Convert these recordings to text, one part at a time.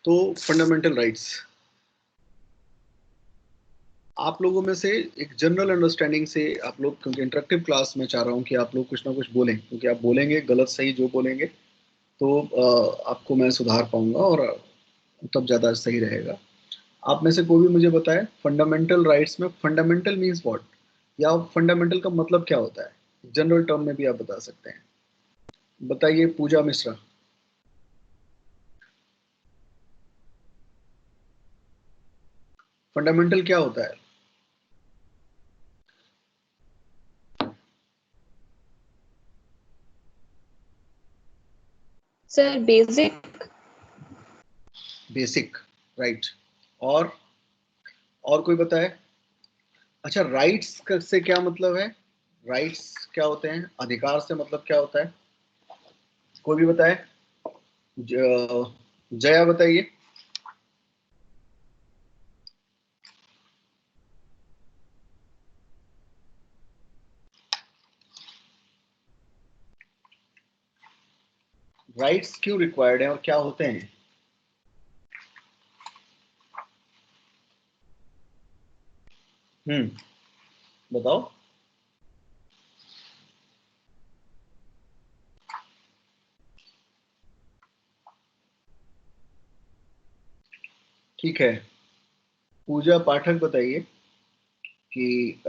तो fundamental rights, आप लोगों में से एक जनरल अंडरस्टैंडिंग से आप लोग, क्योंकि इंटरेक्टिव क्लास में चाह रहा हूँ कि आप लोग कुछ ना कुछ बोलें, क्योंकि आप बोलेंगे गलत सही जो बोलेंगे तो आपको मैं सुधार पाऊंगा और तब ज़्यादा सही रहेगा। आप में से कोई भी मुझे बताए फंडामेंटल राइट्स में फंडामेंटल मीन्स व्हाट, या फंडामेंटल का मतलब क्या होता है, जनरल टर्म में भी आप बता सकते हैं। बताइए पूजा मिश्रा। फंडामेंटल क्या होता है? Sir basic. Basic, right. और कोई बताए? अच्छा, राइट्स से क्या मतलब है? राइट्स क्या होते हैं? अधिकार से मतलब क्या होता है? कोई भी बताए? जया बताइए। राइट्स क्यों रिक्वायर्ड है और क्या होते हैं? बताओ। ठीक है, पूजा पाठक बताइए कि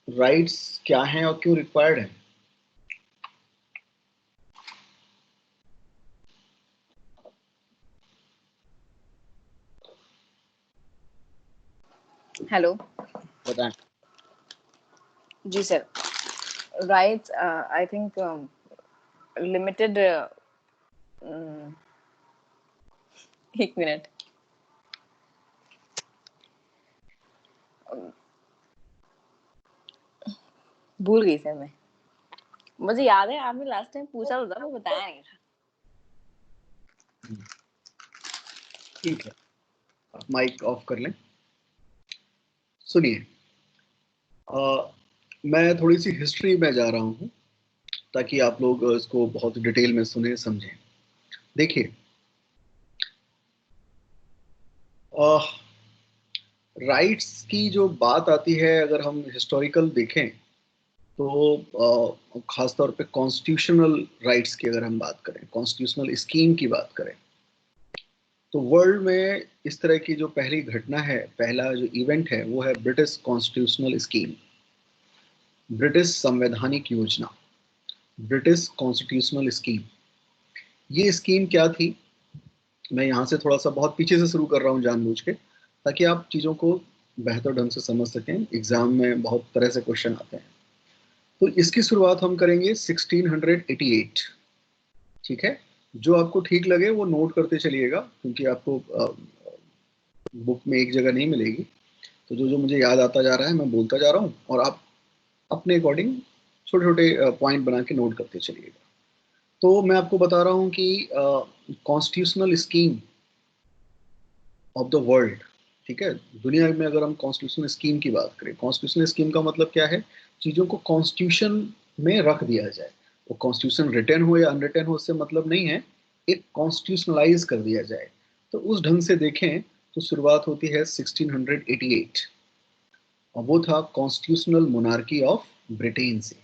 राइट्स क्या हैं और क्यों रिक्वायर्ड है? हेलो। बताएं। जी sir, rights I think limited, एक मिनट, भूल गई सर मैं। मुझे याद है आपने लास्ट टाइम पूछा तो था, वो बताया नहीं था। ठीक है, आप माइक ऑफ कर लें। सुनिए, मैं थोड़ी सी हिस्ट्री में जा रहा हूँ ताकि आप लोग इसको बहुत डिटेल में सुने समझें। देखिए, राइट्स की जो बात आती है, अगर हम हिस्टोरिकल देखें तो खासतौर पे कॉन्स्टिट्यूशनल राइट्स की अगर हम बात करें, कॉन्स्टिट्यूशनल स्कीम की बात करें, तो वर्ल्ड में इस तरह की जो पहली घटना है, पहला जो इवेंट है, वो है ब्रिटिश कॉन्स्टिट्यूशनल स्कीम, ब्रिटिश संवैधानिक योजना, ब्रिटिश कॉन्स्टिट्यूशनल स्कीम। ये स्कीम क्या थी? मैं यहाँ से थोड़ा सा बहुत पीछे से शुरू कर रहा हूँ जानबूझ के, ताकि आप चीज़ों को बेहतर ढंग से समझ सकें। एग्जाम में बहुत तरह से क्वेश्चन आते हैं। तो इसकी शुरुआत हम करेंगे 1688। ठीक है, जो आपको ठीक लगे वो नोट करते चलिएगा, क्योंकि आपको बुक में एक जगह नहीं मिलेगी। तो जो जो मुझे याद आता जा रहा है मैं बोलता जा रहा हूँ, और आप अपने अकॉर्डिंग छोटे छोटे पॉइंट बना के नोट करते चलिएगा। तो मैं आपको बता रहा हूँ कि constitutional scheme of the world, ठीक है, दुनिया में अगर हम कॉन्स्टिट्यूशनल स्कीम की बात करें, कॉन्स्टिट्यूशनल स्कीम का मतलब क्या है? चीज़ों को कॉन्स्टिट्यूशन में रख दिया जाए। वो कॉन्स्टिट्यूशन रिटर्न हो या अनरिटर्न हो, उससे मतलब नहीं है, एक कॉन्स्टिट्यूशनलाइज कर दिया जाए। तो उस ढंग से देखें तो शुरुआत होती है 1688, और वो था कॉन्स्टिट्यूशनल मोनार्की ऑफ ब्रिटेन से।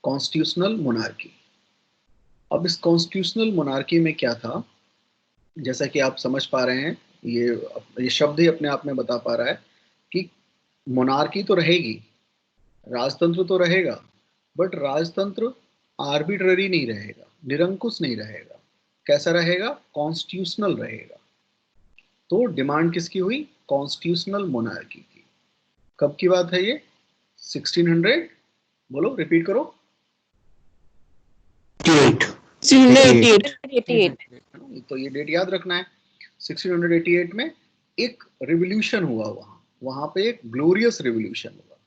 Constitutional monarchy. अब इस कॉन्स्टिट्यूशनल मोनार्की में क्या था, जैसा कि आप समझ पा रहे हैं, ये शब्द ही अपने आप में बता पा रहा है कि मोनार्की तो रहेगी, राजतंत्र तो रहेगा, बट राजतंत्र आर्बिट्ररी नहीं रहेगा, निरंकुश नहीं रहेगा। कैसा रहेगा? कॉन्स्टिट्यूशनल रहेगा। तो डिमांड किसकी हुई? कॉन्स्टिट्यूशनल मोनार्की की। कब की बात है ये? 1600, बोलो, रिपीट करो। 1688। तो ये डेट याद रखना है। 1688 में एक रिवॉल्यूशन हुआ, वहां पे एक ग्लोरियस रिवॉल्यूशन हुआ,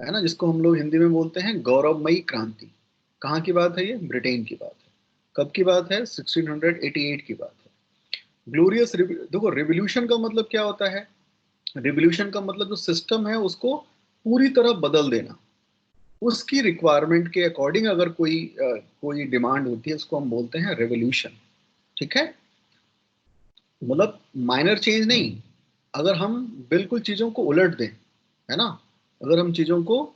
है ना, जिसको हम लोग हिंदी में बोलते हैं गौरवमयी क्रांति। कहाँ की बात है ये? ब्रिटेन की बात है। कब की बात है? 1688 की बात है। ग्लोरियस देखो, रिवॉल्यूशन का मतलब क्या होता है? रिवॉल्यूशन का मतलब जो सिस्टम है उसको पूरी तरह बदल देना। उसकी रिक्वायरमेंट के अकॉर्डिंग अगर कोई डिमांड होती है, उसको हम बोलते हैं रेवोल्यूशन। ठीक है, मतलब माइनर चेंज नहीं, अगर हम बिल्कुल चीजों को उलट दें, है ना, अगर हम चीजों को,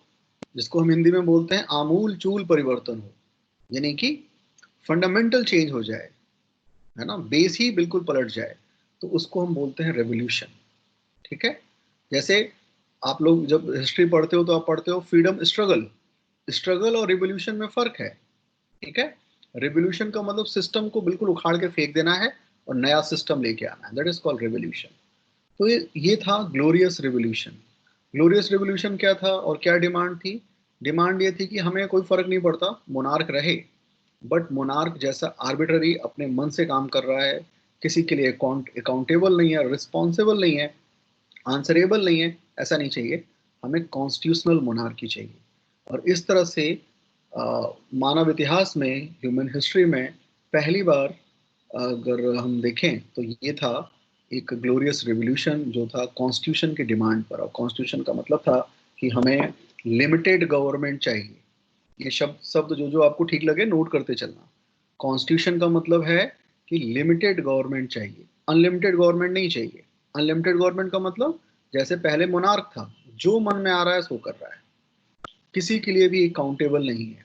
जिसको हम हिंदी में बोलते हैं आमूल चूल परिवर्तन हो, यानी कि फंडामेंटल चेंज हो जाए, है ना, बेस ही बिल्कुल पलट जाए, तो उसको हम बोलते हैं रेवोल्यूशन। ठीक है, जैसे आप लोग जब हिस्ट्री पढ़ते हो तो आप पढ़ते हो फ्रीडम स्ट्रगल, स्ट्रगल और रिवोल्यूशन में फर्क है। ठीक है, रिवोल्यूशन का मतलब सिस्टम को बिल्कुल उखाड़ के फेंक देना है और नया सिस्टम लेके आना है, दैट इज कॉल्ड रिवोल्यूशन। तो ये था ग्लोरियस रिवोल्यूशन। ग्लोरियस रिवोल्यूशन क्या था और क्या डिमांड थी? डिमांड ये थी कि हमें कोई फर्क नहीं पड़ता मोनार्क रहे, बट मोनार्क जैसा आर्बिट्ररी अपने मन से काम कर रहा है, किसी के लिए अकाउंटेबल नहीं है, रिस्पॉन्सिबल नहीं है, आंसरेबल नहीं है, ऐसा नहीं चाहिए, हमें कॉन्स्टिट्यूशनल मोनार्की चाहिए। और इस तरह से मानव इतिहास में, ह्यूमन हिस्ट्री में पहली बार अगर हम देखें तो ये था एक ग्लोरियस रिवोल्यूशन जो था कॉन्स्टिट्यूशन की डिमांड पर। और कॉन्स्टिट्यूशन का मतलब था कि हमें लिमिटेड गवर्नमेंट चाहिए। ये शब्द शब्द जो जो आपको ठीक लगे नोट करते चलना। कॉन्स्टिट्यूशन का मतलब है कि लिमिटेड गवर्नमेंट चाहिए, अनलिमिटेड गवर्नमेंट नहीं चाहिए। अनलिमिटेड गवर्नमेंट का मतलब जैसे पहले मोनार्क था, जो मन में आ रहा है सो कर रहा है, किसी के लिए भी अकाउंटेबल नहीं है,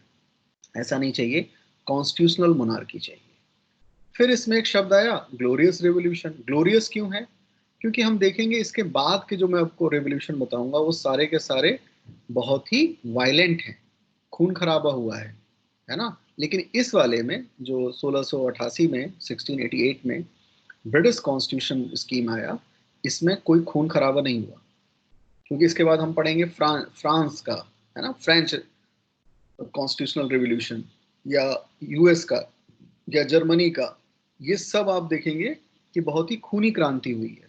ऐसा नहीं चाहिए, कॉन्स्टिट्यूशनल मोनार्की चाहिए। फिर इसमें एक शब्द आया ग्लोरियस रेवोल्यूशन। ग्लोरियस क्यों है? क्योंकि हम देखेंगे इसके बाद के जो मैं आपको रेवोल्यूशन बताऊंगा वो सारे के सारे बहुत ही वायलेंट हैं, खून खराबा हुआ है ना। लेकिन इस वाले में जो 1688 में 1688 में ब्रिटिश कॉन्स्टिट्यूशन स्कीम आया, इसमें कोई खून खराबा नहीं हुआ। क्योंकि इसके बाद हम पढ़ेंगे फ्रांस का, है ना, फ्रेंच कॉन्स्टिट्यूशनल रिवोल्यूशन, या यूएस का, या जर्मनी का, ये सब आप देखेंगे कि बहुत ही खूनी क्रांति हुई है।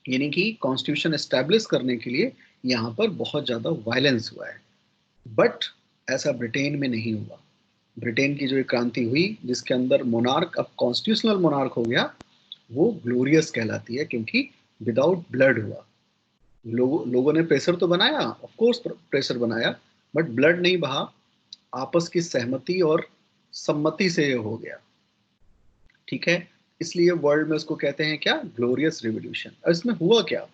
यानी कि कॉन्स्टिट्यूशन एस्टैब्लिश करने के लिए यहाँ पर बहुत ज्यादा वायलेंस हुआ है। बट ऐसा ब्रिटेन में नहीं हुआ। ब्रिटेन की जो एक क्रांति हुई जिसके अंदर मोनार्क अब कॉन्स्टिट्यूशनल मोनार्क हो गया, वो ग्लोरियस कहलाती है, क्योंकि विदाउट ब्लड हुआ। लोगों ने प्रेशर तो बनाया, ऑफ कोर्स प्रेशर बनाया, बट ब्लड नहीं बहा, आपस की सहमति और सम्मति से ये हो गया। ठीक है, इसलिए वर्ल्ड में उसको कहते हैं क्या, ग्लोरियस रिवोल्यूशन। और इसमें हुआ क्या?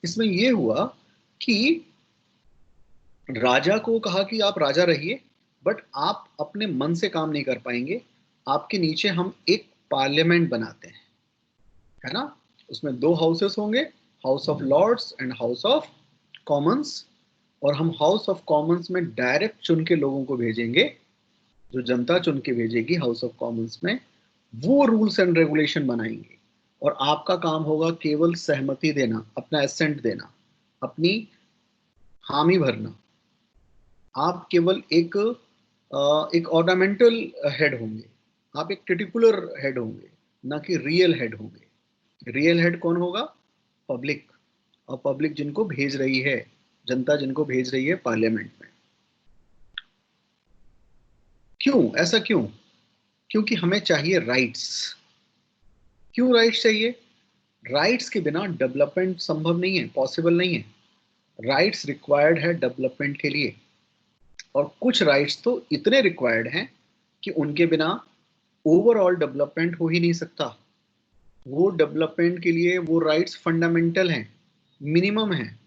इसमें ये हुआ कि राजा को कहा कि आप राजा रहिए, बट आप अपने मन से काम नहीं कर पाएंगे, आपके नीचे हम एक पार्लियामेंट बनाते हैं, है ना। उसमें दो हाउसेस होंगे, House of Lords and House of Commons. और हम हाउस ऑफ कॉमन्स में डायरेक्ट चुन के लोगों को भेजेंगे, जो जनता चुन के भेजेगी हाउस ऑफ कॉमन्स में, वो रूल्स एंड रेगुलेशन बनाएंगे। और आपका काम होगा केवल सहमति देना, अपना एसेंट देना, अपनी हामी भरना। आप केवल एक ऑर्नामेंटल हेड होंगे, आप एक टिटिकुलर हेड होंगे, ना कि रियल हेड होंगे। रियल हेड कौन होगा? पब्लिक। और पब्लिक जिनको भेज रही है, जनता जिनको भेज रही है पार्लियामेंट में। क्यों ऐसा क्यों? क्योंकि हमें चाहिए राइट्स। क्यों राइट्स चाहिए? राइट्स के बिना डेवलपमेंट संभव नहीं है, पॉसिबल नहीं है। राइट्स रिक्वायर्ड है डेवलपमेंट के लिए, और कुछ राइट्स तो इतने रिक्वायर्ड हैं कि उनके बिना ओवरऑल डेवलपमेंट हो ही नहीं सकता। वो डेवलपमेंट के लिए वो राइट्स फंडामेंटल हैं, मिनिमम हैं,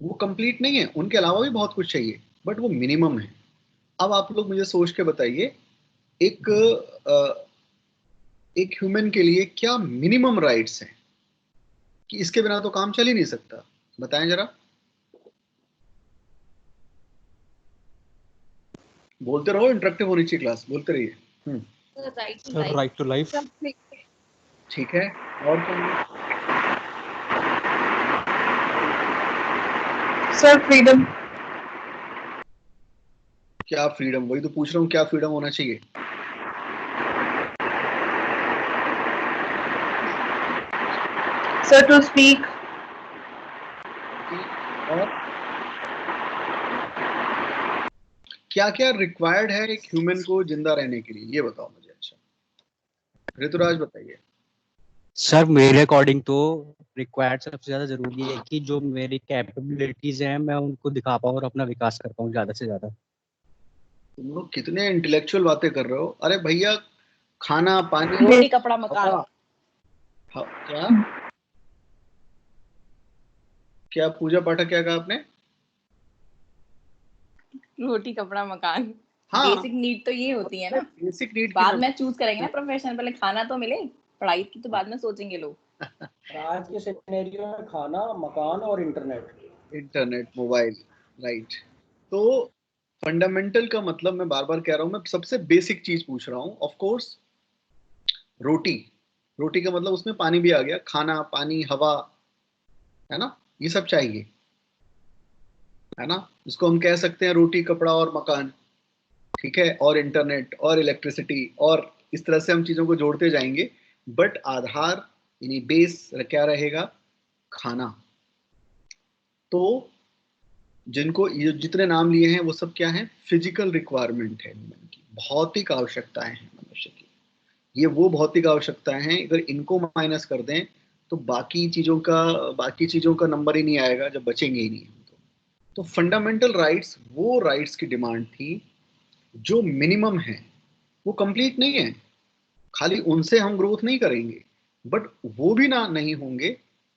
वो कंप्लीट नहीं है, उनके अलावा भी बहुत कुछ चाहिए, बट वो मिनिमम है। अब आप लोग मुझे सोच के बताइए, एक एक ह्यूमन के लिए क्या मिनिमम राइट्स हैं कि इसके बिना तो काम चल ही नहीं सकता? बताएं जरा, बोलते रहो, इंटरेक्टिव होनी चाहिए क्लास, बोलते रहिए। Right to life. ठीक है, और क्या? Sir freedom. क्या फ्रीडम? वही तो पूछ रहा हूँ, क्या फ्रीडम होना चाहिए? Sir to speak. और क्या क्या रिक्वायर्ड है एक ह्यूमन को जिंदा रहने के लिए, ये बताओ मुझे। अच्छा ऋतुराज बताइए। सर मेरे अकॉर्डिंग तो रिक्वायर्ड सबसे ज्यादा जरूरी है कि जो मेरी कैपेबिलिटीज हैं मैं उनको दिखा पाऊँ और अपना विकास कर पाऊँ ज्यादा से ज्यादा। तुम लोग कितने इंटेलेक्चुअल बातें कर रहे हो। अरे भैया, खाना, पानी, रोटी कपड़ा मकान। हवा। क्या क्या पूजा पाठक, क्या कहा आपने? रोटी कपड़ा मकान। हाँ, बेसिक नीड तो ये होती है ना। बेसिक नीड की बाद में चूज करेंगे ना प्रोफेशन, पहले खाना तो मिले, पढ़ाई की तो बाद में सोचेंगे लोग। आज के सिनेरियो में खाना, मकान और इंटरनेट, मोबाइल, राइट। तो फंडामेंटल का मतलब मैं बार बार कह रहा हूं, मैं सबसे बेसिक चीज पूछ रहा हूं। ऑफ कोर्स रोटी, रोटी का मतलब उसमें पानी भी आ गया, खाना, पानी, हवा, है ना, ये सब चाहिए, है ना। इसको हम कह सकते हैं रोटी, कपड़ा और मकान, ठीक है, और इंटरनेट और इलेक्ट्रिसिटी, और इस तरह से हम चीजों को जोड़ते जाएंगे। बट आधार यानी बेस क्या रहेगा? खाना। तो जिनको ये जितने नाम लिए हैं वो सब क्या है? फिजिकल रिक्वायरमेंट है ह्यूमन की, भौतिक आवश्यकताएं हैं मनुष्य की। ये वो भौतिक आवश्यकताएं हैं, अगर इनको माइनस कर दें तो बाकी चीजों का नंबर ही नहीं आएगा, जब बचेंगे ही नहीं। तो फंडामेंटल राइट्स वो राइट्स की डिमांड थी जो मिनिमम है, वो कंप्लीट नहीं है, खाली उनसे हम ग्रोथ नहीं करेंगे, बट वो भी ना नहीं होंगे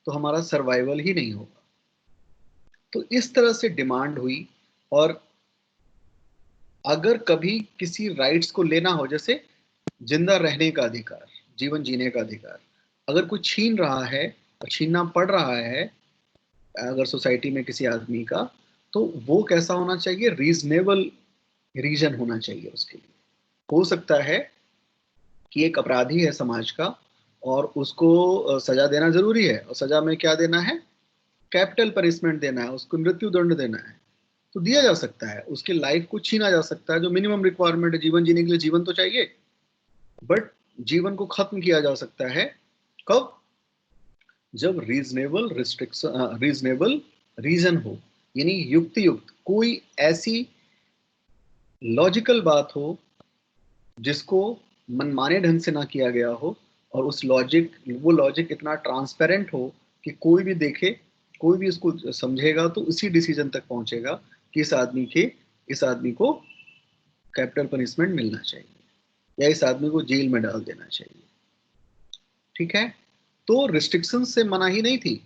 तो हमारा सर्वाइवल ही नहीं होगा। तो इस तरह से डिमांड हुई। और अगर कभी किसी राइट्स को लेना हो, जैसे जिंदा रहने का अधिकार, जीवन जीने का अधिकार, अगर कोई छीन रहा है और छीनना पड़ रहा है अगर सोसाइटी में किसी आदमी का, तो वो कैसा होना चाहिए? रीजनेबल रीजन होना चाहिए उसके लिए। हो सकता है कि एक अपराधी है समाज का और उसको सजा देना जरूरी है, और सजा में क्या देना है? कैपिटल पनिशमेंट देना है, उसको मृत्यु दंड देना है, तो दिया जा सकता है। उसकी लाइफ को छीना जा सकता है, जो मिनिमम रिक्वायरमेंट है जीवन जीने के लिए। जीवन तो चाहिए, बट जीवन को खत्म किया जा सकता है कब? जब रीजनेबल रीजन हो, यानी युक्त कोई ऐसी लॉजिकल बात हो जिसको मनमाने ढंग से ना किया गया हो, और वो लॉजिक इतना ट्रांसपेरेंट हो कि कोई भी देखे, कोई भी इसको समझेगा तो उसी डिसीजन तक पहुंचेगा कि इस आदमी को कैपिटल पनिशमेंट मिलना चाहिए या इस आदमी को जेल में डाल देना चाहिए, ठीक है। तो रिस्ट्रिक्शंस से मनाही नहीं थी,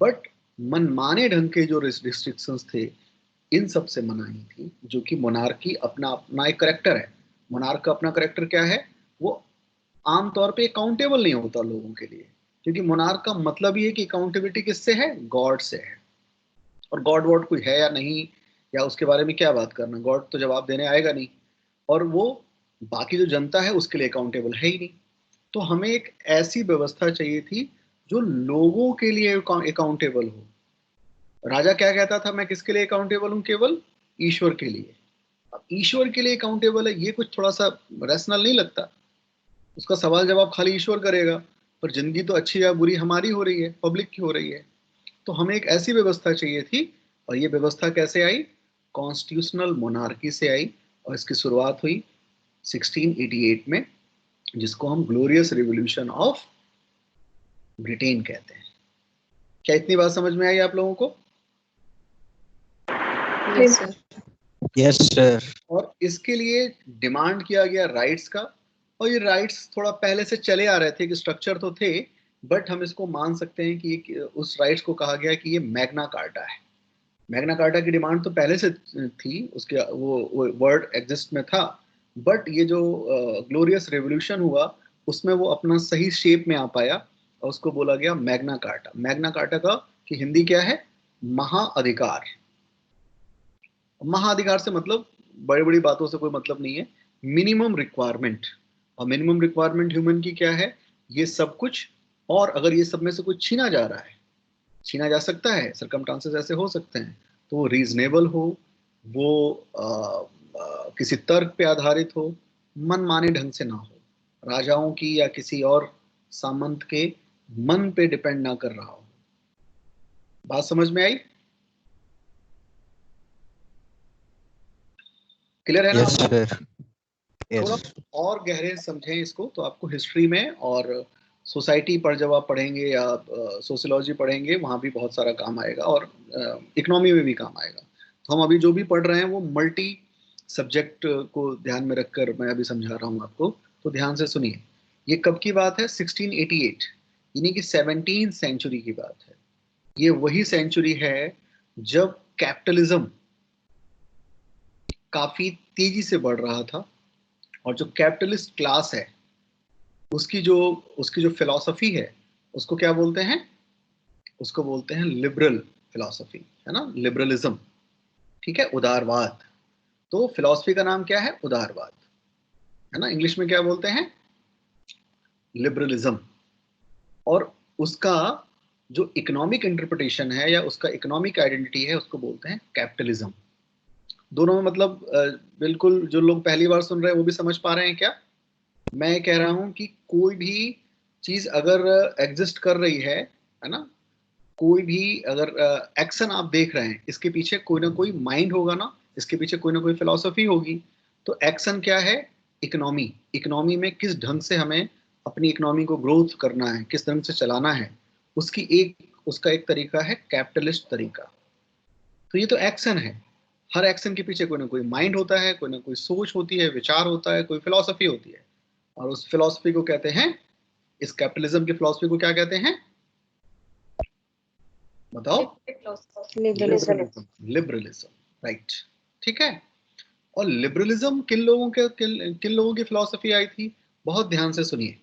बट मनमाने ढंग के जो रिस्ट्रिक्शंस थे, इन सब से मनाही थी, जो कि मोनार्की अपना अपना एक करेक्टर है। मोनार्क का अपना करेक्टर क्या है? वो आमतौर पे अकाउंटेबल नहीं होता लोगों के लिए, क्योंकि मोनार्क का मतलब ही है कि अकाउंटेबिलिटी किससे है? गॉड से है। और गॉड वॉड कोई है या नहीं, या उसके बारे में क्या बात करना, गॉड तो जवाब देने आएगा नहीं, और वो बाकी जो जनता है उसके लिए अकाउंटेबल है ही नहीं। तो हमें एक ऐसी व्यवस्था चाहिए थी जो लोगों के लिए अकाउंटेबल हो। राजा क्या कहता था? मैं किसके लिए अकाउंटेबल हूं? केवल ईश्वर के लिए। अब ईश्वर के लिए अकाउंटेबल है, ये कुछ थोड़ा सा रैशनल नहीं लगता। उसका सवाल जवाब खाली ईश्वर करेगा, पर जिंदगी तो अच्छी या बुरी हमारी हो रही है, पब्लिक की हो रही है। तो हमें एक ऐसी व्यवस्था चाहिए थी, और ये व्यवस्था कैसे आई? कॉन्स्टिट्यूशनल मोनार्की से आई, और इसकी शुरुआत हुई 1688 में, जिसको हम ग्लोरियस रिवॉल्यूशन ऑफ ब्रिटेन कहते हैं। क्या इतनी बात समझ में आई आप लोगों को? Yes sir. Yes sir. और इसके लिए डिमांड किया गया राइट्स का, और ये राइट्स थोड़ा पहले से चले आ रहे थे, कि स्ट्रक्चर तो थे, बट हम इसको मान सकते हैं कि उस राइट्स को कहा गया कि ये मैग्ना कार्टा है। मैग्ना कार्टा की डिमांड तो पहले से थी, उसके वो वर्ड एग्जिस्ट में था, बट ये जो ग्लोरियस रेवोल्यूशन हुआ उसमें वो अपना सही शेप में आ पाया, और उसको बोला गया मैग्ना कार्टा। मैग्ना कार्टा का कि हिंदी क्या है? महाअधिकार। महाअधिकार से मतलब बड़ी बड़ी बातों से कोई मतलब नहीं है, मिनिमम रिक्वायरमेंट। और मिनिमम रिक्वायरमेंट ह्यूमन की क्या है? ये सब कुछ, और अगर ये सब में से कुछ छीना जा रहा है, छीना जा सकता है, सरकमस्टांसेस ऐसे हो सकते हैं, तो वो रीजनेबल हो, वो किसी तर्क पे आधारित हो, मनमाने ढंग से ना हो, राजाओं की या किसी और सामंत के मन पे डिपेंड ना कर रहा हो। बात समझ में आई? क्लियर है ना? Yes sir. थोड़ा यस। और गहरे समझें इसको तो आपको हिस्ट्री में और सोसाइटी पर जब आप पढ़ेंगे या सोशियोलॉजी पढ़ेंगे, वहाँ भी बहुत सारा काम आएगा, और इकोनॉमी में भी काम आएगा। तो हम अभी जो भी पढ़ रहे हैं वो मल्टी सब्जेक्ट को ध्यान में रखकर मैं अभी समझा रहा हूँ आपको। तो ध्यान से सुनिए, ये कब की बात है? 1688, यानी कि 17th सेंचुरी की बात है। ये वही सेंचुरी है जब कैपिटलिज्म काफी तेजी से बढ़ रहा था, और जो कैपिटलिस्ट क्लास है उसकी जो फिलॉसफी है उसको क्या बोलते हैं? उसको बोलते हैं लिबरल फिलॉसफी, है ना, लिबरलिज्म, ठीक है, उदारवाद। तो फिलॉसफी का नाम क्या है? उदारवाद, है ना, इंग्लिश में क्या बोलते हैं? लिबरलिज्म। और उसका जो इकोनॉमिक इंटरप्रिटेशन है या उसका इकोनॉमिक आइडेंटिटी है उसको बोलते हैं कैपिटलिज्म। दोनों में मतलब बिल्कुल जो लोग पहली बार सुन रहे हैं वो भी समझ पा रहे हैं क्या? मैं कह रहा हूं कि कोई भी चीज अगर एग्जिस्ट कर रही है ना, कोई भी अगर एक्शन आप देख रहे हैं, इसके पीछे कोई ना कोई माइंड होगा ना, इसके पीछे कोई ना कोई फिलॉसफी होगी। तो एक्शन क्या है? इकोनॉमी। इकोनॉमी में किस ढंग से हमें अपनी इकोनॉमी को ग्रोथ करना है, किस ढंग से चलाना है, उसका एक तरीका है कैपिटलिस्ट तरीका। तो ये तो एक्शन है। हर एक्शन के पीछे कोई ना कोई माइंड होता है, कोई ना कोई सोच होती है, विचार होता है, कोई फिलॉसफी होती है, और उस फिलॉसफी को कहते हैं, इस कैपिटलिज्म की फिलॉसफी को क्या कहते हैं? बताओ। लिबरलिज्म। लिबरलिज्म, राइट, ठीक है। और लिबरलिज्म किन लोगों की फिलॉसफी आई थी? बहुत ध्यान से सुनिए।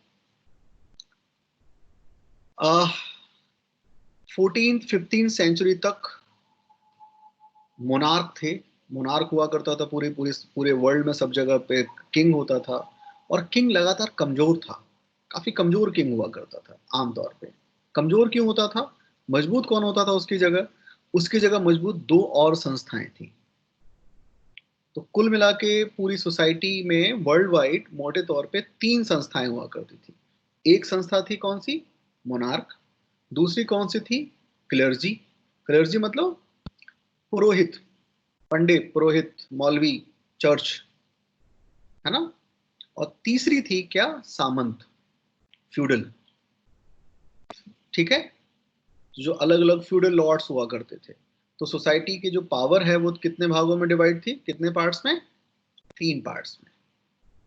14th 15th सेंचुरी तक मोनार्क थे। मोनार्क हुआ करता था, पूरे वर्ल्ड में सब जगह पे किंग होता था, और किंग लगातार कमजोर था, काफी कमजोर किंग हुआ करता था आमतौर पे। कमजोर क्यों होता था? मजबूत कौन होता था उसकी जगह? उसकी जगह मजबूत दो और संस्थाएं थी। तो कुल मिला के पूरी सोसाइटी में वर्ल्ड वाइड मोटे तौर पे 3 संस्थाएं हुआ करती थी। एक संस्था थी कौन सी? मोनार्क। दूसरी कौन सी थी? क्लर्जी। क्लर्जी मतलब पुरोहित, पंडित, पुरोहित, मौलवी, चर्च, है ना। और तीसरी थी क्या? सामंत, फ्यूडल, ठीक है, जो अलग अलग फ्यूडल लॉर्ड्स हुआ करते थे। तो सोसाइटी की जो पावर है वो कितने भागों में डिवाइड थी? कितने पार्ट्स में? 3 पार्ट्स में।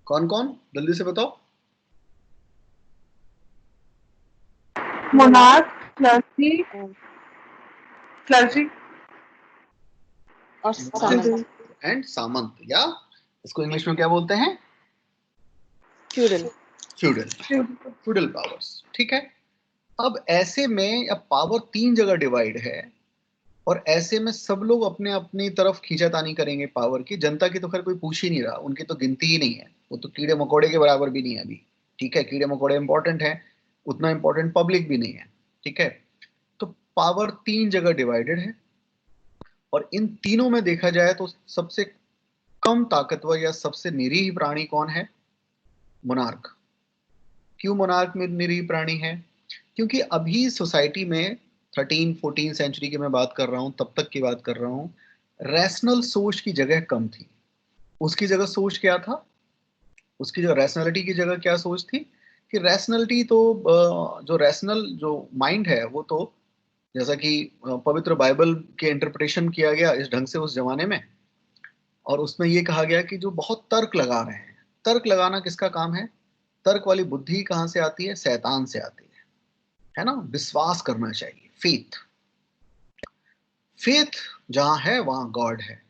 कौन कौन, जल्दी से बताओ। monarch, clergy और सामंत, एंड सामंत, या इसको इंग्लिश में क्या बोलते हैं? फ्यूडल। फ्यूडल, फ्यूडल पावर्स, ठीक है। अब ऐसे में अब पावर 3 जगह डिवाइड है, और ऐसे में सब लोग अपने अपनी तरफ खींचातानी करेंगे पावर की। जनता की तो खैर कोई पूछ ही नहीं रहा, उनकी तो गिनती ही नहीं है, वो तो कीड़े मकोड़े के बराबर भी नहीं है अभी, ठीक है। कीड़े मकोड़े इंपॉर्टेंट है, उतना इंपॉर्टेंट पब्लिक भी नहीं है, ठीक है। तो पावर 3 जगह डिवाइडेड है, और इन तीनों में देखा जाए तो सबसे कम ताकतवर या सबसे निरीह प्राणी कौन है? मोनार्क। क्यों मोनार्क में निरीह प्राणी है? क्योंकि अभी सोसाइटी में 13-14 सेंचुरी की मैं बात कर रहा हूं, तब तक की बात कर रहा हूं, रैशनल सोच की जगह कम थी। उसकी जगह सोच क्या था? उसकी जो रैशनलिटी की जगह क्या सोच थी? कि रैशनलिटी तो जो रैशनल जो माइंड है वो तो, जैसा कि पवित्र बाइबल के इंटरप्रिटेशन किया गया इस ढंग से उस जमाने में, और उसमें ये कहा गया कि जो बहुत तर्क लगा रहे हैं, तर्क लगाना किसका काम है? तर्क वाली बुद्धि कहाँ से आती है? शैतान से आती है ना। विश्वास करना चाहिए, फेथ। फेथ जहां है वहां गॉड है।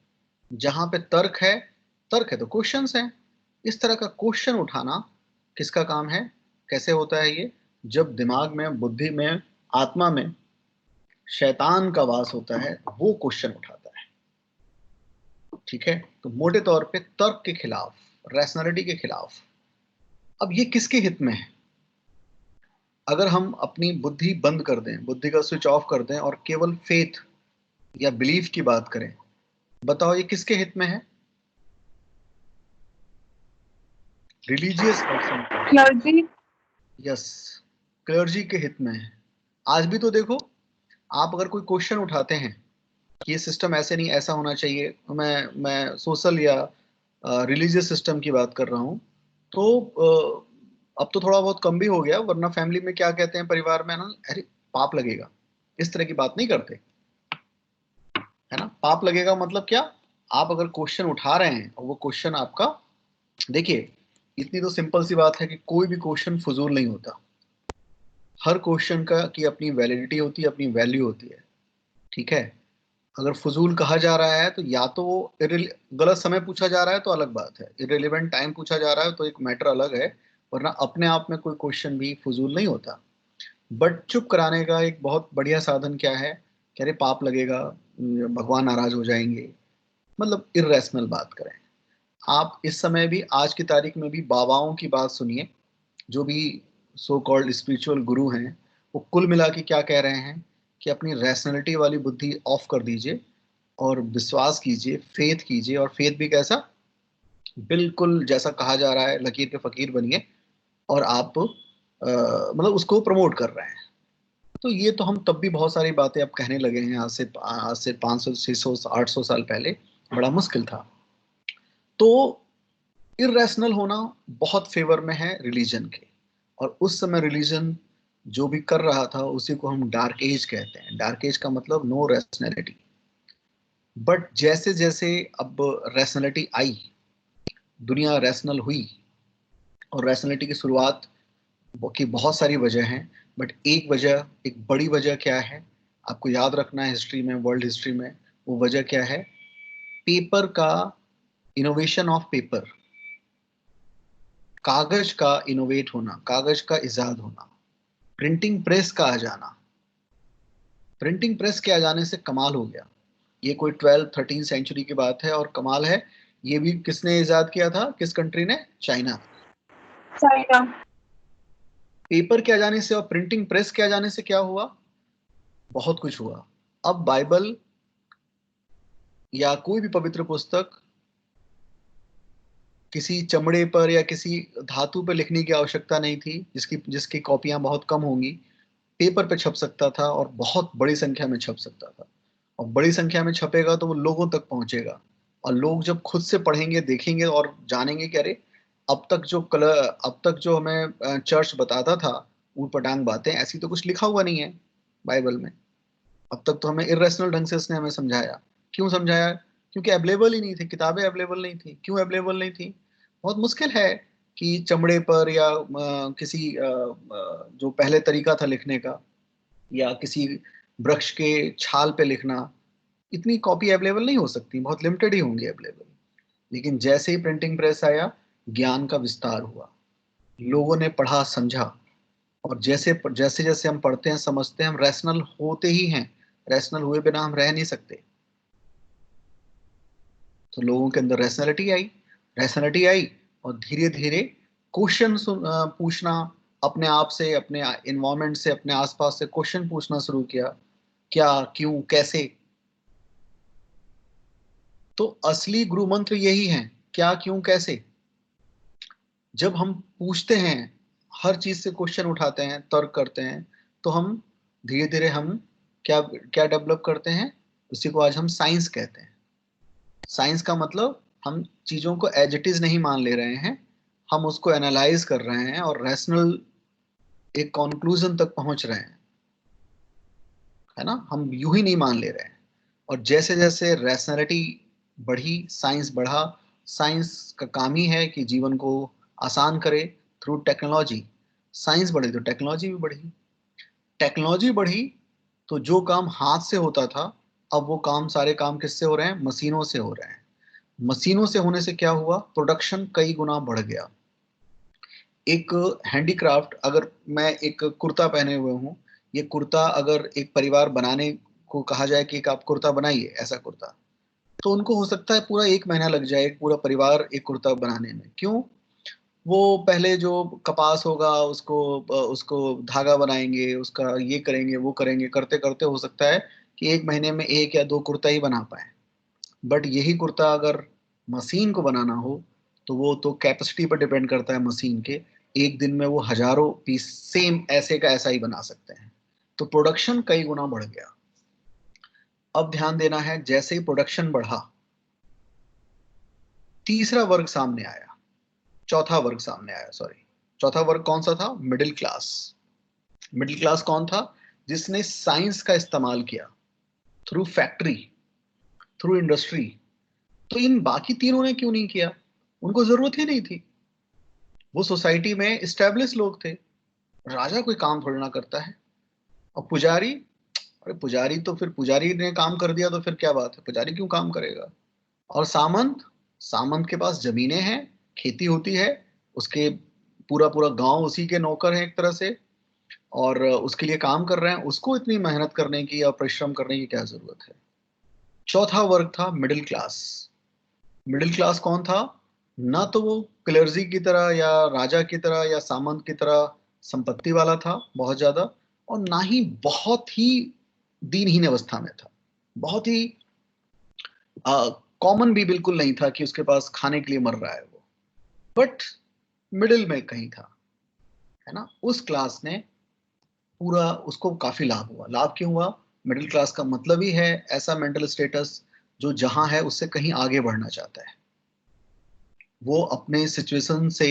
जहां पे तर्क है तो क्वेश्चंस हैं। इस तरह का क्वेश्चन उठाना किसका काम है? कैसे होता है ये? जब दिमाग में, बुद्धि में, आत्मा में शैतान का वास होता है, वो क्वेश्चन उठाता है, ठीक है। तो मोटे तौर पे तर्क के खिलाफ, रैशनलिटी के खिलाफ। अब ये किसके हित में है? अगर हम अपनी बुद्धि बंद कर दें, बुद्धि का स्विच ऑफ कर दें, और केवल फेथ या बिलीफ की बात करें, बताओ ये किसके हित में है? Religious person, clergy, yes, clergy के हित में है। आज भी तो देखो, आप अगर कोई क्वेश्चन उठाते हैं कि ये सिस्टम ऐसे नहीं, ऐसा होना चाहिए, मैं सोशल या रिलीजियस सिस्टम की बात कर रहा हूँ, तो अब तो थोड़ा बहुत कम भी हो गया, वरना फैमिली में क्या कहते हैं, परिवार में ना, अरे पाप लगेगा, इस तरह की बात नहीं करते, है ना। पाप लगेगा मतलब क्या? आप अगर क्वेश्चन उठा रहे हैं और वो क्वेश्चन आपका, देखिए, इतनी तो सिंपल सी बात है कि कोई भी क्वेश्चन फजूल नहीं होता। हर क्वेश्चन का की अपनी वैलिडिटी होती है, अपनी वैल्यू होती है, ठीक है। अगर फजूल कहा जा रहा है तो या तो वो गलत समय पूछा जा रहा है तो अलग बात है, इरेलीवेंट टाइम पूछा जा रहा है तो एक मैटर अलग है, वरना अपने आप में कोई क्वेश्चन भी फजूल नहीं होता। बट चुप कराने का एक बहुत बढ़िया साधन क्या है, कह रहे पाप लगेगा, भगवान नाराज हो जाएंगे, मतलब इर्रेशनल बात करें। आप इस समय भी, आज की तारीख में भी बाबाओं की बात सुनिए, जो भी सो कॉल्ड स्पिरिचुअल गुरु हैं, वो कुल मिला के क्या कह रहे हैं कि अपनी रैशनैलिटी वाली बुद्धि ऑफ कर दीजिए और विश्वास कीजिए, फेथ कीजिए। और फेथ भी कैसा, बिल्कुल जैसा कहा जा रहा है लकीर के फकीर बनिए, और आप मतलब उसको प्रमोट कर रहे हैं। तो ये तो हम तब भी बहुत सारी बातें अब कहने लगे हैं, आज से 500 600 800 साल पहले बड़ा मुश्किल था। तो इरेशनल होना बहुत फेवर में है रिलीजन के, और उस समय रिलीजन जो भी कर रहा था उसी को हम डार्क एज कहते हैं। डार्क एज का मतलब नो रैशनैलिटी। बट जैसे जैसे अब रैशनैलिटी आई, दुनिया रैशनल हुई, और रैशनैलिटी की शुरुआत की बहुत सारी वजह हैं, बट एक वजह, एक बड़ी वजह क्या है आपको याद रखना है हिस्ट्री में, वर्ल्ड हिस्ट्री में, वो वजह क्या है, पेपर का इनोवेशन ऑफ पेपर, कागज का इनोवेट होना, कागज का इजाद होना, प्रिंटिंग प्रेस का आ जाना। प्रिंटिंग प्रेस के आ जाने से कमाल हो गया। ये कोई 12-13 सेंचुरी की बात है, और कमाल है ये भी किसने इजाद किया था, किस कंट्री ने, चाइना। China. पेपर के आ जाने से और प्रिंटिंग प्रेस के आ जाने से क्या हुआ, बहुत कुछ हुआ। अब बाइबल या कोई भी पवित्र पुस्तक किसी चमड़े पर या किसी धातु पर लिखने की आवश्यकता नहीं थी, जिसकी जिसकी कॉपियां बहुत कम होंगी। पेपर पे छप सकता था और बहुत बड़ी संख्या में छप सकता था, और बड़ी संख्या में छपेगा तो वो लोगों तक पहुंचेगा, और लोग जब खुद से पढ़ेंगे, देखेंगे और जानेंगे कि अरे अब तक जो हमें चर्च बताता था ऊट पटांग बातें, ऐसी तो कुछ लिखा हुआ नहीं है बाइबल में। अब तक तो हमें इरेशनल ढंग से इसने हमें समझाया। क्यों समझाया, क्योंकि अवेलेबल ही नहीं थी, किताबें अवेलेबल नहीं थी। क्यों अवेलेबल नहीं थी, बहुत मुश्किल है कि चमड़े पर या किसी जो पहले तरीका था लिखने का, या किसी वृक्ष के छाल पे लिखना, इतनी कॉपी अवेलेबल नहीं हो सकती, बहुत लिमिटेड ही होंगी अवेलेबल। लेकिन जैसे ही प्रिंटिंग प्रेस आया, ज्ञान का विस्तार हुआ, लोगों ने पढ़ा समझा, और जैसे जैसे जैसे हम पढ़ते हैं समझते हैं, हम रैशनल होते ही हैं। रैशनल हुए बिना हम रह नहीं सकते। तो लोगों के अंदर रैशनैलिटी आई, और धीरे धीरे क्वेश्चन पूछना, अपने आप से, अपने इन्वायरमेंट से, अपने आसपास से क्वेश्चन पूछना शुरू किया, क्या, क्यों, कैसे। तो असली गुरु मंत्र यही है, क्या, क्यों, कैसे। जब हम पूछते हैं, हर चीज से क्वेश्चन उठाते हैं, तर्क करते हैं, तो हम धीरे धीरे हम क्या क्या डेवलप करते हैं, उसी को आज हम साइंस कहते हैं। साइंस का मतलब हम चीजों को एज इट इज नहीं मान ले रहे हैं, हम उसको एनालाइज कर रहे हैं और रैशनल एक कंक्लूजन तक पहुंच रहे हैं, है ना। हम यूं ही नहीं मान ले रहे हैं। और जैसे जैसे रैशनैलिटी बढ़ी, साइंस बढ़ा। साइंस का काम ही है कि जीवन को आसान करे थ्रू टेक्नोलॉजी। साइंस बढ़ी तो टेक्नोलॉजी भी बढ़ी। टेक्नोलॉजी बढ़ी तो जो काम हाथ से होता था, अब वो काम, सारे काम किससे हो रहे हैं, मशीनों से हो रहे हैं। मशीनों से होने से क्या हुआ, प्रोडक्शन कई गुना बढ़ गया। एक हैंडीक्राफ्ट, अगर मैं एक कुर्ता पहने हुए हूँ, ये कुर्ता अगर एक परिवार बनाने को कहा जाए कि एक आप कुर्ता बनाइए, ऐसा कुर्ता, तो उनको हो सकता है पूरा 1 महीना लग जाए, एक पूरा परिवार एक कुर्ता बनाने में। क्यों, वो पहले जो कपास होगा उसको उसको धागा बनाएंगे, उसका ये करेंगे वो करेंगे, करते करते हो सकता है कि 1 महीने में 1 या 2 कुर्ता ही बना पाए। बट यही कुर्ता अगर मशीन को बनाना हो, तो वो तो कैपेसिटी पर डिपेंड करता है मशीन के। एक दिन में वो हजारों पीस सेम ऐसे का ऐसा ही बना सकते हैं। तो प्रोडक्शन कई गुना बढ़ गया। अब ध्यान देना है, जैसे ही प्रोडक्शन बढ़ा, तीसरा वर्ग सामने आया, चौथा वर्ग सामने आया, सॉरी। चौथा वर्ग कौन सा था, मिडिल क्लास। मिडिल क्लास कौन था, जिसने साइंस का इस्तेमाल किया थ्रू फैक्ट्री, थ्रू इंडस्ट्री। तो इन बाकी तीनों ने क्यों नहीं किया, उनको जरूरत ही नहीं थी। वो सोसाइटी में एस्टेब्लिश लोग थे, राजा कोई काम थोड़ी ना करता है। और पुजारी, अरे पुजारी तो फिर पुजारी ने काम कर दिया तो फिर क्या बात है, पुजारी क्यों काम करेगा। और सामंत, सामंत के पास जमीनें हैं, खेती होती है, उसके पूरा पूरा गांव उसी के नौकर हैं एक तरह से, और उसके लिए काम कर रहे हैं, उसको इतनी मेहनत करने की या परिश्रम करने की क्या जरूरत है। चौथा वर्ग था मिडिल क्लास। मिडिल क्लास कौन था? ना तो वो क्लर्जी की तरह या राजा की तरह या सामंत की तरह संपत्ति वाला था बहुत ज्यादा, और ना ही बहुत ही दीनहीन अवस्था में था, बहुत ही कॉमन भी बिल्कुल नहीं था कि उसके पास खाने के लिए मर रहा है वो, बट मिडिल में कहीं था, है ना। उस क्लास ने पूरा, उसको काफी लाभ हुआ। लाभ क्यों हुआ? मिडिल क्लास का मतलब ही है ऐसा मेंटल स्टेटस जो जहां है उससे कहीं आगे बढ़ना चाहता है, वो अपने सिचुएशन से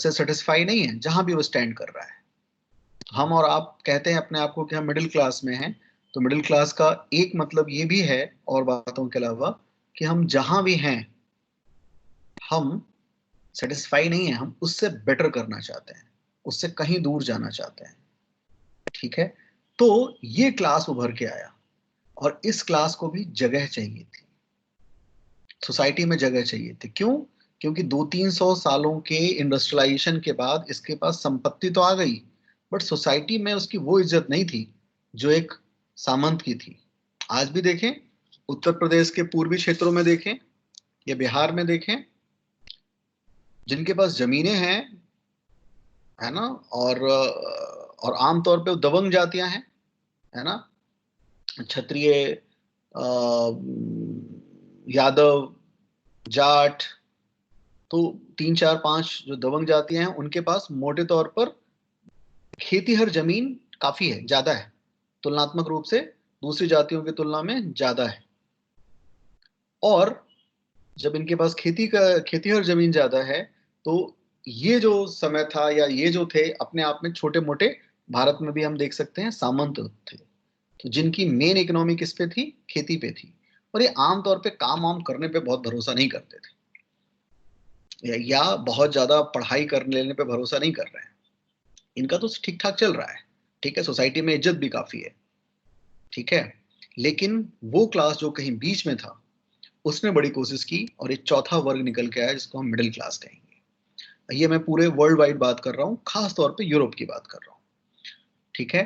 सेटिस्फाई नहीं है जहां भी वो स्टैंड कर रहा है। हम और आप कहते हैं अपने आप को कि हम मिडिल क्लास में हैं, तो मिडिल क्लास का एक मतलब ये भी है और बातों के अलावा कि हम जहां भी हैं हम सेटिस्फाई नहीं है, हम उससे बेटर करना चाहते हैं, उससे कहीं दूर जाना चाहते हैं, ठीक है। तो ये क्लास उभर के आया और इस क्लास को भी जगह चाहिए थी, सोसाइटी में जगह चाहिए थी। क्यों? क्योंकि 200-300 सालों के इंडस्ट्रियलाइजेशन के बाद इसके पास संपत्ति तो आ गई, बट सोसाइटी में उसकी वो इज्जत नहीं थी जो एक सामंत की थी। आज भी देखें, उत्तर प्रदेश के पूर्वी क्षेत्रों में देखें या बिहार में देखें, जिनके पास जमीनें हैं, है ना, और आमतौर पे वो दबंग जातियां हैं, है ना, क्षत्रिय, यादव, जाट, तो 3 4 5 जो दबंग जातियां हैं उनके पास मोटे तौर पर खेती हर जमीन काफी है, ज्यादा है, तुलनात्मक रूप से दूसरी जातियों की तुलना में ज्यादा है। और जब इनके पास खेती हर जमीन ज्यादा है, तो ये जो समय था या ये जो थे अपने आप में छोटे मोटे, भारत में भी हम देख सकते हैं सामंत थे, तो जिनकी मेन इकोनॉमी किस पे थी? खेती पे थी। और ये आमतौर पे काम वाम करने पे बहुत भरोसा नहीं करते थे, या बहुत ज्यादा पढ़ाई कर लेने पे भरोसा नहीं कर रहे हैं। इनका तो ठीक ठाक चल रहा है, ठीक है, सोसाइटी में इज्जत भी काफी है, ठीक है। लेकिन वो क्लास जो कहीं बीच में था उसने बड़ी कोशिश की और एक चौथा वर्ग निकल के आया जिसको हम मिडिल क्लास कहेंगे। ये मैं पूरे वर्ल्ड वाइड बात कर रहा हूँ, खास तौर पे यूरोप की बात कर रहा हूँ, ठीक है।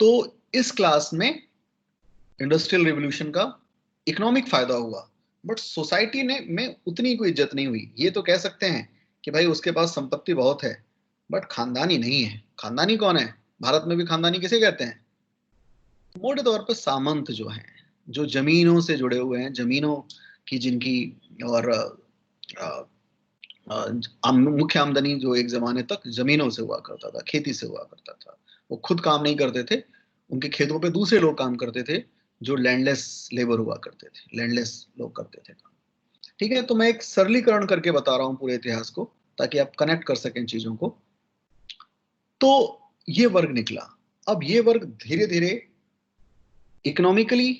तो इस क्लास में इंडस्ट्रियल रिवॉल्यूशन का इकोनॉमिक फायदा हुआ, बट सोसाइटी ने में उतनी कोई इज्जत नहीं हुई। ये तो कह सकते हैं कि भाई उसके पास संपत्ति बहुत है, बट खानदानी नहीं है। खानदानी कौन है? भारत में भी खानदानी किसे कहते हैं? मोटे तौर पर सामंत जो हैं, जो जमीनों से जुड़े हुए हैं, जमीनों की जिनकी, और मुख्य आमदनी जो एक जमाने तक जमीनों से हुआ करता था, खेती से हुआ करता था। वो खुद काम नहीं करते थे, उनके खेतों पे दूसरे लोग काम करते थे, जो लैंडलेस लेबर हुआ करते थे, लैंडलेस लोग करते थे काम, ठीक है। तो मैं एक सरलीकरण करके बता रहा हूँ पूरे इतिहास को, ताकि आप कनेक्ट कर सकें चीजों को। तो ये वर्ग निकला। अब ये वर्ग धीरे धीरे इकोनॉमिकली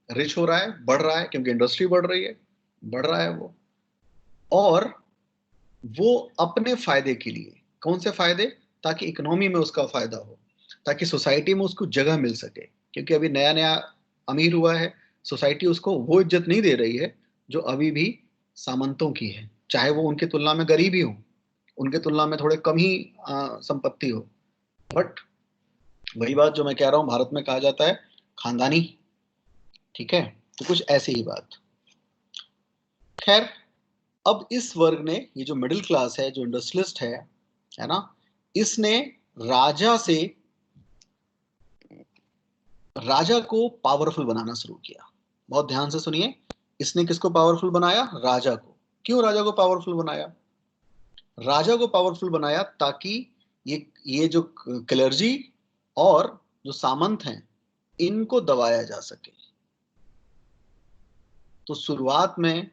रिच हो रहा है, बढ़ रहा है, क्योंकि इंडस्ट्री बढ़ रही है, बढ़ रहा है वो। और वो अपने फायदे के लिए, कौन से फायदे? ताकि इकोनॉमी में उसका फायदा हो, ताकि सोसाइटी में उसको जगह मिल सके, क्योंकि अभी नया नया अमीर हुआ है, सोसाइटी उसको वो इज्जत नहीं दे रही है जो अभी भी सामंतों की है, चाहे वो उनकी तुलना में गरीब ही हो, उनके तुलना में थोड़े कम ही संपत्ति हो। बट वही बात जो मैं कह रहा हूं, भारत में कहा जाता है खानदानी, ठीक है। तो कुछ ऐसी ही बात। खैर, अब इस वर्ग ने, ये जो मिडिल क्लास है, जो इंडस्ट्रियलिस्ट है ना, इसने राजा को पावरफुल बनाना शुरू किया। बहुत ध्यान से सुनिए, इसने किसको पावरफुल बनाया? राजा को। क्यों राजा को पावरफुल बनाया? राजा को पावरफुल बनाया ताकि ये जो क्लर्जी और जो सामंत हैं इनको दबाया जा सके। तो शुरुआत में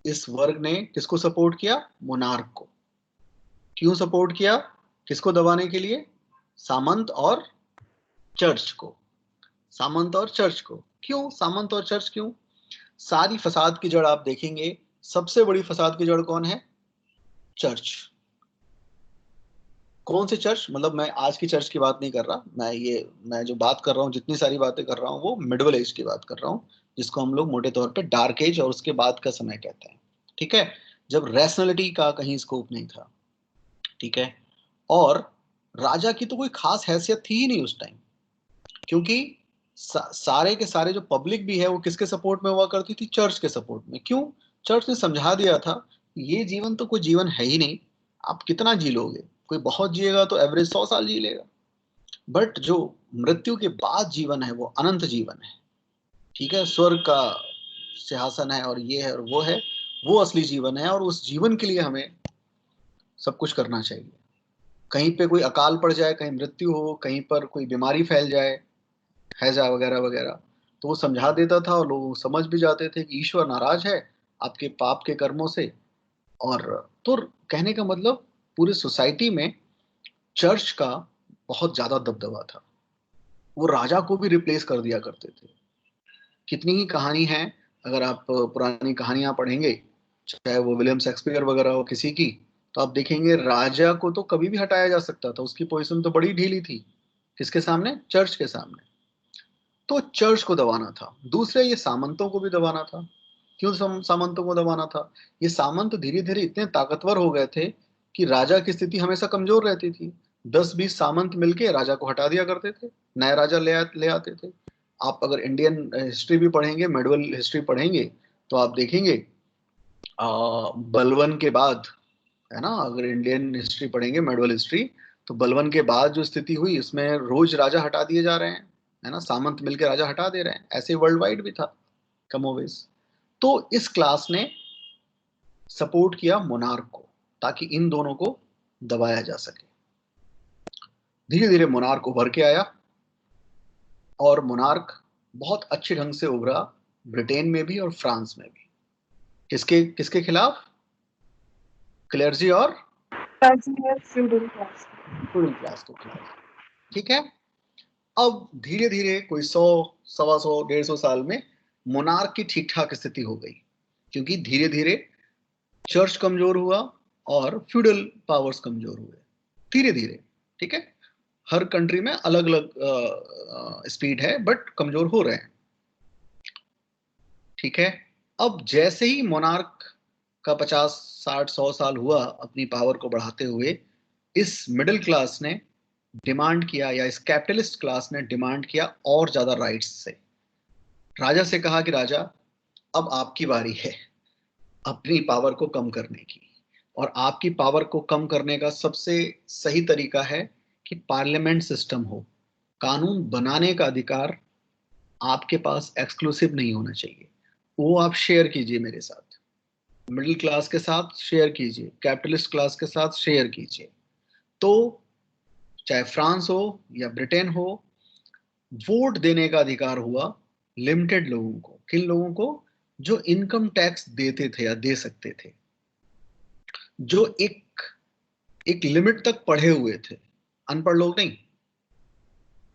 इस वर्ग ने किसको सपोर्ट किया? मोनार्क को। क्यों सपोर्ट किया? किसको दबाने के लिए? सामंत और चर्च को। सामंत और चर्च को। क्यों सामंत और चर्च? क्यों? सारी फसाद की जड़ आप देखेंगे, सबसे बड़ी फसाद की जड़ कौन है? चर्च। कौन से चर्च? मतलब मैं आज की चर्च की बात नहीं कर रहा, मैं जो बात कर रहा हूँ, जितनी सारी बातें कर रहा हूँ, वो मिडल एज की बात कर रहा हूँ, जिसको हम लोग मोटे तौर पे डार्क एज और उसके बाद का समय कहते हैं। ठीक है, जब रैशनलिटी का कहीं स्कोप नहीं था। ठीक है, और राजा की तो कोई खास हैसियत थी ही नहीं उस टाइम, क्योंकि सारे के सारे जो पब्लिक भी है वो किसके सपोर्ट में हुआ करती थी? चर्च के सपोर्ट में। क्यों? चर्च ने समझा दिया था ये जीवन तो कोई जीवन है ही नहीं, आप कितना जी लोगे? कोई बहुत जिएगा तो एवरेज 100 साल जी लेगा, बट जो मृत्यु के बाद जीवन है वो अनंत जीवन है। ठीक है, स्वर्ग का सिंहासन है और ये है और वो है, वो असली जीवन है, और उस जीवन के लिए हमें सब कुछ करना चाहिए। कहीं पे कोई अकाल पड़ जाए, कहीं मृत्यु हो, कहीं पर कोई बीमारी फैल जाए, हैजा वगैरह वगैरह, तो वो समझा देता था और लोग समझ भी जाते थे कि ईश्वर नाराज है आपके पाप के कर्मों से। और तो कहने का मतलब पूरी सोसाइटी में चर्च का बहुत ज्यादा दबदबा था। वो राजा को भी रिप्लेस कर दिया करते थे। कितनी ही कहानी है, अगर आप पुरानी कहानियां पढ़ेंगे, चाहे वो विलियम शेक्सपियर वगैरह हो किसी की, तो आप देखेंगे राजा को तो कभी भी हटाया जा सकता था, उसकी पोजीशन तो बड़ी ढीली थी। किसके सामने? चर्च के सामने। तो चर्च को दबाना था। दूसरे, ये सामंतों को भी दबाना था। क्यों सामंतों को दबाना था? ये सामंत धीरे धीरे इतने ताकतवर हो गए थे कि राजा की स्थिति हमेशा कमजोर रहती थी। 10-20 सामंत मिलके राजा को हटा दिया करते थे, नए राजा ले आते थे। आप अगर इंडियन हिस्ट्री भी पढ़ेंगे, मेडवल हिस्ट्री पढ़ेंगे, तो आप देखेंगे बलवन के बाद, है ना, अगर इंडियन हिस्ट्री पढ़ेंगे, मेडवल हिस्ट्री, तो बलवन के बाद जो स्थिति हुई उसमें रोज राजा हटा दिए जा रहे हैं, है ना, सामंत मिलकर राजा हटा दे रहे हैं। ऐसे वर्ल्ड वाइड भी था कमोवेश। तो इस क्लास ने सपोर्ट किया मोनार्क को, ताकि इन दोनों को दबाया जा सके। धीरे धीरे मोनार्क उभर के आया, और मोनार्क बहुत अच्छे ढंग से उभरा, ब्रिटेन में भी और फ्रांस में भी। किसके किसके खिलाफ? क्लेर्जी और फ्यूडल क्लास। रूलिंग क्लास के खिलाफ। ठीक है, अब धीरे धीरे कोई 100, 125, 150 साल में मोनार्क की ठीक ठाक स्थिति हो गई, क्योंकि धीरे धीरे चर्च कमजोर हुआ और फ्यूडल पावर्स कमजोर हुए धीरे धीरे। ठीक है, हर कंट्री में अलग अलग स्पीड है, बट कमजोर हो रहे हैं। ठीक है, अब जैसे ही मोनार्क का 50, 60, 100 साल हुआ अपनी पावर को बढ़ाते हुए, इस मिडिल क्लास ने डिमांड किया, या इस कैपिटलिस्ट क्लास ने डिमांड किया और ज्यादा राइट्स से। राजा से कहा कि राजा, अब आपकी बारी है अपनी पावर को कम करने की, और आपकी पावर को कम करने का सबसे सही तरीका है कि पार्लियामेंट सिस्टम हो। कानून बनाने का अधिकार आपके पास एक्सक्लूसिव नहीं होना चाहिए, वो आप शेयर कीजिए मेरे साथ, मिडिल क्लास के साथ शेयर कीजिए, कैपिटलिस्ट क्लास के साथ शेयर कीजिए। तो चाहे फ्रांस हो या ब्रिटेन हो, वोट देने का अधिकार हुआ लिमिटेड लोगों को। किन लोगों को? जो इनकम टैक्स देते थे या दे सकते थे, जो एक लिमिट तक पढ़े हुए थे, अनपढ़ लोग नहीं,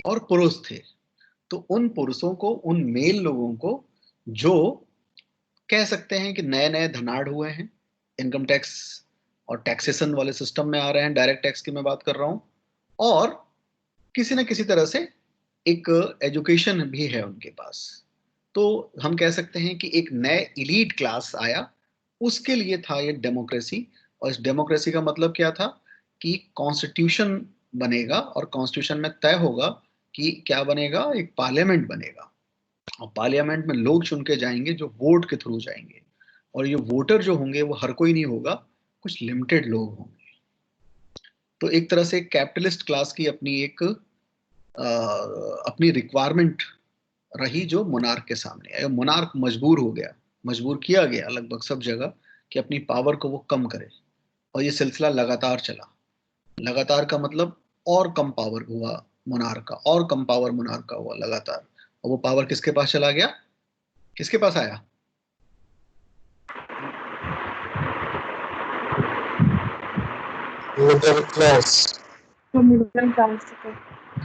और पुरुष थे। तो उन पुरुषों को, उन मेल लोगों को, जो कह सकते हैं कि नए नए धनाढ़ हुए हैं, इनकम टैक्स और टैक्सेशन वाले सिस्टम में आ रहे हैं, डायरेक्ट टैक्स की मैं बात कर रहा हूं, और किसी न किसी तरह से एक एजुकेशन भी है उनके पास। तो हम कह सकते हैं कि एक नए इलीट क्लास आया, उसके लिए था ये डेमोक्रेसी। और इस डेमोक्रेसी का मतलब क्या था? कि कॉन्स्टिट्यूशन बनेगा, और कॉन्स्टिट्यूशन में तय होगा कि क्या बनेगा, एक पार्लियामेंट बनेगा, और पार्लियामेंट में लोग चुन के जाएंगे जो वोट के थ्रू जाएंगे, और ये वोटर जो होंगे वो हर कोई नहीं होगा, कुछ लिमिटेड लोग होंगे। तो एक तरह से कैपिटलिस्ट क्लास की अपनी रिक्वायरमेंट रही, जो मोनार्क के सामने आया। मोनार्क मजबूर हो गया, मजबूर किया गया लगभग सब जगह कि अपनी पावर को वो कम करे, और ये सिलसिला लगातार चला। लगातार का मतलब और कम पावर हुआ मोनार्क का, और कम पावर मोनार्क का हुआ लगातार। और वो पावर किसके पास चला गया? किसके पास आया? Middle class. तो मिडिल क्लास को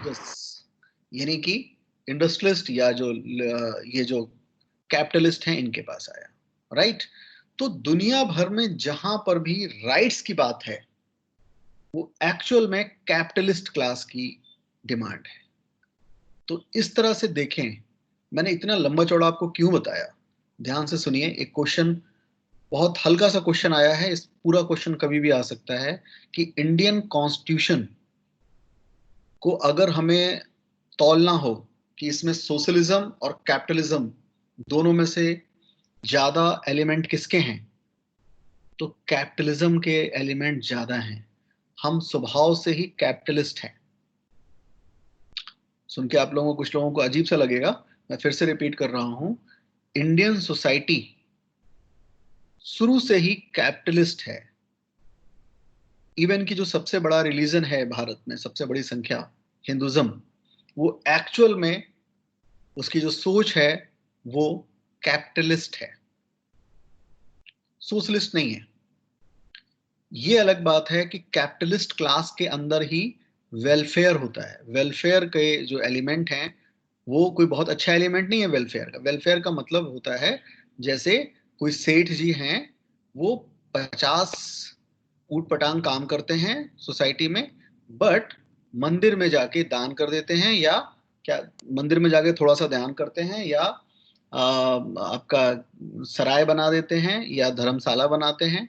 यस, यानी कि इंडस्ट्रियलिस्ट या जो ये जो कैपिटलिस्ट हैं, इनके पास आया। राइट? तो दुनिया भर में जहां पर भी राइट्स की बात है वो एक्चुअल में कैपिटलिस्ट क्लास की डिमांड है। तो इस तरह से देखें, मैंने इतना लंबा चौड़ा आपको क्यों बताया, ध्यान से सुनिए। एक क्वेश्चन, बहुत हल्का सा क्वेश्चन आया है, इस पूरा क्वेश्चन कभी भी आ सकता है कि इंडियन कॉन्स्टिट्यूशन को अगर हमें तौलना हो कि इसमें सोशलिज्म और कैपिटलिज्म दोनों में से ज्यादा एलिमेंट किसके हैं, तो कैपिटलिज्म के एलिमेंट ज्यादा हैं। हम स्वभाव से ही कैपिटलिस्ट हैं। सुन के आप लोगों को, कुछ लोगों को अजीब सा लगेगा, मैं फिर से रिपीट कर रहा हूं, इंडियन सोसाइटी शुरू से ही कैपिटलिस्ट है। इवन की जो सबसे बड़ा रिलीजन है भारत में, सबसे बड़ी संख्या, हिंदुज्म, वो एक्चुअल में उसकी जो सोच है वो कैपिटलिस्ट है, सोशलिस्ट नहीं है। ये अलग बात है कि कैपिटलिस्ट क्लास के अंदर ही वेलफेयर होता है। वेलफेयर के जो एलिमेंट हैं वो कोई बहुत अच्छा एलिमेंट नहीं है वेलफेयर का। वेलफेयर का मतलब होता है जैसे कोई सेठ जी हैं, वो 50 ऊट पटांग काम करते हैं सोसाइटी में, बट मंदिर में जाके दान कर देते हैं, या क्या, मंदिर में जाके थोड़ा सा दान करते हैं, या आपका सराय बना देते हैं, या धर्मशाला बनाते हैं,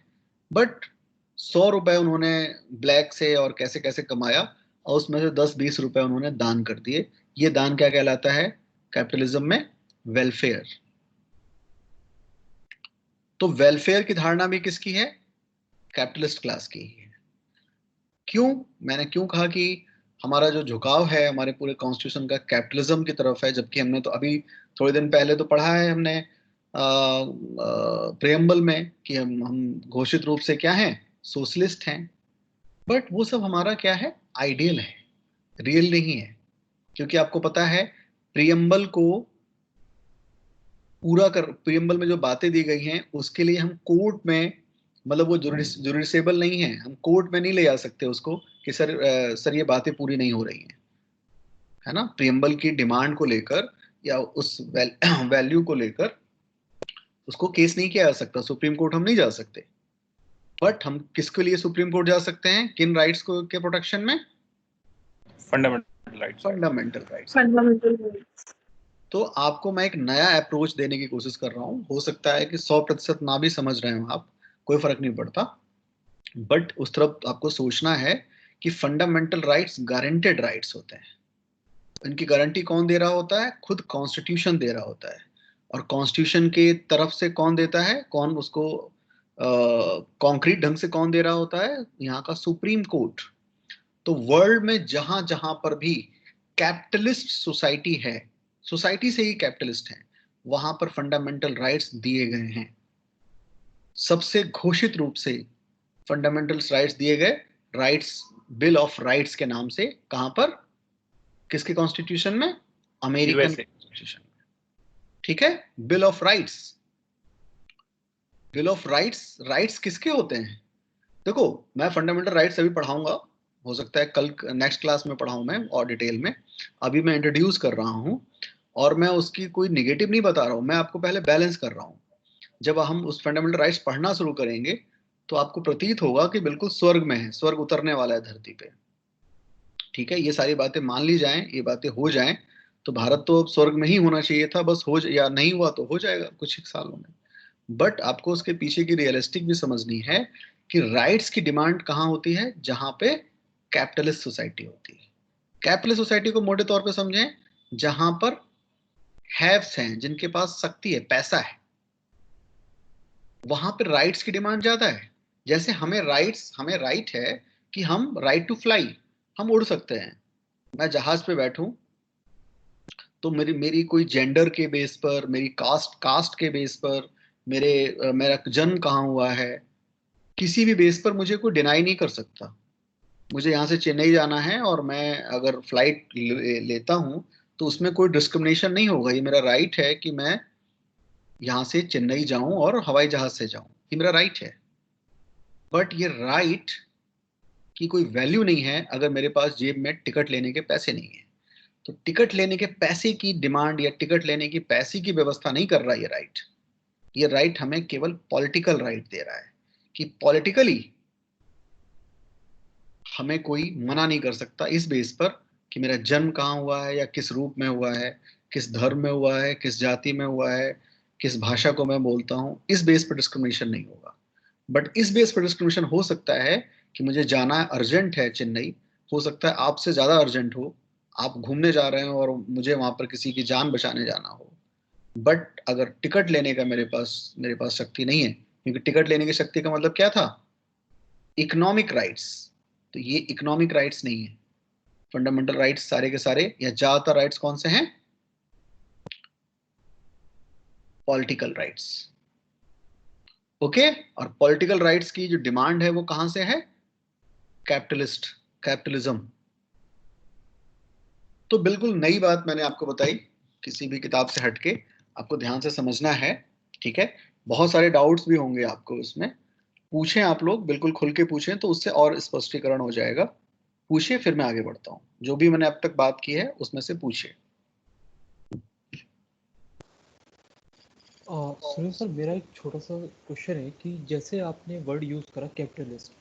बट 100 रुपए उन्होंने ब्लैक से और कैसे कैसे कमाया और उसमें से 10-20 रुपए उन्होंने दान कर दिए। ये दान क्या कहलाता है कैपिटलिज्म में? वेलफेयर। तो वेलफेयर की धारणा भी किसकी है? कैपिटलिस्ट क्लास की ही है। क्यों? मैंने क्यों कहा कि हमारा जो झुकाव है हमारे पूरे कॉन्स्टिट्यूशन का कैपिटलिज्म की तरफ है, जबकि हमने तो अभी थोड़े दिन पहले तो पढ़ा है हमने प्रेम्बल में कि हम घोषित रूप से क्या हैं? सोशलिस्ट हैं। बट वो सब हमारा क्या है? आइडियल है, रियल नहीं है। क्योंकि आपको पता है प्रियम्बल को पूरा कर, प्रियम्बल में जो बातें दी गई हैं उसके लिए हम कोर्ट में, मतलब वो जुडिशेबल नहीं है, हम कोर्ट में नहीं ले जा सकते उसको कि सर ये बातें पूरी नहीं हो रही हैं, है ना। प्रियम्बल की डिमांड को लेकर या उस वैल्यू को लेकर उसको केस नहीं किया जा सकता, सुप्रीम कोर्ट हम नहीं जा सकते। बट हम किसके लिए सुप्रीम कोर्ट जा सकते हैं? किन राइट्स को के प्रोटेक्शन में? Fundamental rights. Fundamental rights. Fundamental rights. तो आपको मैं एक नया अप्रोच देने की कोशिश कर रहा हूँ। हो सकता है कि 100% ना भी समझ रहे हो आप, कोई फर्क नहीं पड़ता, बट उस तरफ आपको सोचना है कि फंडामेंटल राइट्स गारंटेड राइट्स होते हैं। इनकी गारंटी कौन दे रहा होता है? खुद कॉन्स्टिट्यूशन दे रहा होता है। और कॉन्स्टिट्यूशन के तरफ से कौन देता है, कौन उसको कॉन्क्रीट ढंग से कौन दे रहा होता है? यहाँ का सुप्रीम कोर्ट। तो वर्ल्ड में जहां जहां पर भी कैपिटलिस्ट सोसाइटी है, सोसाइटी से ही कैपिटलिस्ट है, वहां पर फंडामेंटल राइट्स दिए गए हैं। सबसे घोषित रूप से फंडामेंटल राइट्स दिए गए, राइट्स, बिल ऑफ राइट्स के नाम से। कहां पर? किसके कॉन्स्टिट्यूशन में? अमेरिकन कॉन्स्टिट्यूशन में। ठीक है, bill of rights. Bill of rights, rights किसके होते हैं? देखो, मैं फंडामेंटल राइट्स अभी पढ़ाऊंगा, हो सकता है कल नेक्स्ट क्लास में पढ़ाऊं मैं और डिटेल में। अभी मैं इंट्रोड्यूस कर रहा हूं और मैं उसकी कोई निगेटिव नहीं बता रहा हूं, मैं आपको पहले बैलेंस कर रहा हूं। जब हम उस फंडामेंटल राइट्स पढ़ना शुरू करेंगे तो आपको प्रतीत होगा कि बिल्कुल स्वर्ग में है, स्वर्ग उतरने वाला है धरती पे। ठीक है, ये सारी बातें मान ली जाएं, ये बातें हो जाएं तो भारत तो अब स्वर्ग में ही होना चाहिए था, बस हो या नहीं हुआ तो हो जाएगा कुछ ही सालों में। बट आपको उसके पीछे की रियलिस्टिक भी समझनी है कि राइट्स की डिमांड कहाँ होती है? जहां पे कैपिटलिस्ट सोसाइटी होती है। कैपिटलिस्ट सोसाइटी को मोटे तौर पे समझें, जहां पर हैव्स हैं, जिनके पास शक्ति है, पैसा है, वहां पर राइट्स की डिमांड ज्यादा है। जैसे हमें राइट है कि हम राइट टू फ्लाई, हम उड़ सकते हैं। मैं जहाज पे बैठूं तो मेरी कोई जेंडर के बेस पर, मेरी कास्ट के बेस पर, मेरा जन्म कहाँ हुआ है, किसी भी बेस पर मुझे कोई डिनाई नहीं कर सकता। मुझे यहाँ से चेन्नई जाना है और मैं अगर फ्लाइट लेता हूँ तो उसमें कोई डिस्क्रिमिनेशन नहीं होगा। ये मेरा राइट है कि मैं यहाँ से चेन्नई जाऊं और हवाई जहाज से जाऊं, ये मेरा राइट है। बट ये राइट की कोई वैल्यू नहीं है अगर मेरे पास जेब में टिकट लेने के पैसे नहीं है। तो टिकट लेने के पैसे की डिमांड या टिकट लेने की पैसे की व्यवस्था नहीं कर रहा ये राइट। ये राइट हमें केवल पॉलिटिकल राइट दे रहा है कि पॉलिटिकली हमें कोई मना नहीं कर सकता इस बेस पर कि मेरा जन्म कहाँ हुआ है या किस रूप में हुआ है, किस धर्म में हुआ है, किस जाति में हुआ है, किस भाषा को मैं बोलता हूँ, इस बेस पर डिस्क्रिमिनेशन नहीं होगा। बट इस बेस पर डिस्क्रिमिनेशन हो सकता है कि मुझे जाना अर्जेंट है चेन्नई, हो सकता है आपसे ज्यादा अर्जेंट हो, आप घूमने जा रहे हो और मुझे वहां पर किसी की जान बचाने जाना हो, बट अगर टिकट लेने का मेरे पास शक्ति नहीं है, क्योंकि टिकट लेने की शक्ति का मतलब क्या था, इकोनॉमिक राइट्स। तो ये इकोनॉमिक राइट्स नहीं है। फंडामेंटल राइट्स सारे के सारे या ज्यादातर राइट्स कौन से हैं, पॉलिटिकल राइट्स। ओके, और पॉलिटिकल राइट्स की जो डिमांड है वो कहां से है, कैपिटलिज्म। तो बिल्कुल नई बात मैंने आपको बताई, किसी भी किताब से हटके आपको ध्यान से समझना है, ठीक है। बहुत सारे डाउट्स भी होंगे आपको इसमें, पूछें आप लोग, बिल्कुल खुल के पूछें तो उससे और स्पष्टीकरण हो जाएगा। पूछिए, फिर मैं आगे बढ़ता हूँ। जो भी मैंने अब तक बात की है उसमें से पूछिए। सुनील सर, मेरा एक छोटा सा क्वेश्चन है कि जैसे आपने वर्ड यूज़ करा कैपिटलिस्ट,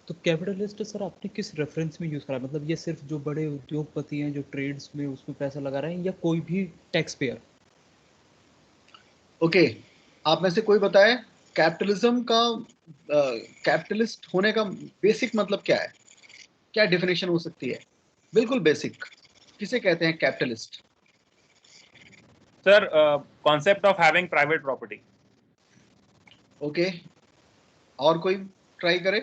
तो कैपिटलिस्ट सर आपने किस रेफरेंस में यूज़ करा, मतलब ये सिर्फ जो बड़े उद्योगपति हैं जो ट्रेड्स में उसमें पैसा लगा रहे हैं, या कोई भी टैक्स पेयर? ओके, आप में से कोई बताए कैपिटलिज्म का, कैपिटलिस्ट होने का बेसिक मतलब क्या है, क्या डेफिनेशन हो सकती है, बिल्कुल बेसिक, किसे कहते हैं capitalist? Sir, concept of having private property. Okay, और कोई ट्राई करे?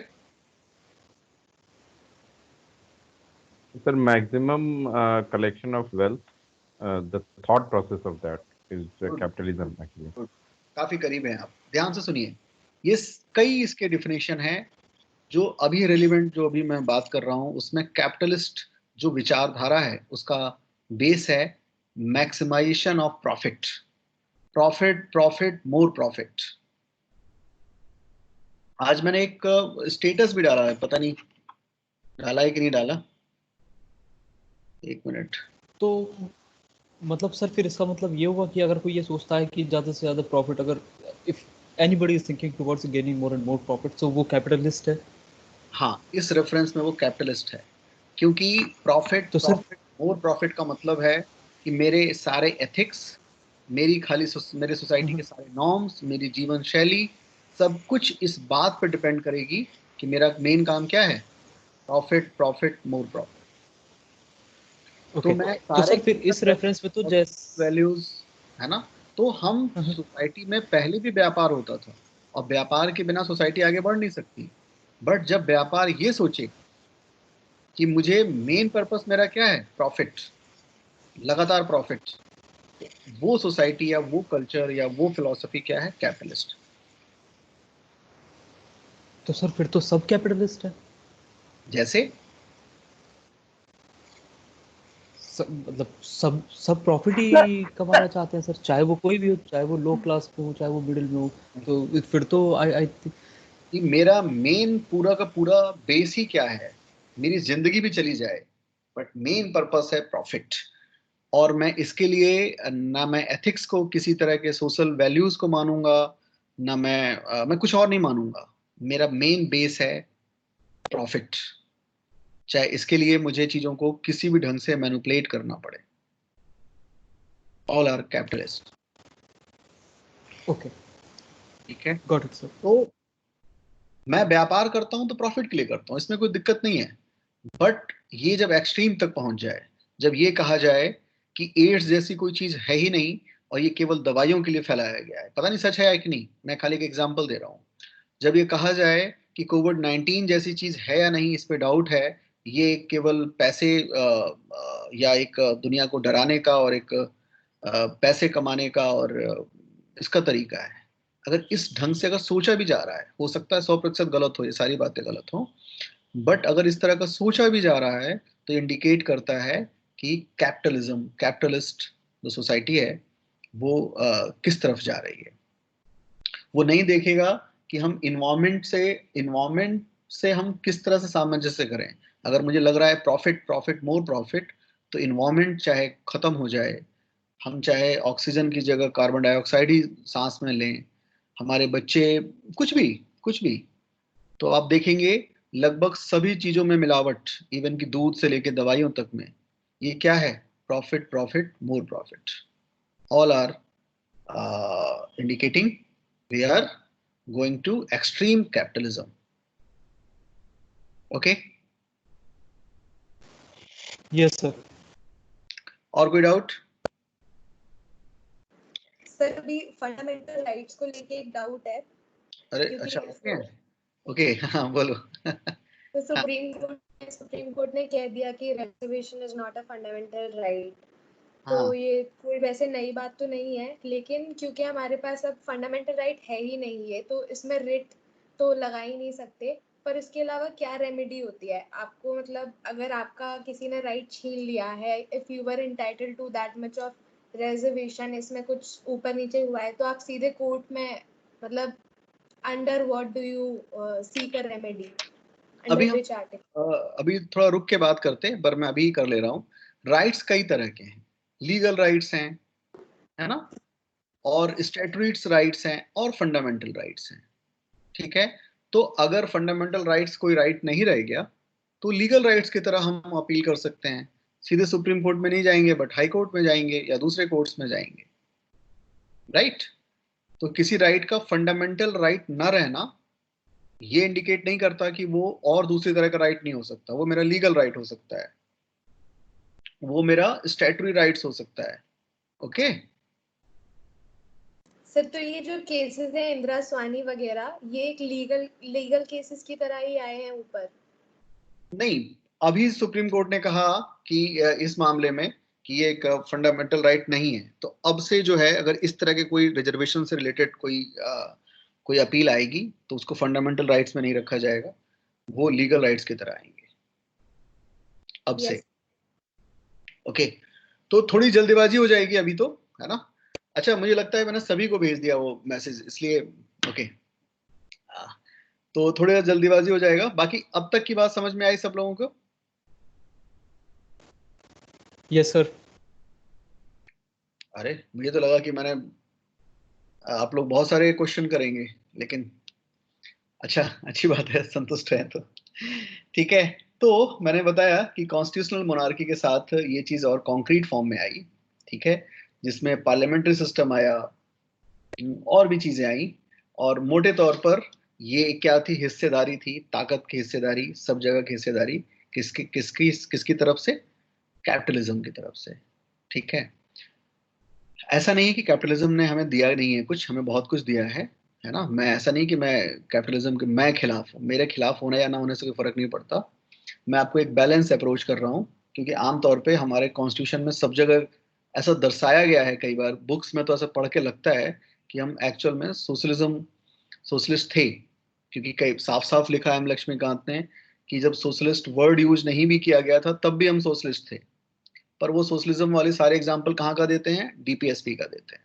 Sir, maximum collection of wealth, the thought process of that is capitalism actually. काफी करीब हैं आप, ध्यान से सुनिए। ये कई इसके डेफिनेशन हैं जो अभी रेलिवेंट, जो अभी मैं बात कर रहा हूं उसमें कैपिटलिस्ट जो विचारधारा है उसका बेस है maximisation of profit, profit profit more profit. आज मैंने एक स्टेटस भी डाला है, पता नहीं डाला है कि नहीं डाला, एक मिनट। तो मतलब सर फिर इसका मतलब ये हुआ कि अगर कोई ये सोचता है कि ज़्यादा से ज़्यादा प्रॉफिट, अगर if anybody is thinking towards gaining more and more profit, तो वो कैपिटलिस्ट है? हाँ, इस रेफरेंस में वो कैपिटलिस्ट है, क्योंकि प्रॉफिट तो सर प्रॉफिट मोर प्रॉफिट का मतलब है कि मेरे सारे एथिक्स, मेरे सोसाइटी के सारे नॉर्म्स, मेरी जीवन शैली, सब कुछ इस बात पर डिपेंड करेगी कि मेरा मेन काम क्या है, profit profit more profit. Okay, तो सर फिर इस रेफरेंस में तो जैसे वैल्यूज है ना, तो हम सोसाइटी में पहले भी व्यापार होता था और व्यापार के बिना सोसाइटी आगे बढ़ नहीं सकती। बट जब व्यापार ये सोचे कि मुझे मेन पर्पस मेरा क्या है, प्रॉफिट, लगातार प्रॉफिट, वो सोसाइटी या वो कल्चर या वो फिलॉसफी क्या है, कैपिटलिस्ट। तो सर फिर तो सब कैपिटलिस्ट है। जैसे मतलब सब प्रॉफिट ही कमाना चाहते हैं सर, चाहे वो कोई भी हो, चाहे वो लो क्लास में हो, चाहे वो मिडिल में हो। तो फिर तो आई थिंक कि मेरा मेन पूरा का पूरा बेस ही क्या है, मेरी जिंदगी भी चली जाए बट मेन पर्पस है प्रॉफिट। और मैं इसके लिए ना मैं एथिक्स को, किसी तरह के सोशल वैल्यूज को मानूंगा, ना मैं कुछ और नहीं मानूंगा। मेरा मेन बेस है प्रॉफिट, चाहे इसके लिए मुझे चीजों को किसी भी ढंग से मैनिपुलेट करना पड़े। All are capitalist. ओके, ठीक है, गॉट इट सर। तो मैं व्यापार करता हूं तो प्रॉफिट के लिए करता हूं, इसमें कोई दिक्कत नहीं है। बट ये जब एक्सट्रीम तक पहुंच जाए, जब ये कहा जाए कि एड्स जैसी कोई चीज है ही नहीं और ये केवल दवाइयों के लिए फैलाया गया है, पता नहीं सच है कि नहीं, मैं खाली एक एग्जांपल दे रहा हूं। जब ये कहा जाए कि कोविड-19 जैसी चीज है या नहीं, इस पे डाउट है, ये केवल पैसे या एक दुनिया को डराने का और एक पैसे कमाने का और इसका तरीका है, अगर इस ढंग से अगर सोचा भी जा रहा है, हो सकता है 100% गलत हो, ये सारी बातें गलत हो, बट अगर इस तरह का सोचा भी जा रहा है तो इंडिकेट करता है कि कैपिटलिज्म, कैपिटलिस्ट जो सोसाइटी है वो किस तरफ जा रही है। वो नहीं देखेगा कि हम इन्वायरमेंट से हम किस तरह से सामंजस्य करें। अगर मुझे लग रहा है प्रॉफिट प्रॉफिट मोर प्रॉफिट, तो इन्वायरमेंट चाहे खत्म हो जाए, हम चाहे ऑक्सीजन की जगह कार्बन डाइऑक्साइड ही सांस में लें, हमारे बच्चे, कुछ भी। तो आप देखेंगे लगभग सभी चीजों में मिलावट, इवन कि दूध से लेके दवाइयों तक में। ये क्या है? Profit, profit, more profit. All are indicating we are going to extreme capitalism. Okay? Yes sir. और कोई डाउट? सर अभी फंडामेंटल राइट्स को लेके एक डाउट है। अरे अच्छा, ओके हाँ बोलो। तो सुप्रीम कोर्ट ने कह दिया कि reservation is not a fundamental right. तो हाँ, ये कोई वैसे नई बात तो नहीं है, लेकिन क्योंकि हमारे पास अब फंडामेंटल राइट है ही नहीं है तो इसमें रिट तो लगा ही नहीं सकते। पर इसके अलावा क्या रेमेडी होती है आपको? मतलब अगर आपका किसी ने राइट छीन लिया है, if you were entitled to that much of reservation, इसमें कुछ ऊपर नीचे हुआ है, तो आप सीधे कोर्ट में, मतलब under what do you seek a remedy? अभी अंडर हम विच आर्टिकल? अभी थोड़ा रुक के बात करते हैं, पर मैं अभी कर ले रहा हूँ। राइट्स कई तरह के हैं, लीगल राइट्स हैं, है ना, और स्टैट्यूटरी राइट्स हैं, और फंडामेंटल राइट्स हैं। ठीक है, तो अगर फंडामेंटल राइट्स कोई राइट नहीं रह गया तो लीगल राइट्स की तरह हम अपील कर सकते हैं। सीधे सुप्रीम कोर्ट में नहीं जाएंगे, बट हाई कोर्ट में जाएंगे या दूसरे कोर्ट्स में जाएंगे, राइट? तो किसी राइट का फंडामेंटल राइट ना रहना ये इंडिकेट नहीं करता कि वो और दूसरी तरह का राइट नहीं हो सकता। वो मेरा लीगल राइट हो सकता है, वो मेरा स्टैट्यूटरी राइट्स हो सकता है। ओके सर तो ये जो केसेस है इंदिरा स्वानी वगैरह, ये एक लीगल केसेस की तरह ही आए हैं ऊपर? नहीं, अभी सुप्रीम कोर्ट ने कहा कि इस मामले में कि ये एक फंडामेंटल राइट नहीं है। तो अब से जो है, अगर इस तरह के कोई रिजर्वेशन से रिलेटेड कोई अपील आएगी तो उसको फंडामेंटल राइट्स में नहीं रखा जाएगा, वो लीगल राइट्स की तरह आएंगे अब से। ओके, तो थोड़ी जल्दीबाजी हो जाएगी अभी तो, है ना? अच्छा, मुझे लगता है मैंने सभी को भेज दिया वो मैसेज, इसलिए ओके, तो थोड़ी जल्दीबाजी हो जाएगा। बाकी अब तक की बात समझ में आई सब लोगों को? Yes sir. अरे मुझे तो लगा कि मैंने, आप लोग बहुत सारे क्वेश्चन करेंगे, लेकिन अच्छा, अच्छी बात है, संतुष्ट है तो ठीक है। तो मैंने बताया कि कॉन्स्टिट्यूशनल मोनार्की के साथ ये चीज और कॉन्क्रीट फॉर्म में आई, ठीक है, जिसमें पार्लियामेंट्री सिस्टम आया, और भी चीजें आई। और मोटे तौर पर ये क्या थी? हिस्सेदारी थी, ताकत की हिस्सेदारी, सब जगह की हिस्सेदारी। किसकी किसकी किसकी तरफ से? कैपिटलिज्म की तरफ से। ठीक है, ऐसा नहीं है कि कैपिटलिज्म ने हमें दिया नहीं है कुछ, हमें बहुत कुछ दिया है ना। मैं ऐसा नहीं कि मैं कैपिटलिज्म के मैं खिलाफ हूँ, मेरे खिलाफ होने या ना होने से कोई फर्क नहीं पड़ता। मैं आपको एक बैलेंस अप्रोच कर रहा हूँ, क्योंकि आमतौर पे हमारे कॉन्स्टिट्यूशन में सब जगह ऐसा दर्शाया गया है, कई बार बुक्स में तो ऐसा पढ़ के लगता है कि हम एक्चुअल में सोशलिस्ट थे, क्योंकि कई साफ साफ लिखा है एम लक्ष्मीकांत ने कि जब सोशलिस्ट वर्ड यूज नहीं भी किया गया था तब भी हम सोशलिस्ट थे। पर वो सोशलिज्म वाले सारे एग्जाम्पल कहाँ का देते हैं? डीपीएसपी का देते हैं।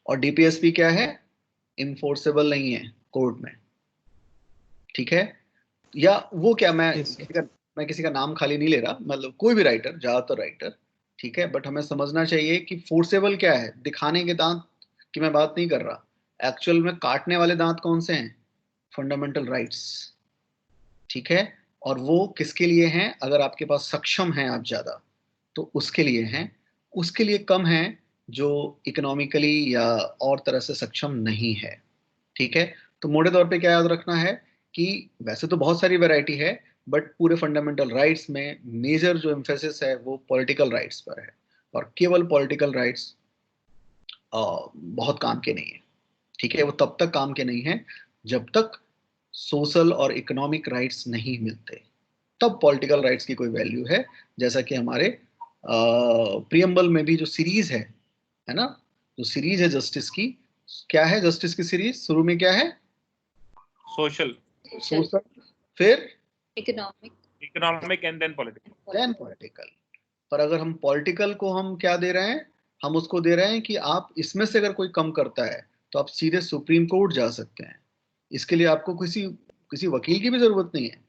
और डीपीएसपी क्या है? इन्फोर्सेबल नहीं है कोर्ट में, ठीक है? या वो क्या, मैं किसी का नाम खाली नहीं ले रहा, मतलब कोई भी राइटर, ज्यादातर राइटर, ठीक है, बट हमें समझना चाहिए कि फोर्सेबल क्या है। दिखाने के दांत की मैं बात नहीं कर रहा, एक्चुअल में काटने वाले दांत कौन से हैं? फंडामेंटल राइट्स, ठीक है। और वो किसके लिए हैं? अगर आपके पास सक्षम हैं आप ज्यादा तो उसके लिए हैं, उसके लिए कम है जो इकोनॉमिकली या और तरह से सक्षम नहीं है, ठीक है। तो मोटे तौर पे क्या याद रखना है कि वैसे तो बहुत सारी वैरायटी है, बट पूरे फंडामेंटल राइट्स में मेजर जो एम्फेसिस है वो पॉलिटिकल राइट्स पर है, और केवल पॉलिटिकल राइट्स बहुत काम के नहीं है, ठीक है। वो तब तक काम के नहीं है जब तक सोशल और इकोनॉमिक राइट्स नहीं मिलते, तब पॉलिटिकल राइट्स की कोई वैल्यू है। जैसा कि हमारे प्रियम्बल में भी जो सीरीज है ना, जो सीरीज है जस्टिस की, क्या है जस्टिस की सीरीज? शुरू में क्या है? सोशल, फिर इकोनॉमिक एंड देन पॉलिटिकल। पर अगर हम पॉलिटिकल को हम क्या दे रहे हैं? हम उसको दे रहे हैं कि आप इसमें से अगर कोई कम करता है तो आप सीधे सुप्रीम कोर्ट जा सकते हैं। इसके लिए आपको किसी वकील की भी जरूरत नहीं है,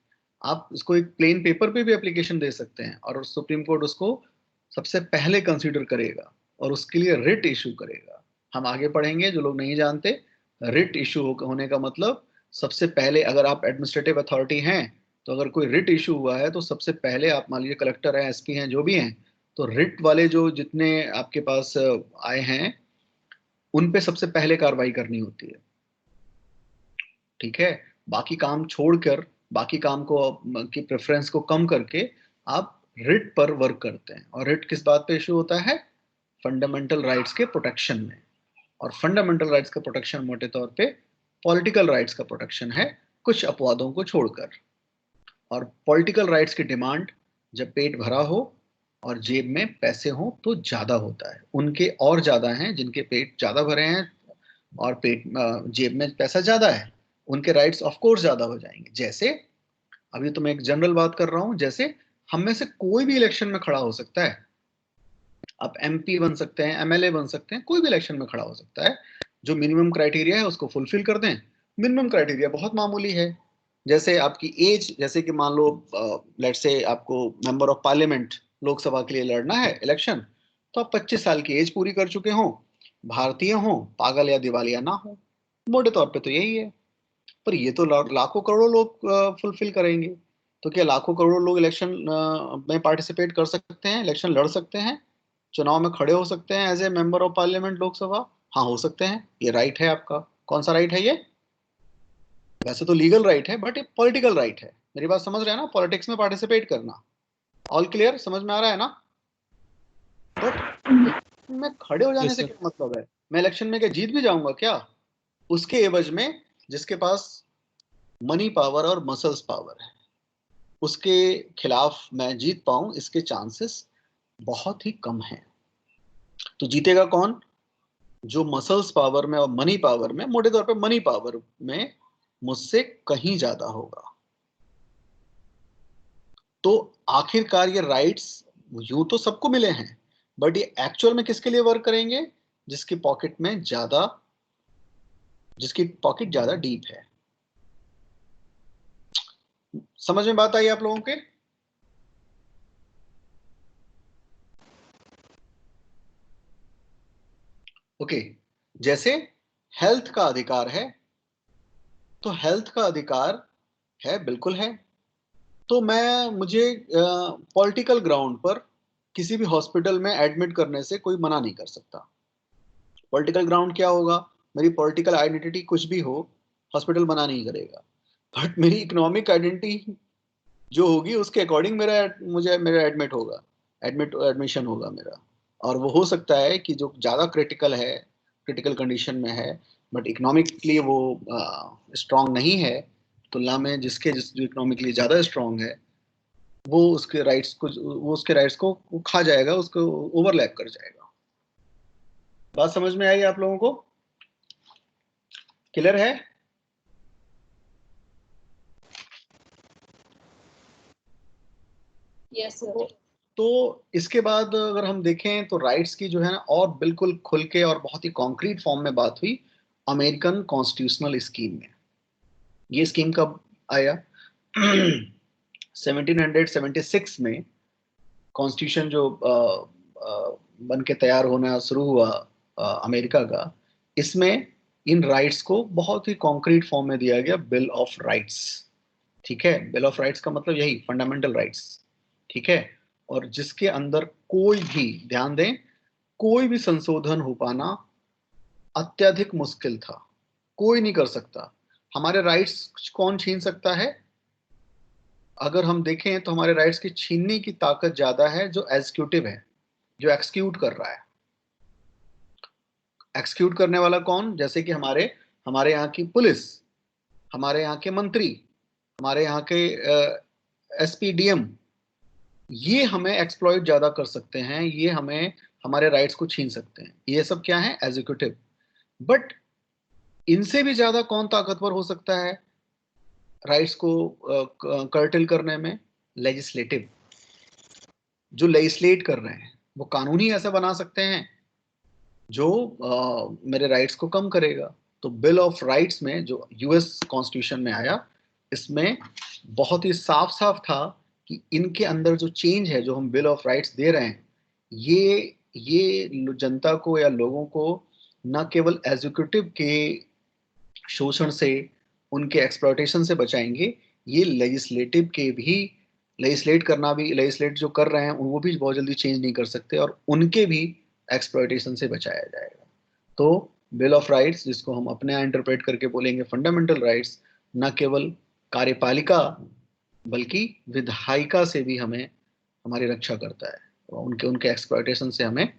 आप इसको एक प्लेन पेपर पे भी एप्लीकेशन दे सकते हैं और सुप्रीम कोर्ट उसको सबसे पहले कंसीडर करेगा और उसके लिए रिट इशू करेगा। हम आगे पढ़ेंगे जो लोग नहीं जानते। रिट इशू होने का मतलब सबसे पहले, अगर आप एडमिनिस्ट्रेटिव अथॉरिटी हैं तो अगर कोई रिट इशू हुआ है तो सबसे पहले आप मान लीजिए कलेक्टर हैं, एसपी हैं, जो भी हैं, तो रिट वाले जो जितने आपके पास आए हैं उन पे सबसे पहले कार्रवाई करनी होती है। ठीक है, बाकी काम छोड़कर, बाकी काम को की प्रेफरेंस को कम करके आप रिट पर वर्क करते हैं। और रिट किस बात पे इशू होता है? फंडामेंटल राइट्स के प्रोटेक्शन में। और फंडामेंटल राइट्स का प्रोटेक्शन मोटे तौर पे पॉलिटिकल राइट्स का प्रोटेक्शन है, कुछ अपवादों को छोड़कर। और पॉलिटिकल राइट्स की डिमांड जब पेट भरा हो और जेब में पैसे हो तो ज्यादा होता है। उनके और ज्यादा हैं जिनके पेट ज्यादा भरे हैं और पेट जेब में पैसा ज्यादा है, उनके राइट्स ऑफ कोर्स ज्यादा हो जाएंगे। जैसे अभी तो मैं एक जनरल बात कर रहा हूं, जैसे हम में से कोई भी इलेक्शन में खड़ा हो सकता है। आप एमपी बन सकते हैं, एमएलए बन सकते हैं, कोई भी इलेक्शन में खड़ा हो सकता है। जो मिनिमम क्राइटेरिया है उसको फुलफिल कर दें। मिनिमम क्राइटेरिया बहुत मामूली है, जैसे आपकी एज, जैसे कि मान लो लेट्स से आपको मेंबर ऑफ पार्लियामेंट लोकसभा के लिए लड़ना है इलेक्शन, तो आप 25 साल की एज पूरी कर चुके हों, भारतीय हों, पागल या दिवालिया ना हो। मोटे तौर पे तो यही है। पर ये तो लाखों करोड़ों लोग फुलफिल करेंगे। तो क्या लाखों करोड़ों लोग इलेक्शन में पार्टिसिपेट कर सकते हैं, इलेक्शन लड़ सकते हैं, चुनाव में खड़े हो सकते हैं as a member of parliament Lok Sabha? हाँ, हो सकते हैं, ये राइट है आपका। कौन सा राइट है ये? वैसे तो लीगल राइट है बट ये पॉलिटिकल राइट है। मेरी बात समझ रहे हैं ना? पॉलिटिक्स में पार्टिसिपेट करना। All clear? समझ में आ रहा है ना? बट में खड़े हो जाने से क्या मतलब है? मैं इलेक्शन में क्या जीत भी जाऊंगा क्या? उसके एवज में जिसके पास मनी पावर और मसल्स पावर है उसके खिलाफ मैं जीत पाऊं, इसके चांसेस बहुत ही कम हैं। तो जीतेगा कौन? जो मसल्स पावर में और मनी पावर में, मोटे तौर पे मनी पावर में मुझसे कहीं ज्यादा होगा। तो आखिरकार ये राइट्स यूं तो सबको मिले हैं, बट ये एक्चुअल में किसके लिए वर्क करेंगे? जिसकी पॉकेट ज्यादा डीप है। समझ में बात आई आप लोगों के? ओके, जैसे हेल्थ का अधिकार है, तो हेल्थ का अधिकार है, बिल्कुल है। तो मुझे पॉलिटिकल ग्राउंड पर किसी भी हॉस्पिटल में एडमिट करने से कोई मना नहीं कर सकता। पॉलिटिकल ग्राउंड क्या होगा? मेरी पॉलिटिकल आइडेंटिटी कुछ भी हो, हॉस्पिटल मना नहीं करेगा। बट मेरी इकोनॉमिक आइडेंटिटी जो होगी उसके अकॉर्डिंग मेरा एडमिशन होगा मेरा। और वो हो सकता है कि जो ज्यादा क्रिटिकल कंडीशन में है बट इकोनॉमिकली वो स्ट्रांग नहीं है, तुलना में जिस इकोनॉमिकली ज्यादा स्ट्रांग है, वो उसके राइट्स को खा जाएगा, उसको ओवरलैप कर जाएगा। बात समझ में आई आप लोगों को? क्लियर है? Yes sir. तो इसके बाद अगर हम देखें तो राइट्स की जो है ना और बिल्कुल खुल के और बहुत ही कॉन्क्रीट फॉर्म में बात हुई अमेरिकन कॉन्स्टिट्यूशनल स्कीम में। ये स्कीम कब आया? 1776 में कॉन्स्टिट्यूशन जो बन के तैयार होना शुरू हुआ अमेरिका का, इसमें इन राइट्स को बहुत ही कॉन्क्रीट फॉर्म में दिया गया, बिल ऑफ राइट्स। ठीक है, बिल ऑफ राइट्स का मतलब यही फंडामेंटल राइट्स। ठीक है, और जिसके अंदर कोई भी, ध्यान दें, कोई भी संशोधन हो पाना अत्यधिक मुश्किल था, कोई नहीं कर सकता। हमारे राइट्स कौन छीन सकता है? अगर हम देखें तो हमारे राइट्स की छीनने की ताकत ज्यादा है जो एग्जीक्यूटिव है, जो एक्सक्यूट कर रहा है। एक्सक्यूट करने वाला कौन? जैसे कि हमारे यहाँ की पुलिस, हमारे यहाँ के मंत्री, हमारे यहाँ के एसपी डीएम, ये हमें एक्सप्लॉइट ज्यादा कर सकते हैं, ये हमारे राइट्स को छीन सकते हैं। ये सब क्या है? एग्जीक्यूटिव। बट इनसे भी ज्यादा कौन ताकतवर हो सकता है राइट्स को कर्टेल करने में? लेजिस्लेटिव। जो लेजिस्लेट कर रहे हैं वो कानून ही ऐसा बना सकते हैं जो मेरे राइट्स को कम करेगा। तो बिल ऑफ राइट्स में जो यूएस कॉन्स्टिट्यूशन में आया, इसमें बहुत ही साफ साफ था कि इनके अंदर जो चेंज है, जो हम बिल ऑफ राइट्स दे रहे हैं, ये जनता को या लोगों को न केवल एग्जीक्यूटिव के शोषण से, उनके एक्सप्लॉयटेशन से बचाएंगे, ये लेजिस्लेटिव के भी, लेजिस्लेट जो कर रहे हैं वो भी बहुत जल्दी चेंज नहीं कर सकते, और उनके भी एक्सप्लॉयटेशन से बचाया जाएगा। तो बिल ऑफ राइट्स, जिसको हम अपने यहाँ इंटरप्रेट करके बोलेंगे फंडामेंटल राइट्स, न केवल कार्यपालिका बल्कि विधायिका से भी हमें हमारी रक्षा करता है, और उनके एक्सप्लॉयटेशन से हमें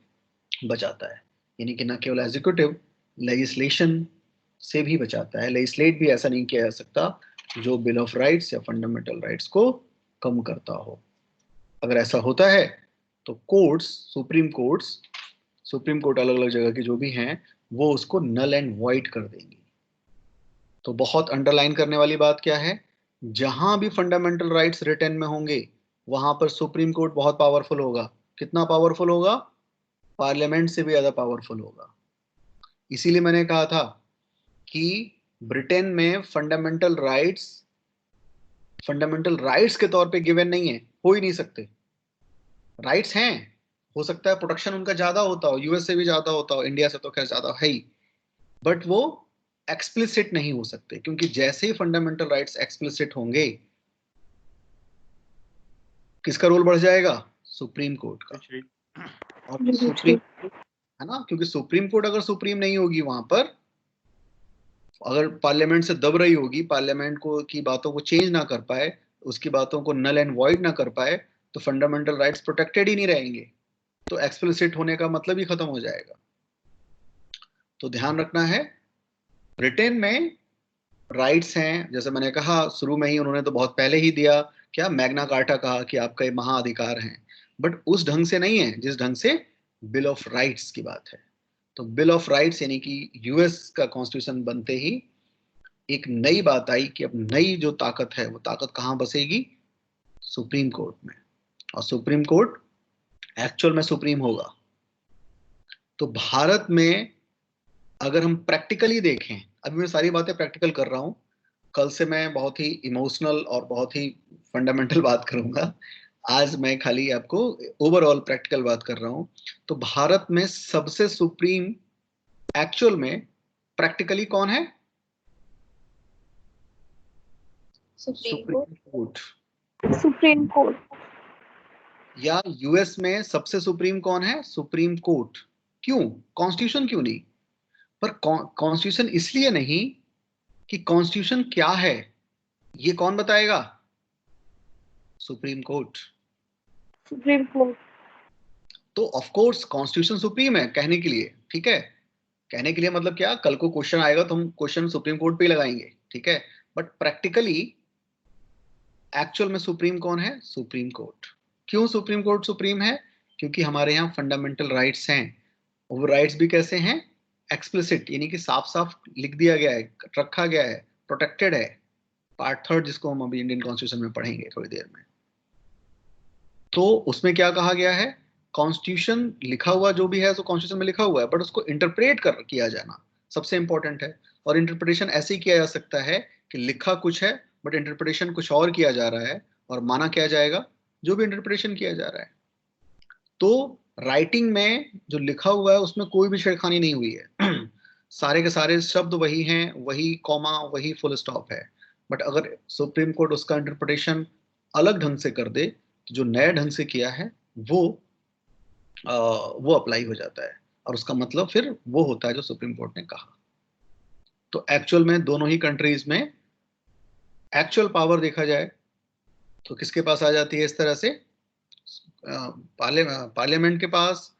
बचाता है। यानी कि न केवल एग्जीक्यूटिव, लेजिस्लेशन से भी बचाता है। लेजिस्लेट भी ऐसा नहीं किया जा सकता जो बिल ऑफ राइट्स या फंडामेंटल राइट्स को कम करता हो। अगर ऐसा होता है तो कोर्ट्स, सुप्रीम कोर्ट अलग अलग जगह के जो भी हैं वो उसको नल एंड वॉइड कर देंगी। तो बहुत अंडरलाइन करने वाली बात क्या है, जहां भी फंडामेंटल राइट्स रिटन में होंगे वहां पर सुप्रीम कोर्ट बहुत पावरफुल होगा। कितना पावरफुल होगा? पार्लियामेंट से भी ज्यादा पावरफुल होगा। इसीलिए मैंने कहा था कि ब्रिटेन में फंडामेंटल राइट्स के तौर पे गिवन नहीं है, हो ही नहीं सकते। राइट्स हैं, हो सकता है प्रोटेक्शन उनका ज्यादा होता हो, यूएस से भी ज्यादा होता हो, इंडिया से तो खैर ज्यादा है ही, बट वो एक्सप्लिसिट नहीं हो सकते, क्योंकि जैसे ही फंडामेंटल राइट्स एक्सप्लिसिट होंगे किसका रोल बढ़ जाएगा? सुप्रीम कोर्ट का। और सुप्रीम, है ना, क्योंकि सुप्रीम कोर्ट अगर सुप्रीम नहीं होगी वहां पर, अगर पार्लियामेंट से दब रही होगी, पार्लियामेंट को की बातों को चेंज ना कर पाए, उसकी बातों को नल एंड वॉइड ना कर पाए, तो फंडामेंटल राइट्स प्रोटेक्टेड ही नहीं रहेंगे, तो एक्सप्लिसिट होने का मतलब ही खत्म हो जाएगा। तो ध्यान रखना है, ब्रिटेन में राइट्स हैं, जैसे मैंने कहा शुरू में ही, उन्होंने तो बहुत पहले ही दिया, क्या मैग्ना कार्टा कहा कि आपका ये महाअधिकार है, बट उस ढंग से नहीं है जिस ढंग से बिल ऑफ राइट्स की बात है। तो बिल ऑफ राइट्स यानी कि यूएस का कॉन्स्टिट्यूशन बनते ही एक नई बात आई कि अब नई जो ताकत है वो ताकत कहां बसेगी? सुप्रीम कोर्ट में। और सुप्रीम कोर्ट एक्चुअल में सुप्रीम होगा। तो भारत में अगर हम प्रैक्टिकली देखें, अभी मैं सारी बातें प्रैक्टिकल कर रहा हूं, कल से मैं बहुत ही इमोशनल और बहुत ही फंडामेंटल बात करूंगा, आज मैं खाली आपको ओवरऑल प्रैक्टिकल बात कर रहा हूं। तो भारत में सबसे सुप्रीम एक्चुअल में प्रैक्टिकली कौन है? Supreme court. या यूएस में सबसे सुप्रीम कौन है? Supreme court. क्यों? कॉन्स्टिट्यूशन क्यों नहीं? पर कॉन्स्टिट्यूशन इसलिए नहीं कि कॉन्स्टिट्यूशन क्या है ये कौन बताएगा? Supreme court. तो ऑफ कोर्स कॉन्स्टिट्यूशन सुप्रीम है कहने के लिए, ठीक है, कहने के लिए मतलब क्या, कल को क्वेश्चन आएगा तो हम क्वेश्चन सुप्रीम कोर्ट पे ही लगाएंगे, ठीक है, बट प्रैक्टिकली एक्चुअल में सुप्रीम कौन है? Supreme court. क्यों सुप्रीम कोर्ट सुप्रीम है? क्योंकि हमारे यहाँ फंडामेंटल राइट्स हैं। वो राइट्स भी कैसे हैं? एक्सप्लिसिट, यानी कि साफ साफ लिख दिया गया है, रखा गया है, प्रोटेक्टेड है। पार्ट 3 जिसको हम अभी इंडियन कॉन्स्टिट्यूशन में पढ़ेंगे थोड़ी देर में। तो उसमें क्या कहा गया है? कॉन्स्टिट्यूशन लिखा हुआ जो भी है तो कॉन्स्टिट्यूशन में लिखा हुआ है, बट उसको इंटरप्रेट किया जाना सबसे इंपॉर्टेंट है। और इंटरप्रिटेशन ऐसे ही किया जा सकता है कि लिखा कुछ है बट इंटरप्रिटेशन कुछ और किया जा रहा है, और माना क्या जाएगा? जो भी इंटरप्रिटेशन किया जा रहा है। तो राइटिंग में जो लिखा हुआ है उसमें कोई भी छेड़खानी नहीं हुई है सारे के सारे शब्द वही हैं, वही कॉमा, वही फुल स्टॉप है। बट अगर सुप्रीम कोर्ट उसका इंटरप्रिटेशन अलग ढंग से कर दे तो जो नया ढंग से किया है वो अप्लाई हो जाता है, और उसका मतलब फिर वो होता है जो सुप्रीम कोर्ट ने कहा। तो एक्चुअल में दोनों ही कंट्रीज में एक्चुअल पावर देखा जाए तो किसके पास आ जाती है इस तरह से? पार्लियामेंट के पास,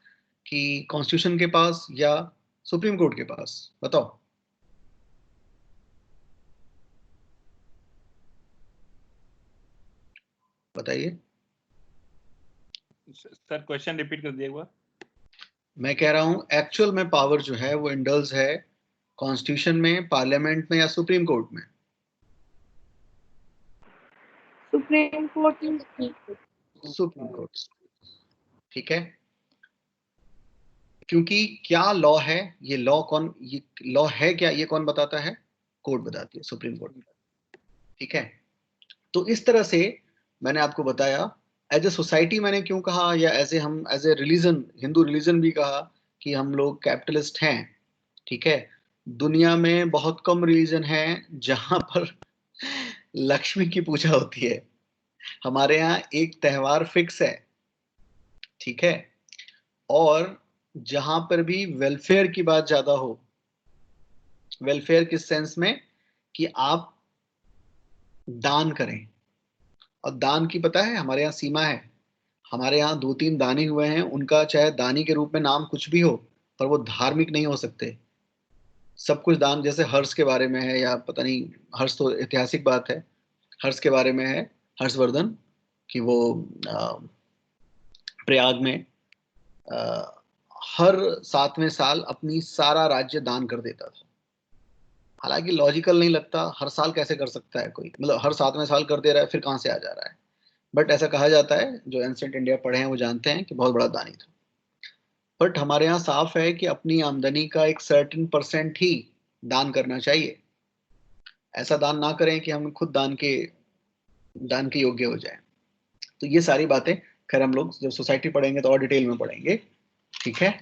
कि कॉन्स्टिट्यूशन के पास, या सुप्रीम कोर्ट के पास? बताओ। बताइए। सर क्वेश्चन रिपीट कर दिया एक बार। मैं कह रहा हूं एक्चुअल में पावर जो है वो इंडल्ज है कॉन्स्टिट्यूशन में, पार्लियामेंट में, या सुप्रीम कोर्ट में? Supreme court. सुप्रीम कोर्ट, ठीक है। क्योंकि क्या लॉ है, ये लॉ है क्या, ये कौन बताता है? कोर्ट बताती है, सुप्रीम कोर्ट, ठीक है। तो इस तरह से मैंने आपको बताया एज ए सोसाइटी मैंने क्यों कहा, या as a religion, Hindu religion भी कहा कि हम लोग कैपिटलिस्ट हैं। ठीक है, दुनिया में बहुत कम रिलीजन है जहां पर लक्ष्मी की पूजा होती है। हमारे यहाँ एक त्योहार फिक्स है, ठीक है, और जहां पर भी वेलफेयर की बात ज्यादा हो, वेलफेयर किस सेंस में कि आप दान करें, और दान की पता है हमारे यहाँ सीमा है। हमारे यहाँ 2-3 दानी हुए हैं, उनका चाहे दानी के रूप में नाम कुछ भी हो, पर वो धार्मिक नहीं हो सकते। सब कुछ दान, जैसे हर्ष के बारे में है, या पता नहीं, हर्ष तो ऐतिहासिक बात है, हर्ष के बारे में है, हर्षवर्धन, कि वो प्रयाग में हर 7वें साल अपनी सारा राज्य दान कर देता था। हालांकि लॉजिकल नहीं लगता, हर साल कैसे कर सकता है कोई, मतलब हर 7वें साल कर दे रहा है, फिर कहाँ से आ जा रहा है, बट ऐसा कहा जाता है, जो एंशिएंट इंडिया पढ़े हैं वो जानते हैं कि बहुत बड़ा दानी था। बट हमारे यहाँ साफ है कि अपनी आमदनी का एक सर्टेन % ही दान करना चाहिए। ऐसा दान ना करें कि हम खुद दान के योग्य हो जाए। तो ये सारी बातें खैर हम लोग जब सोसाइटी पढ़ेंगे तो और डिटेल में पढ़ेंगे, ठीक है।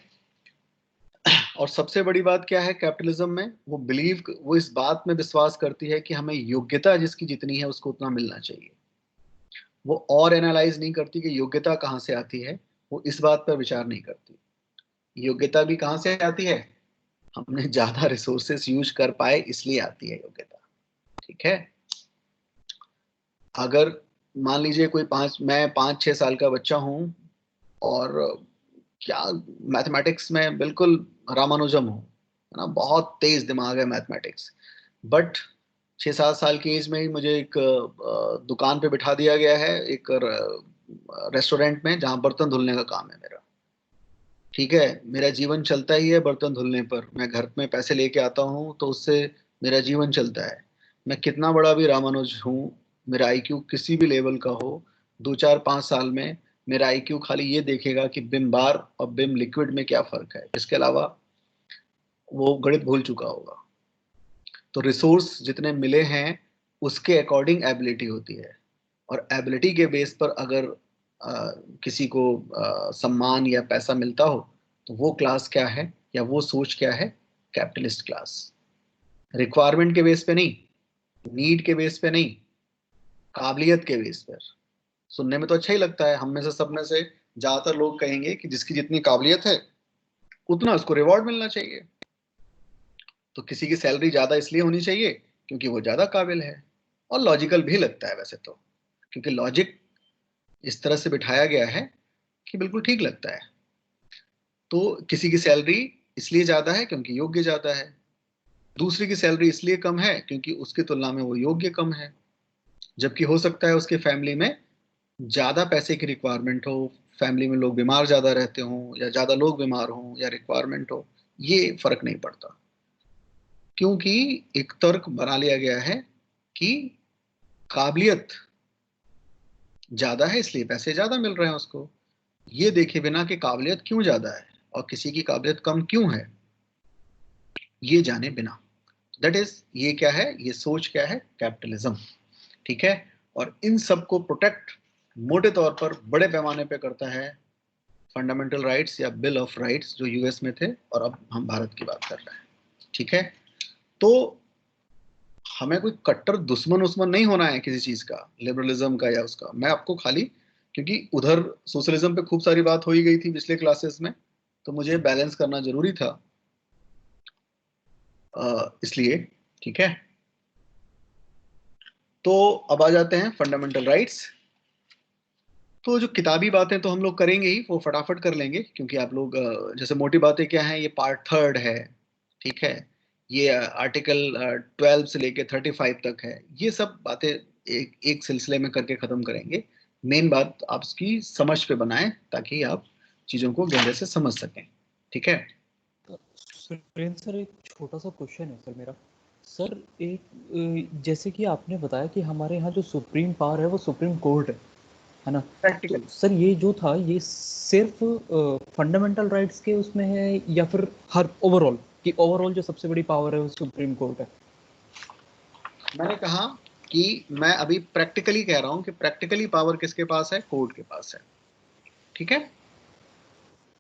और सबसे बड़ी बात क्या है कैपिटलिज्म में, वो इस बात में विश्वास करती है कि हमें योग्यता जिसकी जितनी है उसको उतना मिलना चाहिए। वो और एनालाइज नहीं करती कि योग्यता कहाँ से आती है, वो इस बात पर विचार नहीं करती। योग्यता भी कहाँ से आती है, हमने ज्यादा रिसोर्सेस यूज कर पाए इसलिए आती है योग्यता, ठीक है। अगर मान लीजिए मैं 5-6 साल का बच्चा हूं और क्या मैथमेटिक्स में बिल्कुल रामानुजम हूं, है ना, बहुत तेज दिमाग है मैथमेटिक्स, बट 6-7 साल की एज में ही मुझे एक दुकान पे बिठा दिया गया है, एक रेस्टोरेंट में, जहां बर्तन धुलने का काम है मेरा, ठीक है। मेरा जीवन चलता ही है बर्तन धुलने पर, मैं घर में पैसे लेके आता हूँ तो उससे मेरा जीवन चलता है। मैं कितना बड़ा भी रामानुज हूँ, मेरा IQ किसी भी लेवल का हो, 2-4-5 साल में मेरा IQ खाली ये देखेगा कि बिम बार और बिम लिक्विड में क्या फर्क है, इसके अलावा वो गणित भूल चुका होगा। तो रिसोर्स जितने मिले हैं उसके अकॉर्डिंग एबिलिटी होती है, और एबिलिटी के बेस पर अगर किसी को सम्मान या पैसा मिलता हो तो वो क्लास क्या है या वो सोच क्या है, कैपिटलिस्ट क्लास। रिक्वायरमेंट के बेस पे नहीं, नीड के बेस पे नहीं, काबिलियत के बेस पर। सुनने में तो अच्छा ही लगता है, हम में से सब में से ज्यादातर लोग कहेंगे कि जिसकी जितनी काबिलियत है उतना उसको रिवॉर्ड मिलना चाहिए। तो किसी की सैलरी ज्यादा इसलिए होनी चाहिए क्योंकि वो ज्यादा काबिल है, और लॉजिकल भी लगता है वैसे तो, क्योंकि लॉजिक इस तरह से बिठाया गया है कि बिल्कुल ठीक लगता है। तो किसी की सैलरी इसलिए ज्यादा है क्योंकि योग्य ज्यादा है, दूसरी की सैलरी इसलिए कम है क्योंकि उसकी तुलना में वो योग्य कम है, जबकि हो सकता है उसके फैमिली में ज्यादा पैसे की रिक्वायरमेंट हो, फैमिली में लोग बीमार ज्यादा रहते हों, या ज्यादा लोग बीमार हों, या रिक्वायरमेंट हो, ये फर्क नहीं पड़ता, क्योंकि एक तर्क बना लिया गया है कि काबिलियत ज्यादा है इसलिए पैसे ज्यादा मिल रहे हैं उसको, ये देखे बिना कि काबिलियत क्यों ज्यादा है और किसी की काबिलियत कम क्यों है, ये जाने बिना। दैट इज, ये क्या है, ये सोच क्या है, कैपिटलिज्म, ठीक है। और इन सब को प्रोटेक्ट मोटे तौर पर बड़े पैमाने पे करता है फंडामेंटल राइट्स या बिल ऑफ राइट्स, जो US में थे, और अब हम भारत की बात कर रहे हैं, ठीक है। तो हमें कोई कट्टर दुश्मन नहीं होना है किसी चीज का, लिबरलिज्म का या उसका। मैं आपको खाली, क्योंकि उधर सोशलिज्म पे खूब सारी बात हो ही गई थी पिछले क्लासेस में, तो मुझे बैलेंस करना जरूरी था, इसलिए, ठीक है। तो अब आ जाते हैं फंडामेंटल राइट्स। तो जो किताबी बातें तो हम लोग करेंगे ही, वो फटाफट कर लेंगे, क्योंकि आप लोग जैसे मोटी बातें क्या हैं, ये पार्ट 3 है, ठीक है। ये आर्टिकल 12 से लेके 35 तक है, ये सब बातें एक सिलसिले में करके खत्म करेंगे। मेन बात आप इसकी समझ पे बनाएं ताकि आप चीजों को गहरे से समझ सकें, ठीक है। सुरेंद्र सर, एक छोटा सा क्वेश्चन है सर मेरा। सर एक जैसे कि आपने बताया कि हमारे यहाँ जो सुप्रीम पावर है वो सुप्रीम कोर्ट है ना, तो सर ये जो था ये सिर्फ फंडामेंटल राइट्स के उसमें है या फिर हर ओवरऑल कि ओवरऑल जो सबसे बड़ी पावर है वो सुप्रीम कोर्ट है? मैंने कहा कि मैं अभी प्रैक्टिकली कह रहा हूं कि प्रैक्टिकली पावर किसके पास है, कोर्ट के पास है, ठीक है।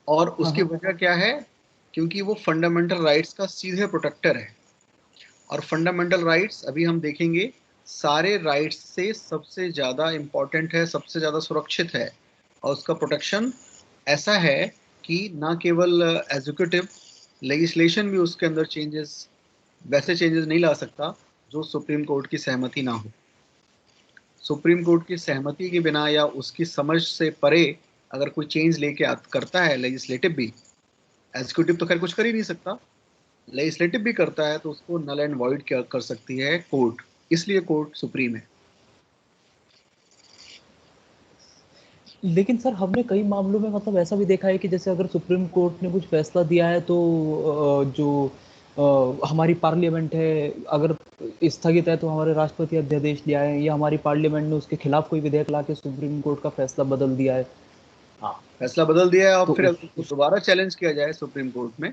और उसकी वजह क्या है क्योंकि वो फंडामेंटल राइट्स का सीधे प्रोटेक्टर है। और फंडामेंटल राइट्स अभी हम देखेंगे सारे राइट्स से सबसे ज़्यादा इम्पोर्टेंट है, सबसे ज़्यादा सुरक्षित है, और उसका प्रोटेक्शन ऐसा है कि ना केवल एग्जीक्यूटिव, लेजिस्लेशन भी उसके अंदर वैसे चेंजेस नहीं ला सकता जो सुप्रीम कोर्ट की सहमति ना हो। सुप्रीम कोर्ट की सहमति के बिना या उसकी समझ से परे अगर कोई चेंज लेके करता है लेजिस्लेटिव भी, एग्जीक्यूटिव तो खैर कुछ कर ही नहीं सकता, लेजिस्लेटिव भी करता है तो उसको नल एंड वॉइड कर सकती है कोर्ट, इसलिए कोर्ट सुप्रीम है। लेकिन सर हमने कई मामलों में मतलब ऐसा भी देखा है कि जैसे अगर सुप्रीम कोर्ट ने कुछ फैसला दिया है तो हमारी पार्लियामेंट है अगर स्थगित है तो हमारे राष्ट्रपति अध्यादेश दिया है, या हमारी पार्लियामेंट ने उसके खिलाफ कोई विधेयक ला के सुप्रीम कोर्ट का फैसला बदल दिया है। हाँ, फैसला बदल दिया है और तो फिर अगर दोबारा चैलेंज किया जाए सुप्रीम कोर्ट में,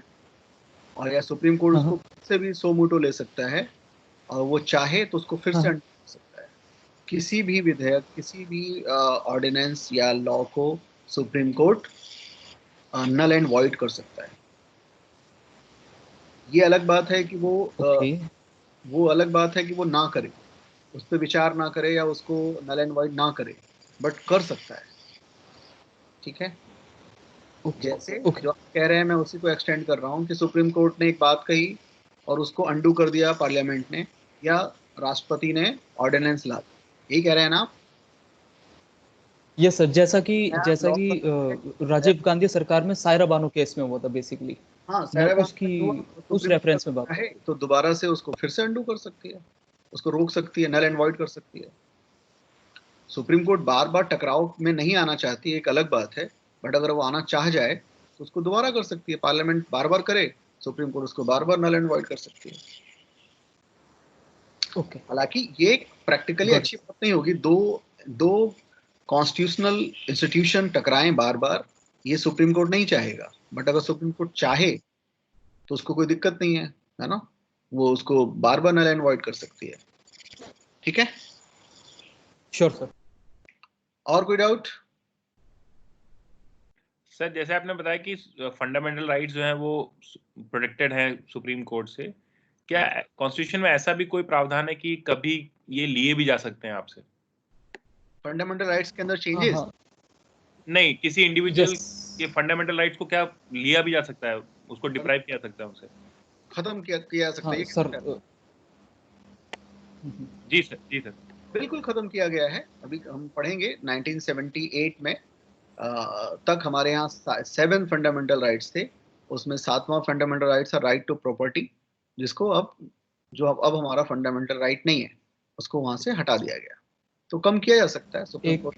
और या सुप्रीम कोर्ट उसको फिर से भी सो मोटो ले सकता है और वो चाहे तो उसको फिर से अनडू कर सकता है। किसी भी विधेयक, किसी भी ऑर्डिनेंस या लॉ को supreme court null and void कर सकता है। ये अलग बात है कि वो अलग बात है कि वो ना करे, उस पर विचार ना करे या उसको नल एंड वॉइड ना करे, बट कर सकता है। ठीक है, जैसे जो आप कह रहे हैं मैं उसी को एक्सटेंड कर रहा हूँ कि सुप्रीम कोर्ट ने एक बात कही और उसको अंडू कर दिया पार्लियामेंट ने या राष्ट्रपति ने ऑर्डिनेंस ला दिया, यही कह रहे हैं ना आप? यस सर, जैसा कि राजीव गांधी सरकार में सायरा बानो केस में हुआ था बेसिकली। हाँ, सायरा बानो उसकी उस रेफरेंस में बात है तो दोबारा से उसको फिर से अंडू कर सकती है, उसको रोक सकती है, नल एंड वॉइड कर सकती है। सुप्रीम कोर्ट बार बार टकराव में नहीं आना चाहती, एक अलग बात है, बट अगर वो आना चाह जाए तो उसको दोबारा कर सकती है। पार्लियामेंट बार बार करे, सुप्रीम कोर्ट उसको बार बार नल एंड वॉइड कर सकती है। ओके, हालांकि ये प्रैक्टिकली अच्छी बात नहीं होगी, दो कॉन्स्टिट्यूशनल इंस्टीट्यूशन टकराएं बार बार, ये सुप्रीम कोर्ट नहीं चाहेगा। बट अगर सुप्रीम कोर्ट चाहे तो उसको कोई दिक्कत नहीं है ना, वो उसको बार बार नल एंड वॉइड कर सकती है। ठीक है, श्योर सर। और कोई डाउट? सर जैसे आपने बताया कि फंडामेंटल राइट्स जो हैं वो प्रोटेक्टेड हैं सुप्रीम कोर्ट से, क्या कॉन्स्टिट्यूशन में ऐसा भी कोई प्रावधान है कि कभी ये लिए भी जा सकते हैं आपसे? फंडामेंटल राइट्स के अंदर चेंजेस? नहीं, किसी इंडिविजुअल के फंडामेंटल राइट्स को क्या लिया भी जा सकता है, उसको डिप्राइव किया जा सकता है उनसे, खत्म किया जा सकता है? सर जी सर बिल्कुल खत्म किया गया है। अभी हम पढ़ेंगे 1978 में तक हमारे यहाँ 7 फंडामेंटल राइट्स थे, उसमें 7वां फंडामेंटल राइट्स है राइट टू प्रॉपर्टी, जिसको अब हमारा फंडामेंटल राइट नहीं है, उसको वहां से हटा दिया गया, तो कम किया जा सकता है सुप्रीम कोर्ट।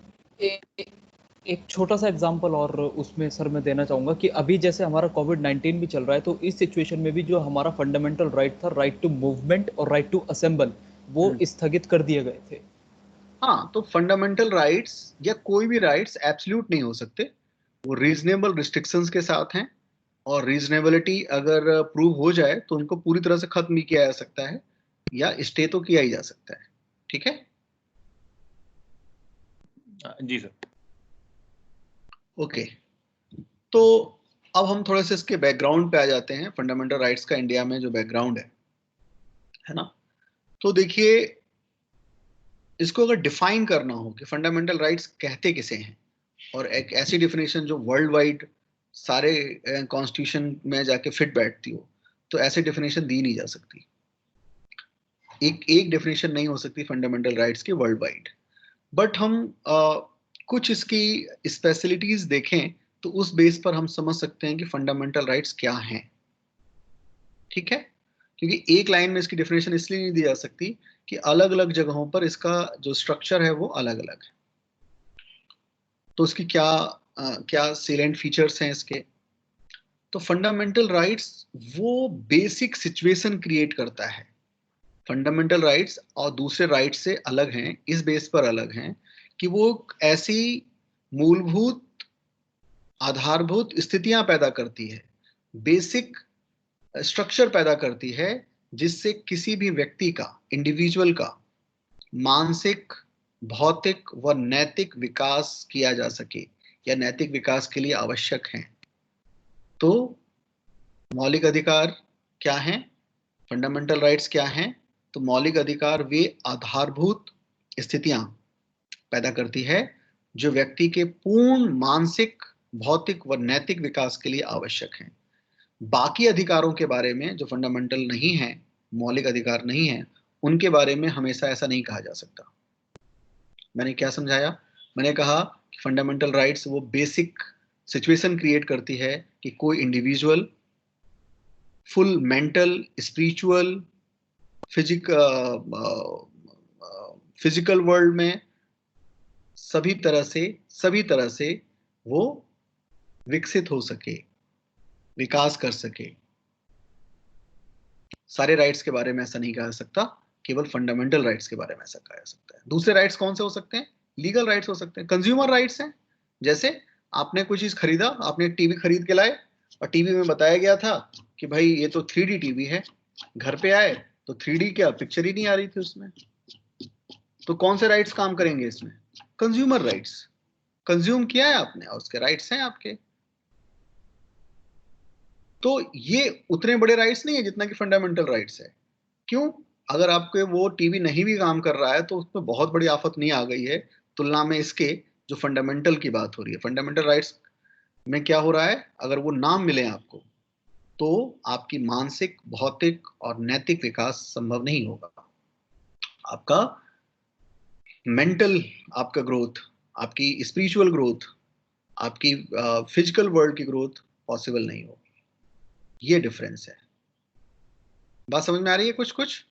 एक छोटा सा एग्जांपल और उसमें सर मैं देना चाहूँगा कि अभी जैसे हमारा कोविड-19 भी चल रहा है, तो इस सिचुएशन में भी जो हमारा फंडामेंटल राइट था, राइट टू मूवमेंट और राइट टू असेंबल, वो स्थगित कर दिए गए थे। हाँ, तो फंडामेंटल राइट्स या कोई भी राइट्स एब्सोल्यूट नहीं हो सकते, वो रीजनेबल रिस्ट्रिक्शंस के साथ हैं, और रीजनेबिलिटी अगर प्रूव हो जाए तो उनको पूरी तरह से खत्म नहीं किया जा सकता है, या स्टे तो किया ही जा सकता है। ठीक है, जी सर। ओके, तो अब हम थोड़े से इसके बैकग्राउंड पे आ जाते हैं, फंडामेंटल राइट्स का इंडिया में जो बैकग्राउंड है ना। तो देखिए, इसको अगर डिफाइन करना हो कि फंडामेंटल राइट्स कहते किसे हैं, और एक ऐसी डेफिनेशन जो वर्ल्ड वाइड सारे कॉन्स्टिट्यूशन में जाके फिट बैठती हो, तो ऐसी डेफिनेशन दी नहीं जा सकती। एक डेफिनेशन नहीं हो सकती फंडामेंटल राइट्स की वर्ल्ड वाइड। बट हम कुछ इसकी स्पेशलिटीज देखें तो उस बेस पर हम समझ सकते हैं कि फंडामेंटल राइट्स क्या हैं। ठीक है, क्योंकि एक लाइन में इसकी डेफिनेशन इसलिए नहीं दी जा सकती कि अलग अलग जगहों पर इसका जो स्ट्रक्चर है वो अलग अलग है। तो उसकी क्या सेलेंट फीचर्स हैं इसके। तो फंडामेंटल राइट्स वो बेसिक सिचुएशन क्रिएट करता है। फंडामेंटल राइट्स और दूसरे राइट्स से अलग हैं, इस बेस पर अलग हैं कि वो ऐसी मूलभूत आधारभूत स्थितियां पैदा करती है, बेसिक स्ट्रक्चर पैदा करती है, जिससे किसी भी व्यक्ति का, इंडिविजुअल का मानसिक, भौतिक व नैतिक विकास किया जा सके, या नैतिक विकास के लिए आवश्यक हैं। तो मौलिक अधिकार क्या हैं, फंडामेंटल राइट्स क्या हैं? तो मौलिक अधिकार वे आधारभूत स्थितियां पैदा करती है जो व्यक्ति के पूर्ण मानसिक, भौतिक व नैतिक विकास के लिए आवश्यक हैं। बाकी अधिकारों के बारे में जो फंडामेंटल नहीं है, मौलिक अधिकार नहीं है, उनके बारे में हमेशा ऐसा नहीं कहा जा सकता। मैंने क्या समझाया? मैंने कहा कि फंडामेंटल राइट्स वो बेसिक सिचुएशन क्रिएट करती है कि कोई individual full mental, spiritual, physical world में सभी तरह से वो विकसित हो सके, विकास कर सके। सारे राइट्स के बारे में ऐसा नहीं कहा जा सकता, केवल फंडामेंटल राइट्स के बारे में ऐसा कहा जा सकता है। दूसरे राइट्स कौन से हो सकते हैं? लीगल राइट्स हो सकते हैं, कंज्यूमर राइट्स हैं। जैसे आपने कोई चीज खरीदा, आपने एक टीवी खरीद के लाए और टीवी में बताया गया था कि भाई ये तो 3D टीवी है। घर पे आए तो 3D क्या, पिक्चर ही नहीं आ रही थी उसमें। तो कौन से राइट्स काम करेंगे इसमें? Consumer rights. कंज्यूम किया है आपने और उसके राइट्स हैं आपके। तो ये उतने बड़े राइट्स नहीं है जितना कि फंडामेंटल राइट्स है। क्यों? अगर आपके वो टीवी नहीं भी काम कर रहा है तो उसमें बहुत बड़ी आफत नहीं आ गई है तुलना में इसके जो फंडामेंटल की बात हो रही है। फंडामेंटल राइट्स में क्या हो रहा है? अगर वो नाम मिले आपको तो आपकी मानसिक, भौतिक और नैतिक विकास संभव नहीं होगा। आपका मेंटल, आपका ग्रोथ, आपकी स्पिरिचुअल ग्रोथ, आपकी फिजिकल वर्ल्ड की ग्रोथ पॉसिबल नहीं होगी। ये डिफरेंस है। बात समझ में आ रही है कुछ कुछ?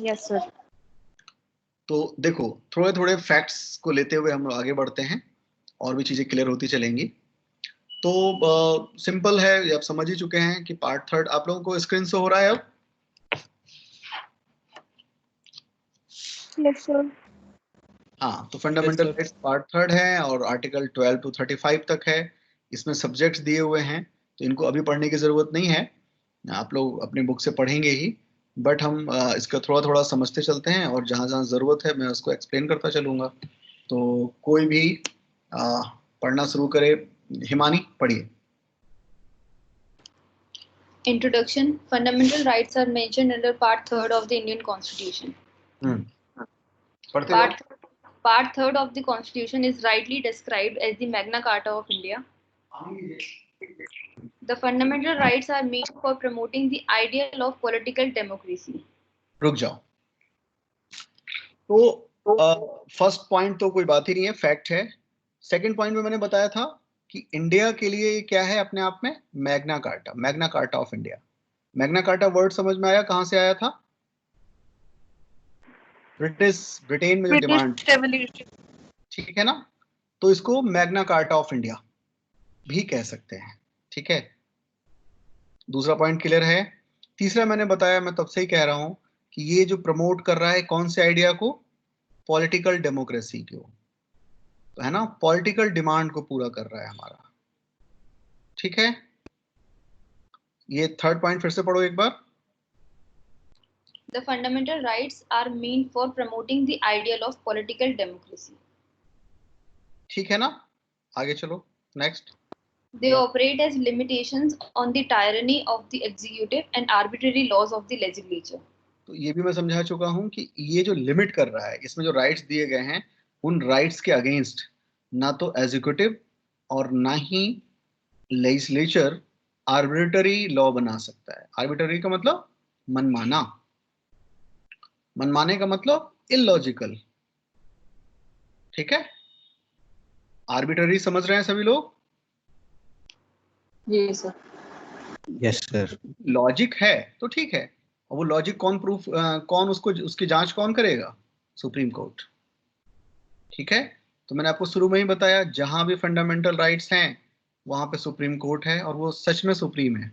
Yes sir. तो देखो, थोड़े थोड़े फैक्ट्स को लेते हुए हम आगे बढ़ते हैं और भी चीजें क्लियर होती चलेंगी। तो सिंपल है, ये आप समझ ही चुके हैं कि पार्ट थर्ड आप लोगों को स्क्रीन से हो रहा है अब? Yes sir. हाँ, तो फंडामेंटल राइट्स पार्ट थर्ड है और आर्टिकल 12 to 35 तक है। इसमें सब्जेक्ट्स दिए हुए हैं तो इनको अभी पढ़ने की जरूरत नहीं है, आप लोग अपनी बुक से पढ़ेंगे ही। बट हम इसका थोड़ा थोड़ा समझते चलते हैं और जहाँ जहाँ जरूरत है मैं उसको एक्सप्लेन करता चलूंगा। तो कोई भी पढ़ना शुरू करे। हिमानी पढ़िए। Introduction. Fundamental rights are mentioned under Part 3rd of the Indian Constitution. पढ़ते जाओ। Part 3rd of the Constitution is rightly described as the Magna Carta of India. The fundamental rights are made for promoting the ideal of political democracy. रुक जाओ। तो first point तो कोई बात ही नहीं है, फैक्ट है। सेकंड पॉइंट में मैंने बताया था कि इंडिया के लिए ये क्या है अपने आप में? Magna carta, Magna carta of India. Magna carta word समझ में आया? कहां से आया था? ब्रिटेन में जो डिमांड, ठीक है ना? तो इसको मैग्ना कार्टा ऑफ इंडिया भी कह सकते हैं, ठीक है। दूसरा पॉइंट क्लियर है। तीसरा मैंने बताया, मैं तब से ही कह रहा हूं कि ये जो प्रमोट कर रहा है कौन से आइडिया को? पॉलिटिकल डेमोक्रेसी को, तो है ना, पॉलिटिकल डिमांड को पूरा कर रहा है हमारा, ठीक है। ये थर्ड पॉइंट फिर से पढ़ो एक बार। The fundamental rights are meant for promoting the ideal of political democracy. ठीक है ना? आगे चलो, next. They operate as limitations on the tyranny of the executive and arbitrary laws of the legislature. तो ये भी मैं समझा चुका हूं कि ये जो लिमिट कर रहा है, इसमें जो राइट्स दिए गए हैं उन राइट्स के अगेंस्ट ना तो एग्जीक्यूटिव और ना ही लेजिस्लेचर आर्बिट्ररी लॉ बना सकता है। आर्बिट्ररी का मतलब मनमाना, मनमाने का मतलब इलॉजिकल, ठीक है। आर्बिट्ररी समझ रहे हैं सभी लोग? जी सर। Yes sir. लॉजिक है तो ठीक है, और वो लॉजिक कौन प्रूफ, कौन उसको, उसकी जांच कौन करेगा? सुप्रीम कोर्ट, ठीक है। तो मैंने आपको शुरू में ही बताया, जहां भी फंडामेंटल राइट्स हैं वहां पे सुप्रीम कोर्ट है, और वो सच में सुप्रीम है।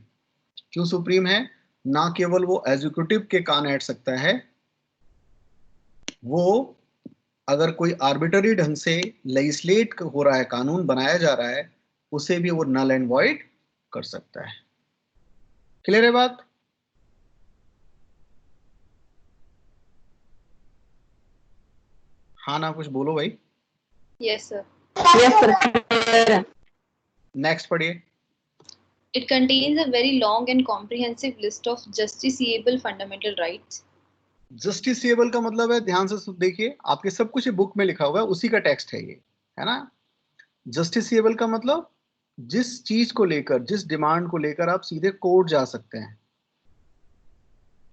क्यों सुप्रीम है? ना केवल वो एग्जीक्यूटिव के कान ऐठ सकता है, वो अगर कोई आर्बिट्ररी ढंग से लेजिस्लेट हो रहा है, कानून बनाया जा रहा है, उसे भी वो नल एंड वॉइड कर सकता है। क्लियर है बात? हाँ ना, कुछ बोलो भाई। Yes, sir. Yes sir. Next पढ़िए। It contains a very long and comprehensive list of justiciable fundamental rights. Justiciable का मतलब है, ध्यान से देखिए, आपके सब कुछ बुक में लिखा हुआ है, उसी का टेक्स्ट है ये, है ना। जस्टिसिएबल का मतलब जिस चीज को लेकर, जिस डिमांड को लेकर आप सीधे कोर्ट जा सकते हैं,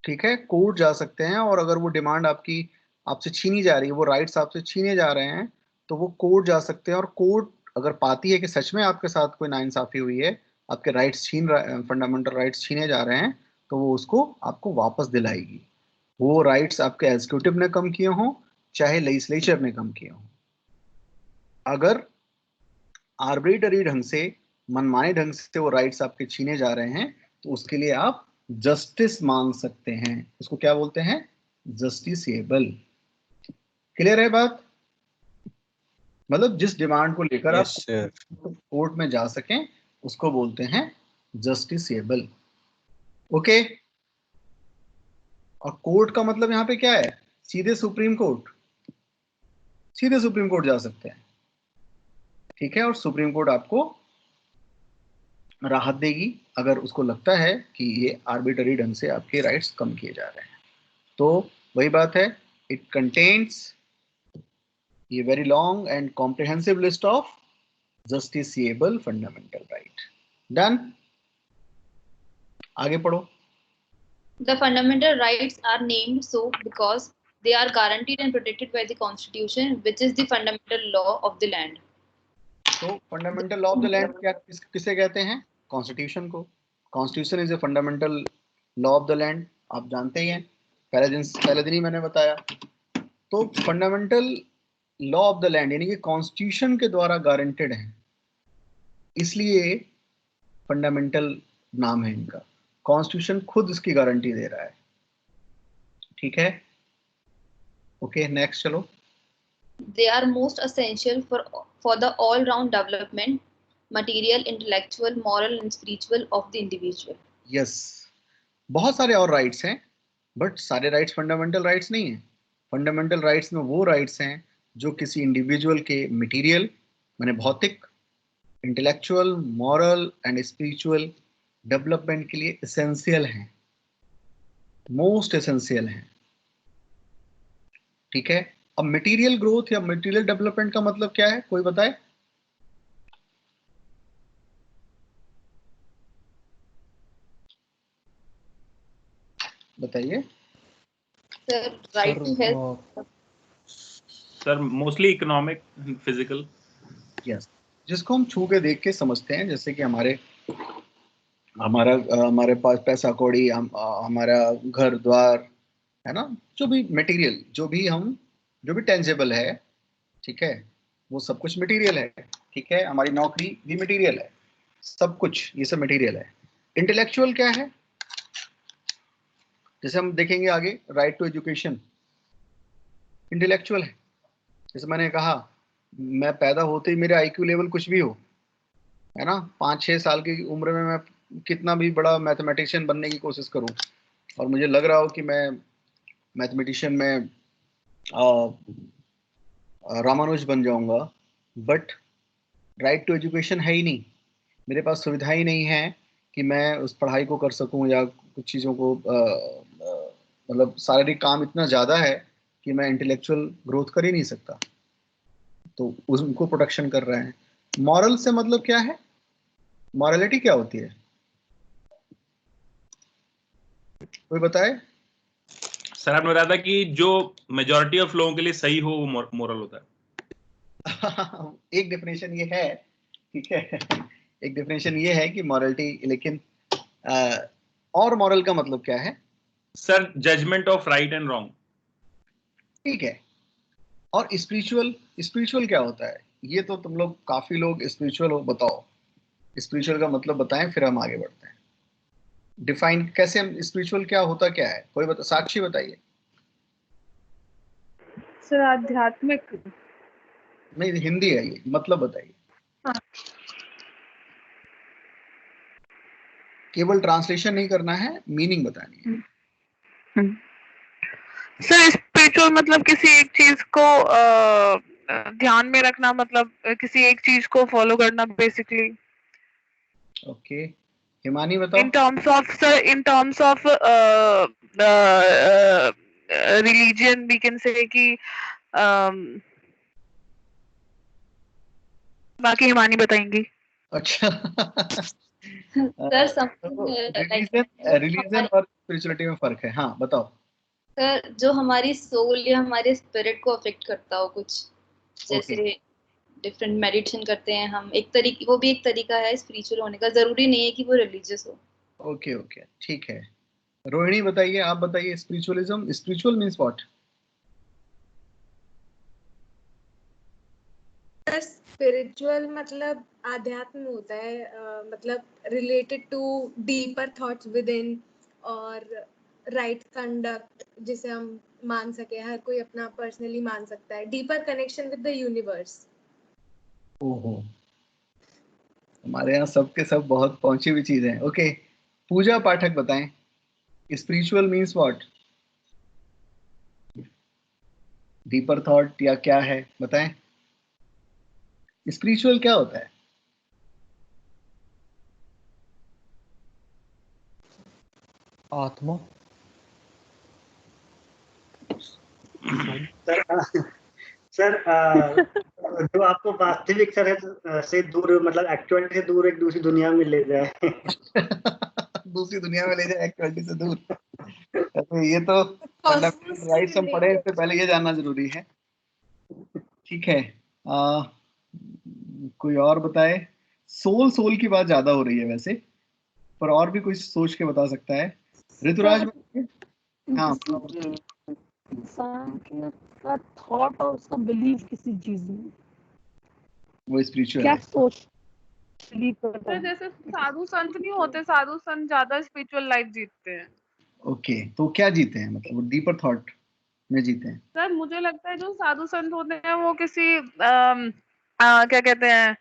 ठीक है, कोर्ट जा सकते हैं, और अगर वो डिमांड आपसे छीनी जा रही है, वो राइट्स आपसे छीने जा रहे हैं, तो वो कोर्ट जा सकते हैं, और कोर्ट अगर पाती है कि सच में आपके साथ कोई नाइंसाफी हुई है, आपके राइट्स फंडामेंटल राइट्स छीने जा रहे हैं, तो वो उसको आपको वापस दिलाएगी। वो राइट्स आपके एग्जीक्यूटिव ने कम किए हों, चाहे लेजिस्लेचर ने कम किए हों। अगर आर्बिट्ररी ढंग से, मनमाने ढंग से वो राइट्स आपके छीने जा रहे हैं, तो उसके लिए आप जस्टिस मांग सकते हैं। उसको क्या बोलते हैं? जस्टिसिएबल। क्लियर है बात? मतलब जिस डिमांड को लेकर आप कोर्ट में जा सकें, उसको बोलते हैं जस्टिसिएबल। ओके। और कोर्ट का मतलब यहाँ पे क्या है? सीधे सुप्रीम कोर्ट, सीधे सुप्रीम कोर्ट जा सकते हैं, ठीक है। और सुप्रीम कोर्ट आपको राहत देगी अगर उसको लगता है कि ये आर्बिट्ररी ढंग से आपके राइट्स कम किए जा रहे हैं। तो वही बात है, इट कंटेन्स ये very long and comprehensive list of justiciable fundamental right. Done. आगे पढ़ो। The fundamental rights are named so because they are guaranteed and protected by the Constitution, which is the fundamental law of the land. तो fundamental law of the land क्या किसे कहते हैं? Constitution को। Constitution is a fundamental law of the land, आप जानते ही हैं, पहले दिन ही मैंने बताया। तो fundamental law of the land यानी कि कॉन्स्टिट्यूशन के द्वारा गारंटेड है, इसलिए फंडामेंटल नाम है इनका। कॉन्स्टिट्यूशन खुद इसकी गारंटी दे रहा है, ठीक है। ओके, नेक्स्ट चलो। They are most essential for the all-round development, material, intellectual, moral, and spiritual of the individual. Yes, बहुत सारे और राइट्स हैं, बट सारे राइट्स फंडामेंटल राइट्स नहीं हैं। फंडामेंटल राइट्स में वो राइट्स हैं जो किसी इंडिविजुअल के मटेरियल माने भौतिक, intellectual, moral and spiritual development के लिए एसेंशियल हैं, मोस्ट एसेंशियल हैं, ठीक है। अब मटेरियल ग्रोथ या मटेरियल डेवलपमेंट का मतलब क्या है, कोई बताए? बताइए। Sir, right to health. Sir mostly economic, physical. Yes, जिसको हम छू के देख के समझते हैं, जैसे कि हमारे पास पैसा कौड़ी, हमारा घर द्वार, है ना, जो भी मटेरियल, जो भी टेंजेबल है, ठीक है, वो सब कुछ मटेरियल है, ठीक है। हमारी नौकरी भी मटेरियल है, सब कुछ ये सब मटेरियल है। इंटेलेक्चुअल क्या है? जैसे हम देखेंगे आगे, राइट टू एजुकेशन इंटेलेक्चुअल है। जैसे मैंने कहा, मैं पैदा होते ही मेरे आईक्यू लेवल कुछ भी हो, है ना, 5-6 साल की उम्र में मैं कितना भी बड़ा मैथमेटिशियन बनने की कोशिश करूं, और मुझे लग रहा हो कि मैं मैथमेटिशियन में रामानुज बन जाऊंगा, बट राइट टू एजुकेशन है ही नहीं, मेरे पास सुविधा ही नहीं है कि मैं उस पढ़ाई को कर सकूं, या कुछ चीज़ों को मतलब शारीरिक काम इतना ज़्यादा है कि मैं इंटेलेक्चुअल ग्रोथ कर ही नहीं सकता, तो उनको प्रोटेक्शन कर रहे हैं। मॉरल से मतलब क्या है? मॉरलिटी क्या होती है, कोई बताए? सर आपने बताया था कि जो मेजॉरिटी ऑफ लोगों के लिए सही हो वो मोरल होता है। एक डेफिनेशन ये है, ठीक है, एक डेफिनेशन ये है कि मॉरलिटी, लेकिन और मॉरल का मतलब क्या है? Sir judgement of right and wrong. ठीक है। और स्पिरिचुअल क्या होता है? ये तो तुम लोग काफी लोग स्पिरिचुअल हो, बताओ स्पिरिचुअल का मतलब बताएं, फिर हम आगे बढ़ते हैं। डिफाइन कैसे हम स्पिरिचुअल क्या होता क्या है, कोई बता, साक्षी बताइए। सर आध्यात्मिक। नहीं, हिंदी है ये, मतलब बताइए। हाँ। केवल ट्रांसलेशन नहीं करना है, मीनिंग बतानी है। सर स्पिरिचुअल मतलब किसी एक चीज को ध्यान में रखना, मतलब किसी एक चीज को फॉलो करना बेसिकली, ओके, हिमानी बताओ। in terms of sir, in terms of religion we can say कि बाकी हिमानी बताएंगी। अच्छा सर समथिंग रिलीजन और स्पिरिचुअलिटी में फर्क है, हाँ बताओ। सर जो हमारी सोल या हमारे स्पिरिट को अफेक्ट करता हो कुछ, जैसे डिफरेंट मेडिटेशन करते हैं हम, एक तरीके, वो भी एक तरीका है स्पिरिचुअल होने का, जरूरी नहीं है कि वो रिलीजियस हो। ओके ओके ठीक है। रोहिणी बताइए, आप बताइए spiritualism, spiritual means what? Spiritual मतलब आध्यात्म होता है, मतलब related to deeper thoughts within और राइट कंडक्ट, जिसे हम मान सके, हर कोई अपना पर्सनली मान सकता है, deeper connection with the universe. ओहो, हमारे यहाँ सबके सब बहुत पहुंची हुई चीजें हैं। ओके, पूजा पाठक बताएं spiritual means what? Deeper thought या क्या है, बताएं। स्पिरिचुअल क्या होता है? आत्मा। सर जो आपको वास्तविक तरह से दूर, मतलब एक्चुअलिटी से दूर एक दूसरी दुनिया में ले जाए। दूसरी दुनिया में ले जाए एक्चुअलिटी से दूर। तो ये तो फंडामेंटल राइट्स हम पढ़े, इससे पहले ये जानना जरूरी है। ठीक है, कोई और बताए। सोल, सोल की बात ज्यादा हो रही है वैसे, पर और भी कोई सोच के बता सकता है। ऋतुराज हाँ, इंसान का थॉट और उसका बिलीव किसी चीज में, वो स्पिरिचुअल क्या है। सोच बिलीव करता है। जैसे साधु संत नहीं होते, साधु संत ज्यादा स्पिरिचुअल लाइफ जीतते हैं। ओके, तो क्या जीते हैं, मतलब वो डीपर थॉट में जीते हैं? सर मुझे लगता है जो साधु संत होते हैं वो किसी क्या कहते हैं,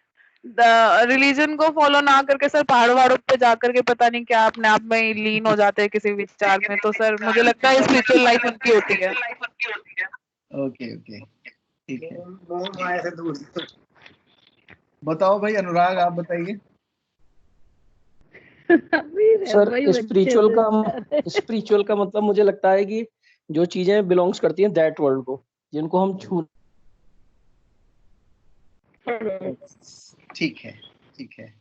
रिलीजन को फॉलो ना करके सर पहाड़ वहाड़ों पे जाकर के पता नहीं क्या अपने आप में लीन हो जाते हैं किसी विचार में, तो सर मुझे लगता है स्पिरिचुअल लाइफ उनकी होती है। ओके ओके ठीक है। बताओ भाई अनुराग, आप बताइए। सर स्पिरिचुअल का मतलब मुझे लगता है कि जो चीजें बिलोंग्स करती हैं दैट वर्ल्ड को, जिनको हम छू। ठीक है ठीक है।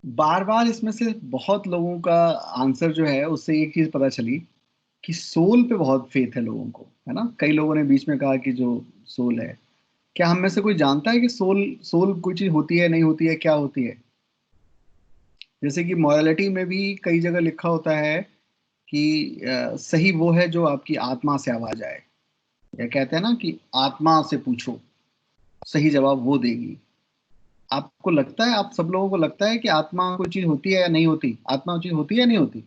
बार बार इसमें से बहुत लोगों का आंसर जो है उससे एक चीज पता चली कि सोल पे बहुत फेथ है लोगों को, है ना। कई लोगों ने बीच में कहा कि जो सोल है, क्या हम में से कोई जानता है कि सोल, सोल कोई चीज होती है, नहीं होती है, क्या होती है? जैसे कि मॉरलिटी में भी कई जगह लिखा होता है कि सही वो है जो आपकी आत्मा से आवाज आए, या कहते हैं ना कि आत्मा से पूछो, सही जवाब वो देगी। आपको लगता है, आप सब लोगों को लगता है कि आत्मा कोई चीज होती है या नहीं होती? आत्मा कोई चीज होती है या नहीं होती?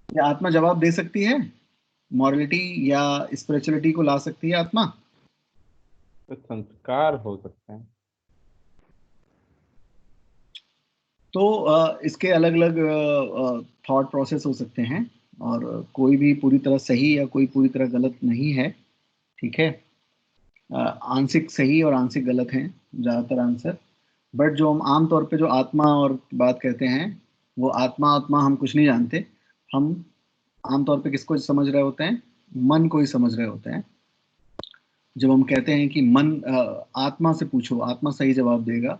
या आत्मा जवाब दे सकती है? मॉरलिटी या स्पिरिचुअलिटी को ला सकती है आत्मा? तो संस्कार हो सकते हैं। तो इसके अलग अलग थॉट प्रोसेस हो सकते हैं, और कोई भी पूरी तरह सही या कोई पूरी तरह गलत नहीं है। ठीक है, आंशिक सही और आंशिक गलत हैं ज़्यादातर आंसर। बट जो हम आम तौर पे जो आत्मा और बात कहते हैं, वो आत्मा आत्मा हम कुछ नहीं जानते। हम आमतौर पे किसको समझ रहे होते हैं? मन को ही समझ रहे होते हैं। जब हम कहते हैं कि मन, आत्मा से पूछो, आत्मा सही जवाब देगा,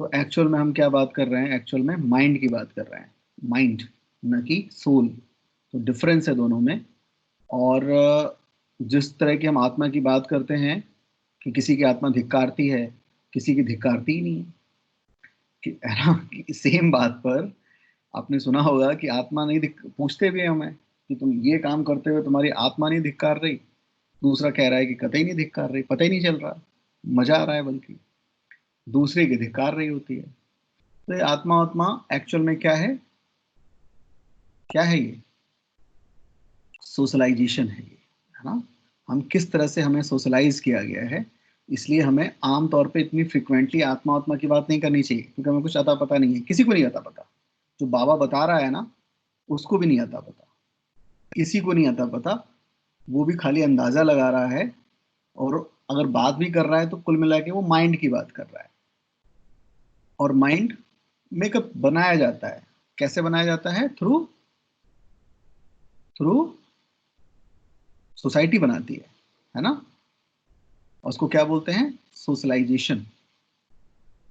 तो एक्चुअल में हम क्या बात कर रहे हैं? एक्चुअल में माइंड की बात कर रहे हैं, माइंड, न कि सोल। तो डिफरेंस है दोनों में। और जिस तरह की हम आत्मा की बात करते हैं कि किसी की आत्मा धिक्कारती है, किसी की धिक्कारती ही नहीं है कि सेम बात पर आपने सुना होगा कि आत्मा नहीं पूछते भी हमें कि तुम ये काम करते हुए तुम्हारी आत्मा नहीं धिक्कार रही? दूसरा कह रहा है कि कतई नहीं धिक्कार रही, पता ही नहीं चल रहा, मजा आ रहा है, बल्कि दूसरे की धिक्कार रही होती है। तो ये आत्मा आत्मा एक्चुअल में क्या है? क्या है ये? सोशलाइजेशन है ये, है ना। हम किस तरह से हमें सोशलाइज किया गया है, इसलिए हमें आम तौर पे इतनी फ्रिक्वेंटली आत्मा आत्मा की बात नहीं करनी चाहिए, क्योंकि हमें कुछ आता पता नहीं है। किसी को नहीं आता पता। जो बाबा बता रहा है ना, उसको भी नहीं आता पता, किसी को नहीं आता पता। वो भी खाली अंदाजा लगा रहा है, और अगर बात भी कर रहा है तो कुल मिला के वो माइंड की बात कर रहा है। और माइंड मेकअप बनाया जाता है। कैसे बनाया जाता है? थ्रू सोसाइटी बनाती है ना। उसको क्या बोलते हैं? सोशलाइजेशन।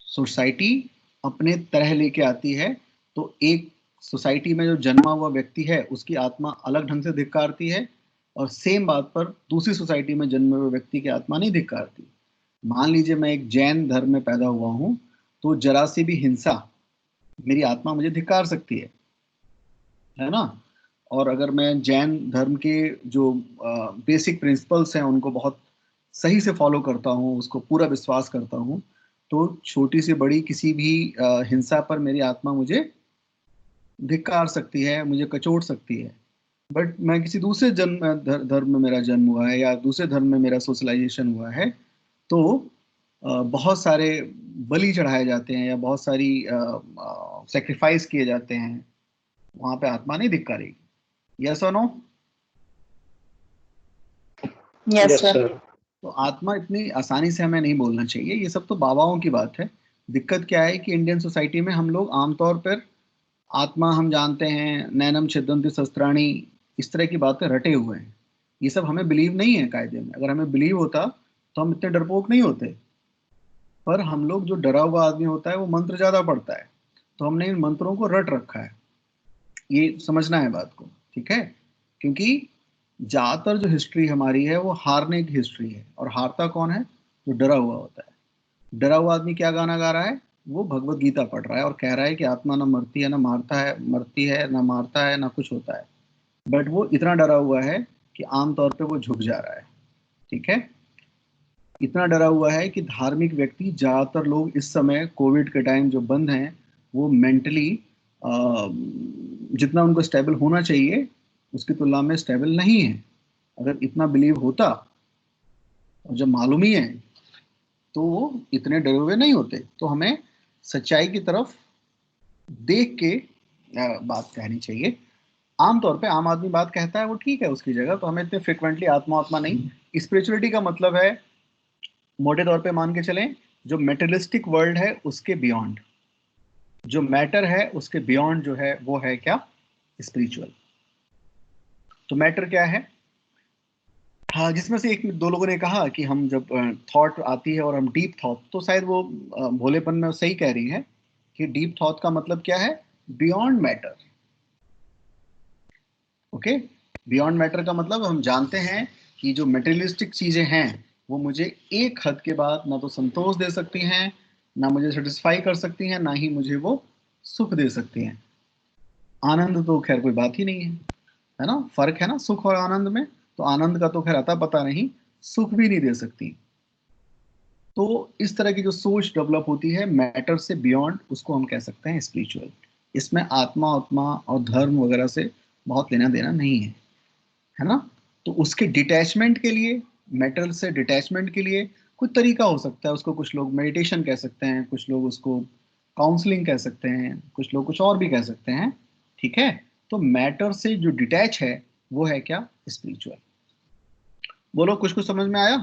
सोसाइटी अपने तरह लेके आती है, तो एक सोसाइटी में जो जन्मा हुआ व्यक्ति है उसकी आत्मा अलग ढंग से धिक्कारती है, और सेम बात पर दूसरी सोसाइटी में जन्मे हुए व्यक्ति की आत्मा नहीं धिक्कारती। मान लीजिए मैं एक जैन धर्म में पैदा हुआ हूँ, तो जरा सी भी हिंसा मेरी आत्मा मुझे धिक्कार सकती है ना। और अगर मैं जैन धर्म के जो बेसिक प्रिंसिपल्स हैं उनको बहुत सही से फॉलो करता हूँ, उसको पूरा विश्वास करता हूँ, तो छोटी से बड़ी किसी भी हिंसा पर मेरी आत्मा मुझे धिक्कार सकती है, मुझे कचोट सकती है। बट मैं किसी दूसरे धर्म में मेरा जन्म हुआ है या दूसरे धर्म में मेरा सोशलाइजेशन हुआ है, तो बहुत सारे बलि चढ़ाए जाते हैं या बहुत सारी सेक्रीफाइस किए जाते हैं, वहां पे आत्मा नहीं धिक्कारेगी। यस और नो? Yes sir. तो आत्मा इतनी आसानी से हमें नहीं बोलना चाहिए, ये सब तो बाबाओं की बात है। दिक्कत क्या है कि इंडियन सोसाइटी में हम लोग आमतौर पर आत्मा हम जानते हैं, नैनम छिदन्ति शस्त्राणी, इस तरह की बातें रटे हुए हैं। ये सब हमें बिलीव नहीं है कायदे में। अगर हमें बिलीव होता तो हम इतने डरपोक नहीं होते। पर हम लोग, जो डरा हुआ आदमी होता है वो मंत्र ज्यादा पढ़ता है, तो हमने इन मंत्रों को रट रखा है। ये समझना है बात को, ठीक है? क्योंकि ज्यादातर जो हिस्ट्री हमारी है वो हारने की हिस्ट्री है, और हारता कौन है? जो डरा हुआ होता है। डरा हुआ आदमी क्या गाना गा रहा है? वो भगवत गीता पढ़ रहा है और कह रहा है कि आत्मा ना मरती है ना मरती है ना मारता है ना कुछ होता है। बट वो इतना डरा हुआ है कि आमतौर पे वो झुक जा रहा है, ठीक है? इतना डरा हुआ है कि धार्मिक व्यक्ति, ज्यादातर लोग इस समय कोविड के टाइम जो बंद हैं, वो मेंटली जितना उनको स्टेबल होना चाहिए उसकी तुलना में स्टेबल नहीं है। अगर इतना बिलीव होता, और जब मालूम ही है, तो वो इतने डरे हुए नहीं होते। तो हमें सच्चाई की तरफ देख के बात कहनी चाहिए। आमतौर पे आम आदमी बात कहता है वो ठीक है उसकी जगह, तो हमें इतने फ्रिक्वेंटली आत्मा नहीं। स्पिरिचुअलिटी का मतलब है, मोटे तौर पे मान के चलें, जो मेटेरियलिस्टिक वर्ल्ड है उसके बियॉन्ड, जो मैटर है उसके बियॉन्ड जो है वो है क्या? स्पिरिचुअल। तो मैटर क्या है? हाँ, जिसमें से एक दो लोगों ने कहा कि हम जब थॉट आती है और हम डीप थॉट, तो शायद वो भोलेपन में सही कह रही है कि डीप थॉट का मतलब क्या है? Beyond matter. Okay, beyond matter का मतलब हम जानते हैं कि जो मटेरियलिस्टिक चीजें हैं वो मुझे एक हद के बाद ना तो संतोष दे सकती हैं, ना मुझे सेटिस्फाई कर सकती हैं, ना ही मुझे वो सुख दे सकती हैं। आनंद तो खैर कोई बात ही नहीं है ना? फर्क है ना सुख और आनंद में। तो आनंद का तो खैर अता पता नहीं, सुख भी नहीं दे सकती। तो इस तरह की जो सोच डेवलप होती है मैटर से बियॉन्ड, उसको हम कह सकते हैं स्पिरिचुअल। इसमें आत्मा और धर्म वगैरह से बहुत लेना देना नहीं है ना? तो उसके डिटैचमेंट के लिए, मैटर से डिटैचमेंट के लिए कुछ तरीका हो सकता है। उसको कुछ लोग मेडिटेशन कह सकते हैं, कुछ लोग उसको काउंसलिंग कह सकते हैं, कुछ लोग कुछ और भी कह सकते हैं, ठीक है? तो मैटर से जो डिटैच है वो है क्या? स्पिरिचुअल। बोलो, कुछ कुछ समझ में आया?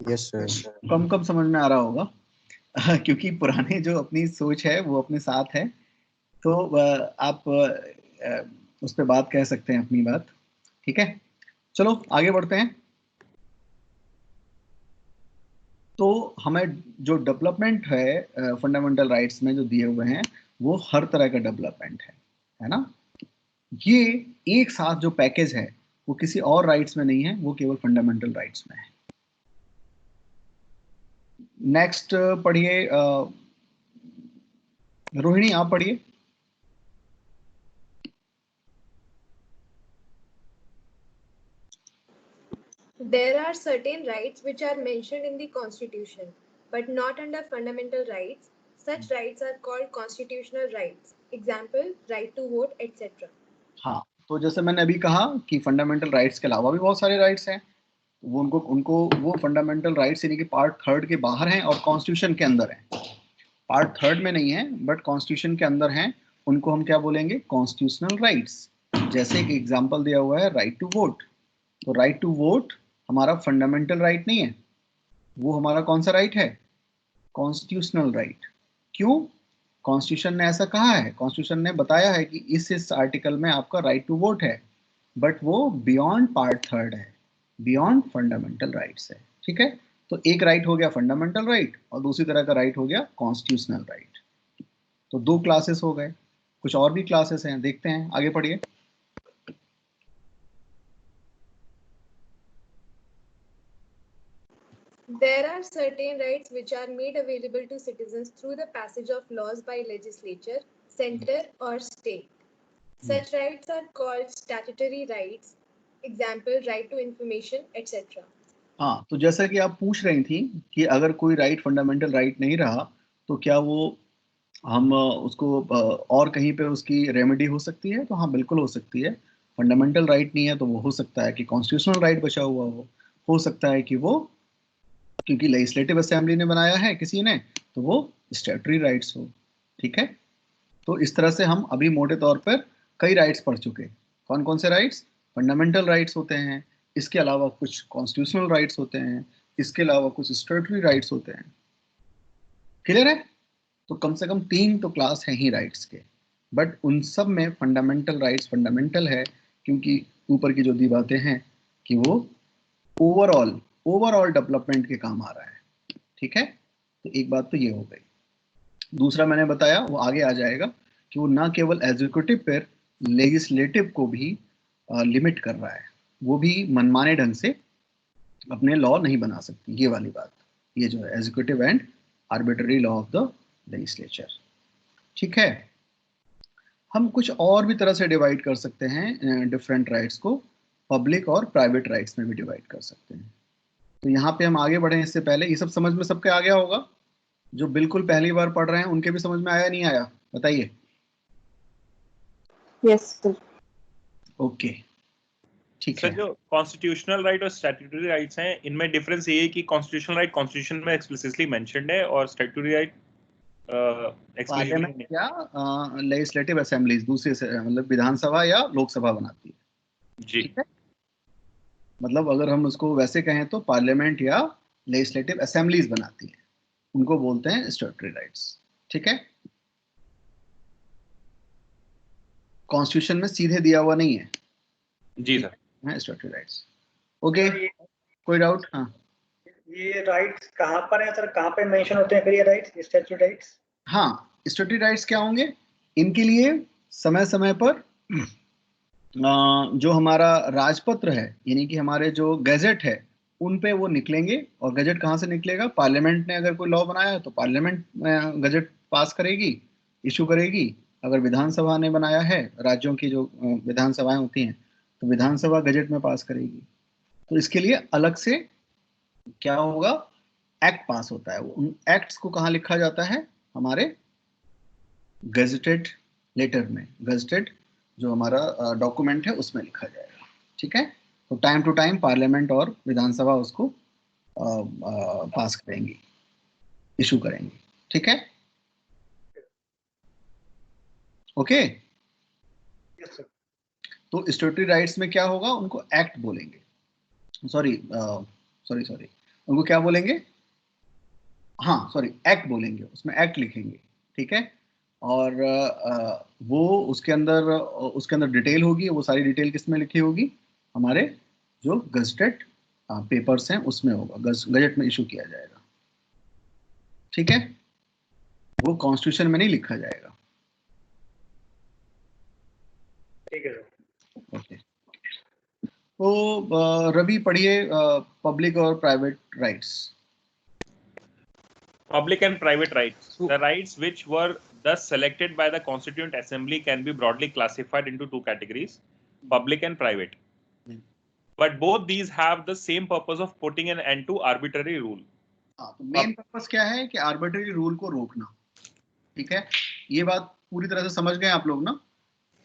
Yes sir. कम कम समझ में आ रहा होगा क्योंकि पुराने जो अपनी सोच है वो अपने साथ है। तो आप उस पर बात कह सकते हैं, अपनी बात, ठीक है? चलो आगे बढ़ते हैं। तो हमें जो डेवलपमेंट है फंडामेंटल राइट्स में जो दिए हुए हैं, वो हर तरह का डेवलपमेंट है ना? ये एक साथ जो पैकेज है वो किसी और राइट्स में नहीं है, वो केवल फंडामेंटल राइट्स में है। नेक्स्ट पढ़िए, रोहिणी आप पढ़िए। There are certain rights which are mentioned in the Constitution, but not under fundamental rights. Such rights are called constitutional rights. Example, right to vote, etc. हाँ, तो जैसे मैंने अभी कहा कि फंडामेंटल राइट्स के अलावा भी बहुत सारे राइट्स हैं, वो उनको वो फंडामेंटल राइट्स यानी कि पार्ट 3 के बाहर हैं और कॉन्स्टिट्यूशन के अंदर हैं। पार्ट 3 में नहीं है बट कॉन्स्टिट्यूशन के अंदर हैं, उनको हम क्या बोलेंगे? Constitutional rights. जैसे एक एग्जांपल दिया हुआ है राइट टू वोट। तो राइट टू वोट हमारा फंडामेंटल राइट नहीं है, वो हमारा कौन सा राइट है? Constitutional right. क्यों? कॉन्स्टिट्यूशन ने ऐसा कहा है, कॉन्स्टिट्यूशन ने बताया है कि इस आर्टिकल में आपका राइट टू वोट है, बट वो बियॉन्ड पार्ट 3 है, बियॉन्ड फंडामेंटल राइट्स है। ठीक है, तो एक राइट हो गया फंडामेंटल राइट और दूसरी तरह का राइट हो गया कॉन्स्टिट्यूशनल राइट। तो 2 क्लासेस हो गए, कुछ और भी क्लासेस हैं, देखते हैं, आगे पढ़िए। There are certain rights which are made available to citizens through the passage of laws by legislature, center or state. Such rights are called statutory rights. Example, right to information, etc. हाँ, तो जैसा कि आप पूछ रही थी कि अगर कोई राइट फंडामेंटल राइट नहीं रहा तो क्या वो हम उसको और कहीं पे उसकी रेमेडी हो सकती है? तो हाँ, बिल्कुल हो सकती है। फंडामेंटल राइट नहीं है तो वो हो सकता है कि कॉन्स्टिट्यूशनल राइट बचा हुआ हो सकता है कि वो, क्योंकि लेजिस्लेटिव असेंबली ने बनाया है किसी ने, तो वो स्टैट्यूटरी राइट्स हो। ठीक है, तो इस तरह से हम अभी मोटे तौर पर कई राइट्स पढ़ चुके। कौन कौन से राइट्स? फंडामेंटल राइट्स होते हैं, इसके अलावा कुछ कॉन्स्टिट्यूशनल राइट्स होते हैं, इसके अलावा कुछ स्टैट्यूटरी राइट्स होते हैं। क्लियर है? तो कम से कम 3 तो क्लास हैं ही राइट्स के, बट उन सब में फंडामेंटल राइट्स फंडामेंटल है, क्योंकि ऊपर की जो दी बातें हैं कि वो ओवरऑल डेवलपमेंट के काम आ रहा है। ठीक है, तो एक बात तो ये हो गई। दूसरा मैंने बताया, वो आगे आ जाएगा, कि वो ना केवल एग्जीक्यूटिव पर लेजिस्लेटिव को भी लिमिट कर रहा है, वो भी मनमाने ढंग से अपने लॉ नहीं बना सकती। ये वाली बात, ये जो है executive and arbitrary law of the legislature. ठीक है, हम कुछ और भी तरह से डिवाइड कर सकते हैं डिफरेंट राइट्स को, पब्लिक और प्राइवेट राइट्स में भी डिवाइड कर सकते हैं। तो यहाँ पे हम आगे बढ़े इससे पहले, ये सब समझ में सबके आ गया होगा? जो बिल्कुल पहली बार पढ़ रहे हैं उनके भी समझ में आया नहीं आया, बताइए। Yes sir. ओके, ठीक सर, है। जो कॉन्स्टिट्यूशनल राइट और स्टैट्यूटरी राइट्स हैं, इनमें डिफरेंस ये है कि कॉन्स्टिट्यूशनल राइट कॉन्स्टिट्यूशन में एक्सप्लिसिटली मेंशन्ड है और स्टैट्यूटरी राइट एक्सप्लिसिटली पार्लियामेंट या लेजिस्लेटिव असेंबलीज, दूसरे से मतलब विधानसभा या लोकसभा बनाती है। जी। ठीक है, मतलब अगर हम उसको वैसे कहें तो पार्लियामेंट या लेजिस्लेटिव असेंबलीज बनाती है, उनको बोलते हैं स्टैट्यूटरी राइट्स। ठीक है, कॉन्स्टिट्यूशन में सीधे दिया हुआ नहीं है। जी सर, है स्टैट्यूटरी राइट्स। ओके, कोई डाउट? हाँ, ये राइट्स कहाँ पर है सर, कहाँ पे मेंशन होते हैं फिर ये राइट्स, स्टैट्यूटरी राइट्स? हाँ, स्टैट्यूटरी राइट्स क्या होंगे? इनके लिए समय समय पर जो हमारा राजपत्र है, यानी कि हमारे जो गैजेट है, उन पे वो निकलेंगे। और गजट कहाँ से निकलेगा? पार्लियामेंट ने अगर कोई लॉ बनाया है तो पार्लियामेंट गजट पास करेगी, इशू करेगी। अगर विधानसभा ने बनाया है, राज्यों की जो विधानसभाएं होती हैं, तो विधानसभा गजट में पास करेगी। तो इसके लिए अलग से क्या होगा? एक्ट पास होता है। उन एक्ट्स को कहाँ लिखा जाता है? हमारे गजटेड लेटर में, गजटेड जो हमारा डॉक्यूमेंट है उसमें लिखा जाएगा। ठीक है, तो टाइम टू टाइम पार्लियामेंट और विधानसभा उसको पास करेंगी, इशू करेंगी। ठीक है, ओके। Yes sir. तो स्टैट्यूटरी राइट्स में क्या होगा? उनको एक्ट बोलेंगे, सॉरी उनको क्या बोलेंगे? हाँ सॉरी, एक्ट बोलेंगे, उसमें एक्ट लिखेंगे। ठीक है, और वो उसके अंदर डिटेल होगी। वो सारी डिटेल किस में लिखी होगी? हमारे जो गजटेड पेपर्स हैं उसमें होगा, गजट में इशू किया जाएगा। ठीक है, वो कॉन्स्टिट्यूशन में नहीं लिखा जाएगा। ठीक है सर। ओके, तो रवि पढ़िए पब्लिक और private rights. Public and private rights. The rights which were thus selected by the Constituent Assembly can be broadly classified into 2 categories, public and private. But both these have the same purpose of putting an end to arbitrary rule. तो main purpose क्या है? कि arbitrary rule को रोकना। ठीक है, ये बात पूरी तरह से समझ गए आप लोग ना?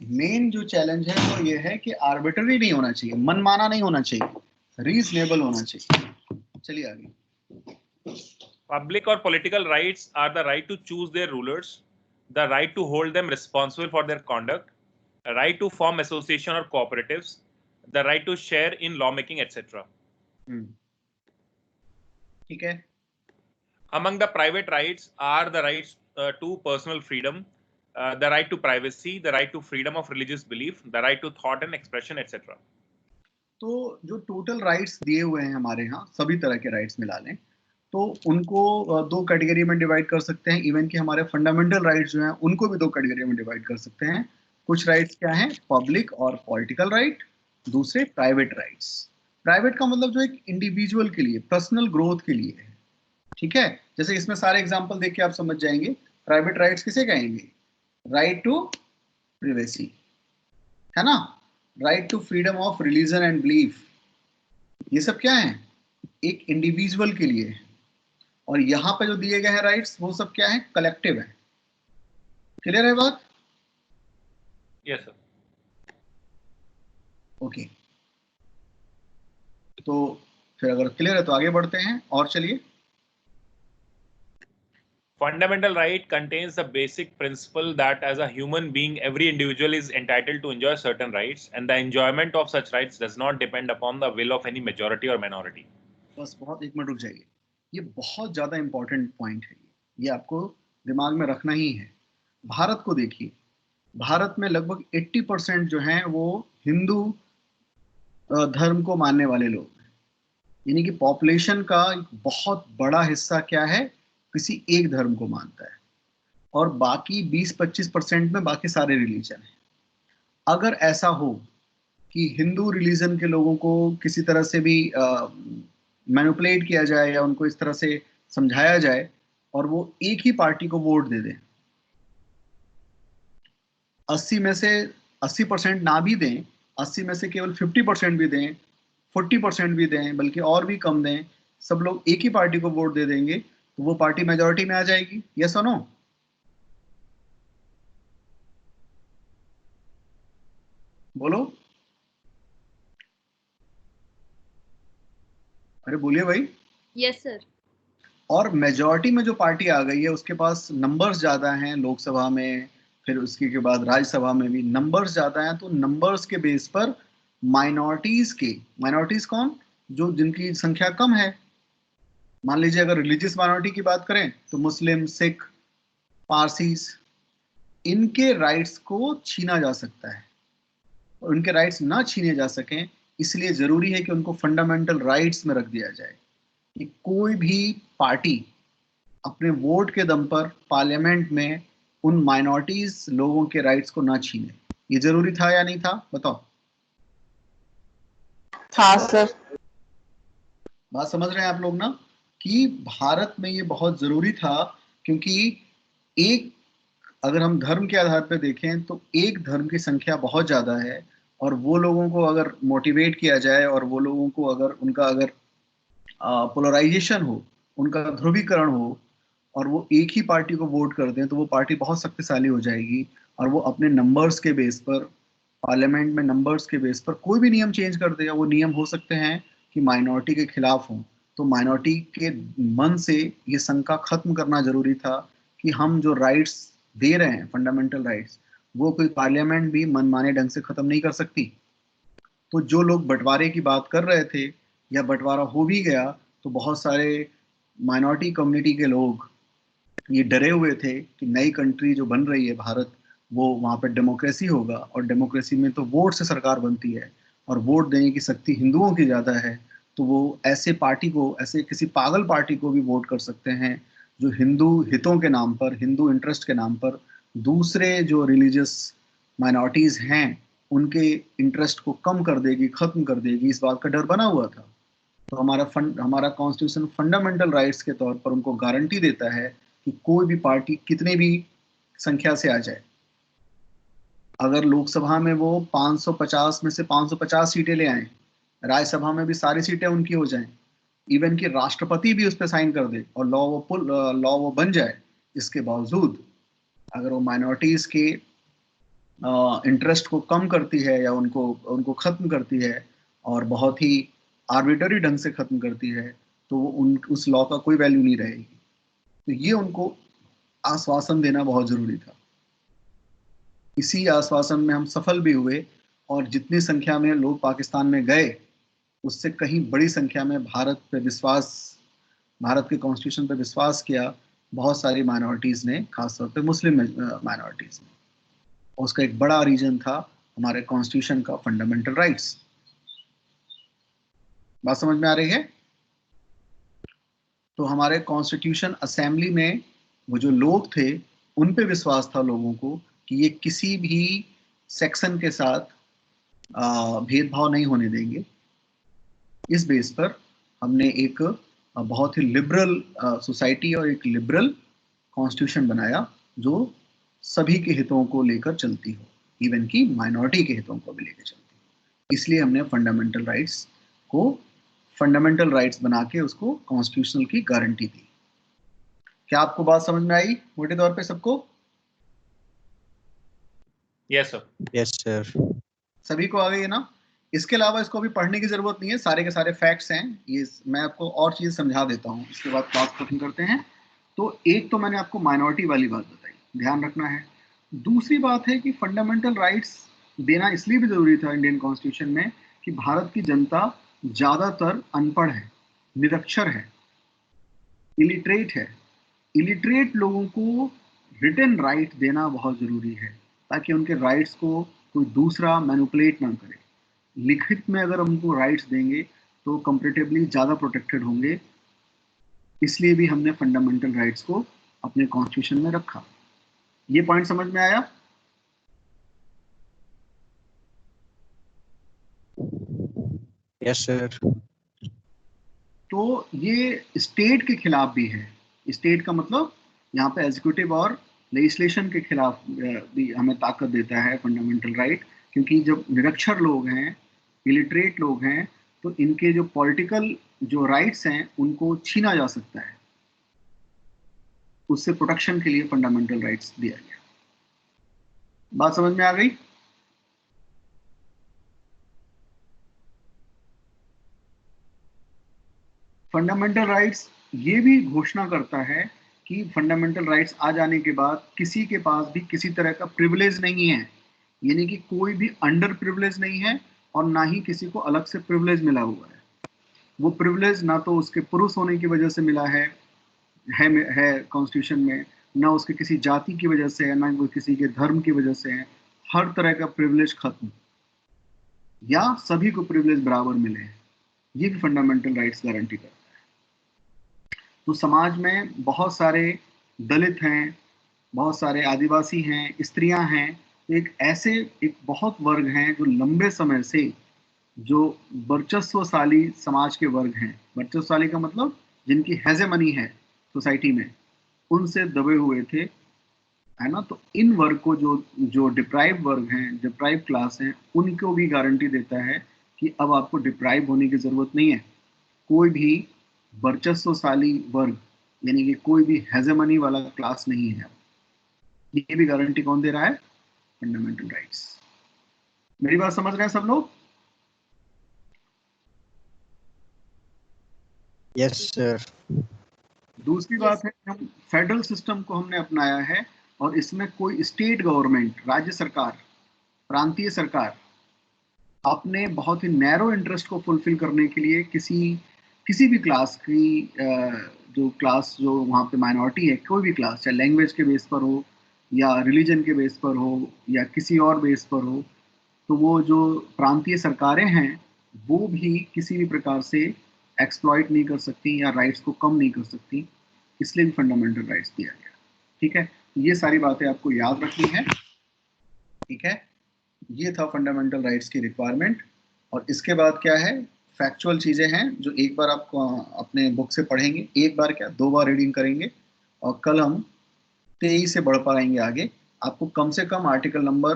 मेन जो चैलेंज है वो ये है कि आर्बिट्ररी नहीं होना चाहिए, मनमाना नहीं होना चाहिए, रीजनेबल होना चाहिए। चलिए आगे। Public or political rights are the right to choose their rulers, the right to hold them responsible for their conduct, a right to form association or cooperatives, the right to share in lawmaking, etc. ठीक है। Among the private rights are the rights to personal freedom, the right to privacy, the right to freedom of religious belief, the right to thought and expression, etc. तो जो total rights दिए हुए हैं हमारे यहाँ, सभी तरह के राइट्स मिला लें तो उनको दो कैटेगरी में डिवाइड कर सकते हैं। इवन कि हमारे फंडामेंटल राइट्स जो हैं उनको भी दो कैटेगरी में डिवाइड कर सकते हैं। कुछ राइट्स क्या हैं? पब्लिक और पॉलिटिकल राइट, दूसरे प्राइवेट राइट्स। प्राइवेट का मतलब जो एक इंडिविजुअल के लिए, पर्सनल ग्रोथ के लिए है। ठीक है, जैसे इसमें सारे एग्जांपल देख के आप समझ जाएंगे। प्राइवेट राइट्स किसे कहेंगे? राइट टू प्रिवेसी, है ना, right to freedom of religion and belief, ये सब क्या है? एक इंडिविजुअल के लिए है। और यहाँ पे जो दिए गए हैं राइट्स वो सब क्या है? कलेक्टिव है। क्लियर है बात? Yes sir. ओके, तो फिर अगर क्लियर है तो आगे बढ़ते हैं और चलिए। Fundamental right contains the basic principle that as a human being, every individual is entitled to enjoy certain rights, and the enjoyment of such rights does not depend upon the will of any majority or minority. बस बहुत एक minute रुक जाइए, ये बहुत ज्यादा important point है, ये आपको दिमाग में रखना ही है। भारत को देखिए, भारत में लगभग 80% जो हैं वो हिंदू धर्म को मानने वाले लोग हैं। यानी कि पॉपुलेशन का एक बहुत बड़ा हिस्सा क्या है? किसी एक धर्म को मानता है, और बाकी 20-25% में बाकी सारे रिलीजन हैं। अगर ऐसा हो कि हिंदू रिलीजन के लोगों को किसी तरह से भी मैनिपुलेट किया जाए या उनको इस तरह से समझाया जाए और वो एक ही पार्टी को वोट दे दें, 80 में से 80% ना भी दें, 80 में से केवल 50% भी दें, 40% भी दें, बल्कि और भी कम दें, सब लोग एक ही पार्टी को वोट दे देंगे, तो वो पार्टी मेजॉरिटी में आ जाएगी। यस और नो? बोलो, अरे बोलिए भाई। Yes sir. और मेजॉरिटी में जो पार्टी आ गई है उसके पास नंबर्स ज्यादा हैं लोकसभा में, फिर उसके के बाद राज्यसभा में भी नंबर्स ज्यादा हैं, तो नंबर्स के बेस पर माइनॉरिटीज कौन? जो जिनकी संख्या कम है। मान लीजिए अगर रिलीजियस माइनॉरिटी की बात करें तो मुस्लिम, सिख, पारसीज, इनके राइट्स को छीना जा सकता है। और उनके राइट्स ना छीने जा सकें इसलिए जरूरी है कि उनको फंडामेंटल राइट्स में रख दिया जाए कि कोई भी पार्टी अपने वोट के दम पर पार्लियामेंट में उन माइनॉरिटीज लोगों के राइट्स को ना छीने। ये जरूरी था या नहीं था? बताओ। हाँ सर। बात समझ रहे हैं आप लोग ना, कि भारत में ये बहुत जरूरी था, क्योंकि एक अगर हम धर्म के आधार पर देखें तो एक धर्म की संख्या बहुत ज्यादा है, और वो लोगों को अगर मोटिवेट किया जाए और वो लोगों को अगर उनका अगर पोलराइजेशन हो, उनका ध्रुवीकरण हो, और वो एक ही पार्टी को वोट कर दें, तो वो पार्टी बहुत शक्तिशाली हो जाएगी और वो अपने नंबर्स के बेस पर, पार्लियामेंट में नंबर्स के बेस पर कोई भी नियम चेंज कर देगा। वो नियम हो सकते हैं कि माइनॉरिटी के खिलाफ हों, तो माइनॉरिटी के मन से ये शंका खत्म करना जरूरी था कि हम जो राइट्स दे रहे हैं, फंडामेंटल राइट्स, वो कोई पार्लियामेंट भी मनमाने ढंग से खत्म नहीं कर सकती। तो जो लोग बंटवारे की बात कर रहे थे या बंटवारा हो भी गया, तो बहुत सारे माइनॉरिटी कम्युनिटी के लोग ये डरे हुए थे कि नई कंट्री जो बन रही है भारत, वो वहाँ पर डेमोक्रेसी होगा, और डेमोक्रेसी में तो वोट से सरकार बनती है और वोट देने की शक्ति हिंदुओं की ज़्यादा है, तो वो ऐसे पार्टी को, ऐसे किसी पागल पार्टी को भी वोट कर सकते हैं जो हिंदू हितों के नाम पर, हिंदू इंटरेस्ट के नाम पर दूसरे जो रिलीजियस माइनॉरिटीज़ हैं उनके इंटरेस्ट को कम कर देगी, खत्म कर देगी। इस बात का डर बना हुआ था। तो हमारा कॉन्स्टिट्यूशन फंडामेंटल राइट्स के तौर पर उनको गारंटी देता है कि कोई भी पार्टी कितने भी संख्या से आ जाए, अगर लोकसभा में वो 550 में से 550 सीटें ले आए, राज्यसभा में भी सारी सीटें उनकी हो जाएं, इवन कि राष्ट्रपति भी उस पर साइन कर दे और लॉ वो बन जाए, इसके बावजूद अगर वो माइनॉरिटीज के इंटरेस्ट को कम करती है या उनको खत्म करती है और बहुत ही आर्बिटरी ढंग से खत्म करती है, तो वो उस लॉ का कोई वैल्यू नहीं रहेगी। तो ये उनको आश्वासन देना बहुत जरूरी था। इसी आश्वासन में हम सफल भी हुए, और जितनी संख्या में लोग पाकिस्तान में गए उससे कहीं बड़ी संख्या में भारत के कॉन्स्टिट्यूशन पे विश्वास किया बहुत सारी माइनॉरिटीज ने, खासतौर पे मुस्लिम माइनॉरिटीज ने। उसका एक बड़ा रीजन था हमारे कॉन्स्टिट्यूशन का फंडामेंटल राइट्स। बात समझ में आ रही है? तो हमारे कॉन्स्टिट्यूशन असेंबली में वो जो लोग थे उन पे विश्वास था लोगों को कि ये किसी भी सेक्शन के साथ भेदभाव नहीं होने देंगे। इस बेस पर हमने एक बहुत ही लिबरल सोसाइटी और एक लिबरल कॉन्स्टिट्यूशन बनाया जो सभी के हितों को लेकर चलती हो, इवन की माइनॉरिटी के हितों को भी लेकर चलती हो। इसलिए हमने फंडामेंटल राइट्स बना के उसको कॉन्स्टिट्यूशनल की गारंटी दी। क्या आपको बात समझ में आई मोटे तौर पे सबको? Yes sir. Yes sir. सभी को आ गई है ना? इसके अलावा इसको अभी पढ़ने की जरूरत नहीं है, सारे के सारे फैक्ट्स हैं। ये मैं आपको और चीज समझा देता हूँ, इसके बाद क्लास खत्म करते हैं। तो एक तो मैंने आपको माइनॉरिटी वाली बात बताई, ध्यान रखना है। दूसरी बात है कि फंडामेंटल राइट्स देना इसलिए भी जरूरी था इंडियन कॉन्स्टिट्यूशन में कि भारत की जनता ज्यादातर अनपढ़ है, निरक्षर है, इलिटरेट है। इलिटरेट लोगों को रिटन राइट देना बहुत जरूरी है ताकि उनके राइट्स को कोई दूसरा मैनिपुलेट ना करे। लिखित में अगर हमको राइट्स देंगे तो कंपैरेटिवली ज़्यादा प्रोटेक्टेड होंगे। इसलिए भी हमने फंडामेंटल राइट्स को अपने कॉन्स्टिट्यूशन में रखा। ये पॉइंट समझ में आया? Yes sir. तो ये स्टेट के खिलाफ भी है। स्टेट का मतलब यहाँ पे एग्जीक्यूटिव और लेजिस्लेशन के खिलाफ भी हमें ताकत देता है फंडामेंटल राइट, क्योंकि जब निरक्षर लोग हैं, इलिटरेट लोग हैं, तो इनके जो पॉलिटिकल जो राइट्स हैं उनको छीना जा सकता है। उससे प्रोटेक्शन के लिए फंडामेंटल राइट्स दिया गया। बात समझ में आ गई? फंडामेंटल राइट्स ये भी घोषणा करता है कि फंडामेंटल राइट्स आ जाने के बाद किसी के पास भी किसी तरह का प्रिविलेज नहीं है, यानी कि कोई भी अंडर प्रिविलेज नहीं है और ना ही किसी को अलग से प्रिविलेज मिला हुआ है। वो प्रिविलेज ना तो उसके पुरुष होने की वजह से मिला है कॉन्स्टिट्यूशन में, ना उसके किसी जाति की वजह से है, ना वो किसी के धर्म की वजह से है। हर तरह का प्रिविलेज खत्म, या सभी को प्रिविलेज बराबर मिले हैं। ये भी फंडामेंटल राइट्स गारंटी करता है। तो समाज में बहुत सारे दलित हैं, बहुत सारे आदिवासी हैं, स्त्रियां हैं, एक बहुत वर्ग हैं जो लंबे समय से जो वर्चस्वशाली समाज के वर्ग हैं। वर्चस्वशाली का मतलब जिनकी हेजेमनी है सोसाइटी में, उनसे दबे हुए थे, है ना। तो इन वर्ग को जो डिप्राइव वर्ग हैं, डिप्राइव क्लास हैं, उनको भी गारंटी देता है कि अब आपको डिप्राइव होने की जरूरत नहीं है। कोई भी वर्चस्वशाली वर्ग यानी कि कोई भी हेजेमनी वाला क्लास नहीं है। ये भी गारंटी कौन दे रहा है? Fundamental rights. मेरी बात समझ रहे हैं सब लोग? Yes sir. दूसरी बात है कि हम फेडरल सिस्टम को हमने अपनाया है और इसमें कोई स्टेट गवर्नमेंट, राज्य सरकार, प्रांतीय सरकार अपने बहुत ही नैरो इंटरेस्ट को फुलफिल करने के लिए किसी भी क्लास की जो वहाँ पे माइनॉरिटी है, कोई भी क्लास, चाहे लैंग्वेज के बेस पर हो या रिलीजन के बेस पर हो या किसी और बेस पर हो, तो वो जो प्रांतीय सरकारें हैं वो भी किसी भी प्रकार से एक्सप्लॉइट नहीं कर सकती या राइट्स को कम नहीं कर सकती। इसलिए भी फंडामेंटल राइट्स दिया गया। ठीक है, ये सारी बातें आपको याद रखनी है। ठीक है, ये था फंडामेंटल राइट्स की रिक्वायरमेंट। और इसके बाद क्या है, फैक्चुअल चीज़ें हैं जो एक बार आपको अपने बुक से पढ़ेंगे, एक बार क्या 2 बार रीडिंग करेंगे, और कल हम 23 से बढ़ पाएंगे आगे। आपको कम से कम आर्टिकल नंबर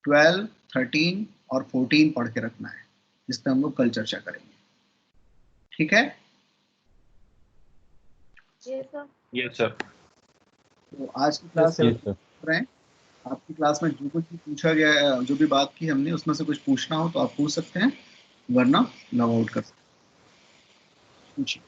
12, 13 और 14 पढ़ के रखना है, जिस पर हम लोग कल चर्चा करेंगे। ठीक है? Yes sir. तो आज की क्लास रहे हैं। आपकी क्लास में जो कुछ भी पूछा गया, जो भी बात की हमने, उसमें से कुछ पूछना हो तो आप पूछ सकते हैं, वरना लॉग आउट कर सकते हैं। पूछिए।